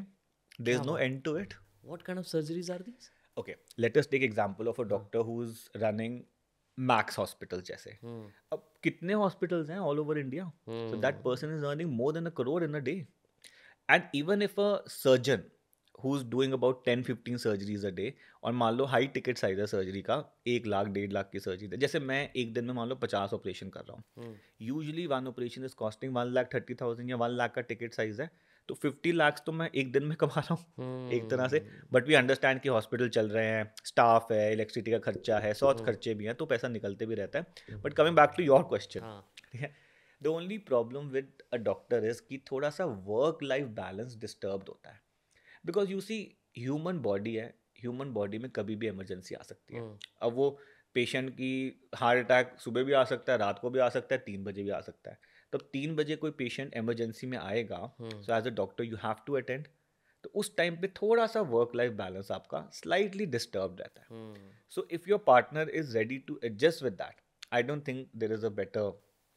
There is no end to it. What kind of surgeries are these? Okay, let us take example of a doctor who's running Max Hospital जैसे. अब कितने हॉस्पिटल्स हैं all over India? So that person is earning more than a crore in a day. And even if a surgeon who's doing about 10-15 surgeries a day, और मान लो high ticket size है surgery का, 1 लाख 1.5 लाख की surgery है, जैसे मैं एक दिन में मान लो 50 ऑपरेशन कर रहा हूँ, यूजली 1 ऑपरेशन इज कॉस्टिंग 1,30,000 या 1 लाख का टिकट साइज है, तो 50 लाख तो मैं एक दिन में कमा रहा हूँ एक तरह से. बट वी अंडरस्टैंड कि हॉस्पिटल चल रहे हैं, स्टाफ है, इलेक्ट्रिसिटी का खर्चा है, 100 खर्चे भी हैं, तो पैसा निकलते भी रहता है. But coming back to your question, ठीक है, the only problem with a doctor is कि थोड़ा सा वर्क लाइफ बैलेंस डिस्टर्ब्ड होता है. Because you see human body है, ह्यूमन बॉडी में कभी भी इमरजेंसी आ सकती है. अब वो पेशेंट की हार्ट अटैक सुबह भी आ सकता है, रात को भी आ सकता है, 3 बजे भी आ सकता है. तब 3 बजे कोई पेशेंट इमरजेंसी में आएगा, so as a doctor you have to attend. तो उस टाइम पे थोड़ा सा वर्क लाइफ बैलेंस आपका स्लाइटली डिस्टर्ब रहता है. So if your partner is ready to adjust with that, I don't think there is a better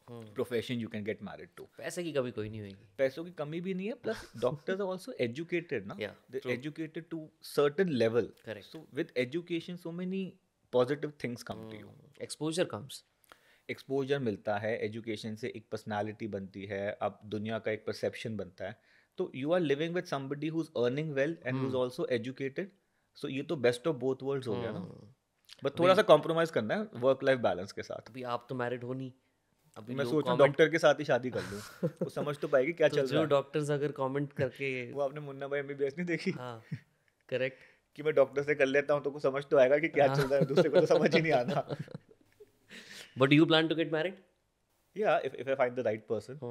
profession you can get married to. पैसे की कभी कोई नहीं होगी, पैसों की कमी भी नहीं है, plus doctors are also educated ना, Yeah, they true. Educated to certain level. Correct. So with education so many positive things come to you. Exposure comes. Exposure मिलता है, एजुकेशन से एक पर्सनालिटी बनती है, अब दुनिया का एक परसेप्शन बनता है. तो you are living with somebody who is earning well and who is also educated. So ये तो बेस्ट ऑफ बोथ वर्ल्ड्स हो गया ना. बट थोड़ा सा कॉम्प्रोमाइज करना है वर्क लाइफ बैलेंस के साथ. अभी आप तो मैरिड हो नहीं, अभी मैं लोग सोच रहा हूँ comment- डॉक्टर के साथ ही शादी कर लूँ. वो समझ तो पाएगी क्या तो चल जो रहा है. डॉक्टर्स अगर कमेंट करके वो आपने मुन्ना भाई MBBS नहीं देखी हाँ करेक्ट. कि मैं डॉक्टर से कर लेता हूँ तो कुछ समझ तो आएगा कि क्या चल रहा है, दूसरे को तो समझ ही नहीं आता. But you plan to get married? Yeah, if I find the right person.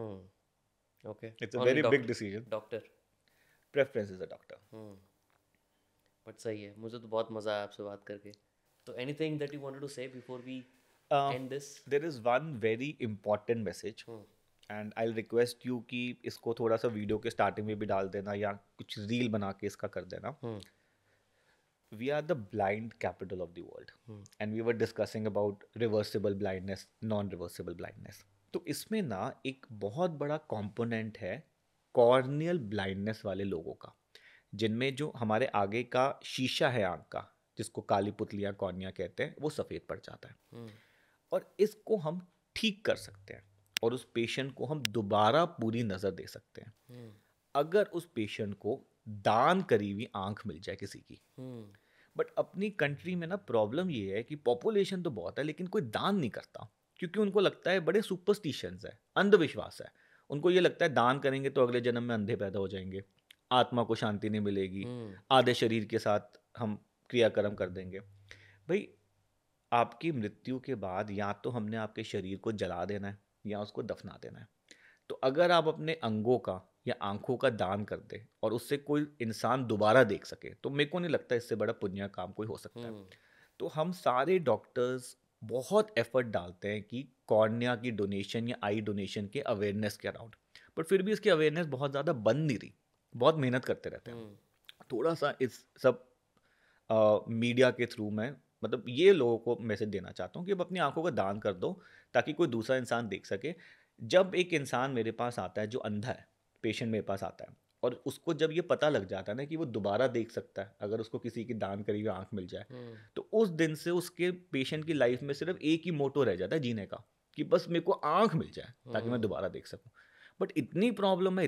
Okay. It's a Only very big doctor- decision. Doctor. Preference is a doctor. But सही है, मुझे तो बहुत मज़ा आया आपसे बात करके. तो anything that you wanted to say before we end this? There is one very important message and I'll request you कि इसको थोड़ा सा वीडियो के स्टार्टिंग में भी डाल देना या कुछ रील बना के इसका कर देना. We are the blind capital of the world and we were discussing about reversible blindness, non-reversible blindness. तो इसमें ना एक बहुत बड़ा कंपोनेंट है कॉर्नियल ब्लाइंडनेस वाले लोगों का, जिनमें जो हमारे आगे का शीशा है आँख का, जिसको काली पुतलियाँ कॉर्निया कहते हैं, वो सफ़ेद पड़ जाता है. और इसको हम ठीक कर सकते हैं और उस पेशेंट को हम दोबारा पूरी नज़र दे सकते हैं अगर उस पेशेंट को दान करी हुई आँख मिल जाए किसी की. बट अपनी कंट्री में ना प्रॉब्लम ये है कि पॉपुलेशन तो बहुत है लेकिन कोई दान नहीं करता, क्योंकि उनको लगता है बड़े सुपरस्टिशंस है, अंधविश्वास है. उनको ये लगता है दान करेंगे तो अगले जन्म में अंधे पैदा हो जाएंगे, आत्मा को शांति नहीं मिलेगी, आधे शरीर के साथ हम क्रियाकर्म कर देंगे. भाई आपकी मृत्यु के बाद या तो हमने आपके शरीर को जला देना है या उसको दफना देना है. तो अगर आप अपने अंगों का या आंखों का दान कर दे और उससे कोई इंसान दोबारा देख सके, तो मेरे को नहीं लगता इससे बड़ा पुण्य काम कोई हो सकता है. तो हम सारे डॉक्टर्स बहुत एफर्ट डालते हैं कि कॉर्निया की डोनेशन या आई डोनेशन के अवेयरनेस के अराउंड, बट फिर भी इसकी अवेयरनेस बहुत ज़्यादा बन नहीं रही. बहुत मेहनत करते रहते हैं. थोड़ा सा इस सब मीडिया के थ्रू मैं मतलब ये लोगों को मैसेज देना चाहता हूँ कि अब अपनी आंखों का दान कर दो ताकि कोई दूसरा इंसान देख सके. जब एक इंसान मेरे पास आता है जो अंधा है, पेशेंट मेरे पास आता है और उसको जब ये पता लग जाता है ना कि वो दोबारा देख सकता है अगर उसको किसी की दान करी हुई आँख मिल जाए, तो उस दिन से उसके पेशेंट की लाइफ में सिर्फ एक ही मोटो रह जाता है जीने का, कि बस मेरे को आँख मिल जाए ताकि मैं दोबारा देख सकूँ। बट इतनी प्रॉब्लम है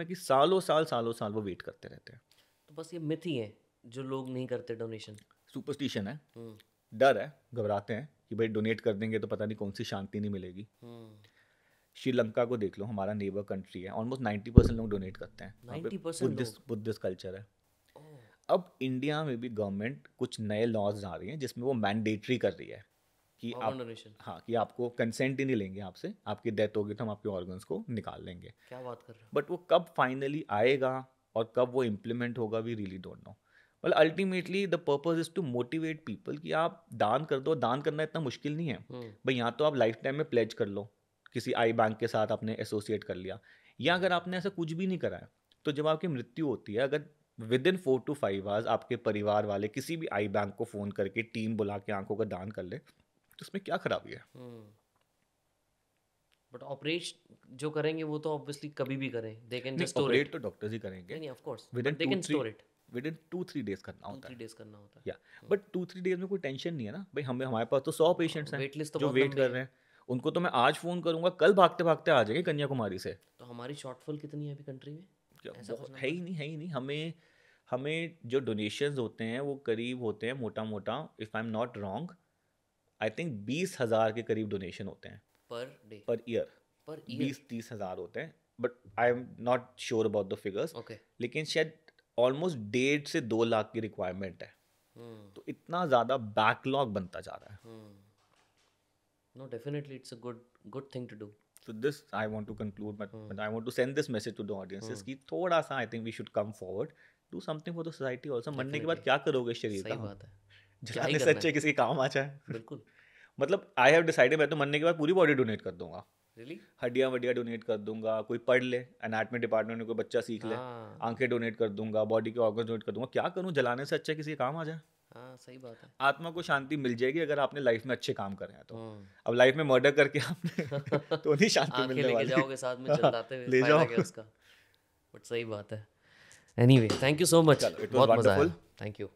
कि सालों साल वो वेट करते रहते हैं। तो बस ये मिथ ही है जो लोग नहीं करते डोनेशन। सुपरस्टिशन है, डर है, घबराते हैं कि भाई डोनेट कर देंगे तो पता नहीं कौन सी शांति नहीं मिलेगी। श्रीलंका को देख लो, हमारा नेबर कंट्री है, ऑलमोस्ट 90% लोग डोनेट करते हैं। 90% बुद्धिस्ट कल्चर है। अब इंडिया में भी गवर्नमेंट कुछ नए लॉज ला रही हैं जिसमें वो मैंडेटरी कर रही है कि आप डोनेशन। हाँ, कि आपको कंसेंट ही नहीं लेंगे आपसे, आपकी डेथ होगी तो हम आपके ऑर्गन्स को निकाल लेंगे। क्या बात कर रहे हो? बट वो कब फाइनली आएगा और कब वो इम्प्लीमेंट होगा, we really don't know. well ultimately the purpose is to motivate people कि आप दान कर दो। दान करना इतना मुश्किल नहीं है भाई। यहाँ तो आप लाइफ टाइम में प्लेज कर लो, किसी आई बैंक के साथ आपने एसोसिएट कर लिया, या अगर आपने ऐसा कुछ भी नहीं करा है तो जब आपकी मृत्यु होती है, अगर विद इन 4 to 5 आवर्स आपके परिवार वाले किसी भी आई बैंक को फ़ोन करके टीम बुला के आंखों का दान कर ले, तो उसमें क्या खराबी है? बट ऑपरेशन जो करेंगे वो तो ऑब्वियसली कभी भी करें, they can just store operate it. तो डॉक्टर्स ही करेंगे। नहीं of course, with but in they can store it. With in 2-3 days करना होता 2-3 है। डेज करना होता है। या बट 2-3 डेज में कोई टेंशन नहीं है ना भाई। हमारे पास तो 100 पेशेंट्स हैं वेट लिस्ट तो जो बहुत वेट लंबी कर है। रहे हैं। उनको तो मैं आज फ़ोन करूंगा, कल भागते भागते आ जाएंगे कन्याकुमारी से। तो हमारी शॉर्टफॉल कितनी है अभी कंट्री में? ऐसा कुछ है ही नहीं। हमें जो डोनेशंस होते हैं वो करीब होते हैं मोटा मोटा, if I am not wrong, I think 20,000 के करीब डोनेशन होते हैं पर डे, पर ईयर। 20-30 हज़ार होते हैं, but I am not sure about the figures. Okay. लेकिन शायद ऑलमोस्ट 1.5 से 2 लाख की रिक्वायरमेंट है। तो इतना ज़्यादा बैकलॉग बनता जा रहा है। No definitely it's a good thing to do. So this I want to conclude, but I want to send this message to the audiences कि थोड़ा सा I think we should come forward, do something for the society also। मरने के बाद क्या करोगे शरीर का? सही बात है, जलाने से अच्छे किसी काम आ जाए। बिल्कुल। मतलब आई हैव डिसाइडेड मैं तो मरने के बाद पूरी बॉडी डोनेट कर दूंगा। रियली? हड्डियाँ वड्डियाँ डोनेट कर दूंगा, कोई पढ़ ले एनाटॉमी डिपार्टमेंट में, कोई बच्चा सीख ले, आंखें डोनेट कर दूंगा, बॉडी के ऑर्गन डोनेट कर दूंगा। क्या करूँ, जलाने से अच्छा किसी काम आ जाए। हाँ सही बात है। आत्मा को शांति मिल जाएगी अगर आपने लाइफ में अच्छे काम करे हैं तो। अब लाइफ में मर्डर करके आपने तो नहीं शांति मिलने वाली। लेके जाओगे साथ में चलाते हुए, ले फायदा जाओ क्या उसका। बट सही बात है। Anyway thank you so much, बहुत मजा आया। Thank you.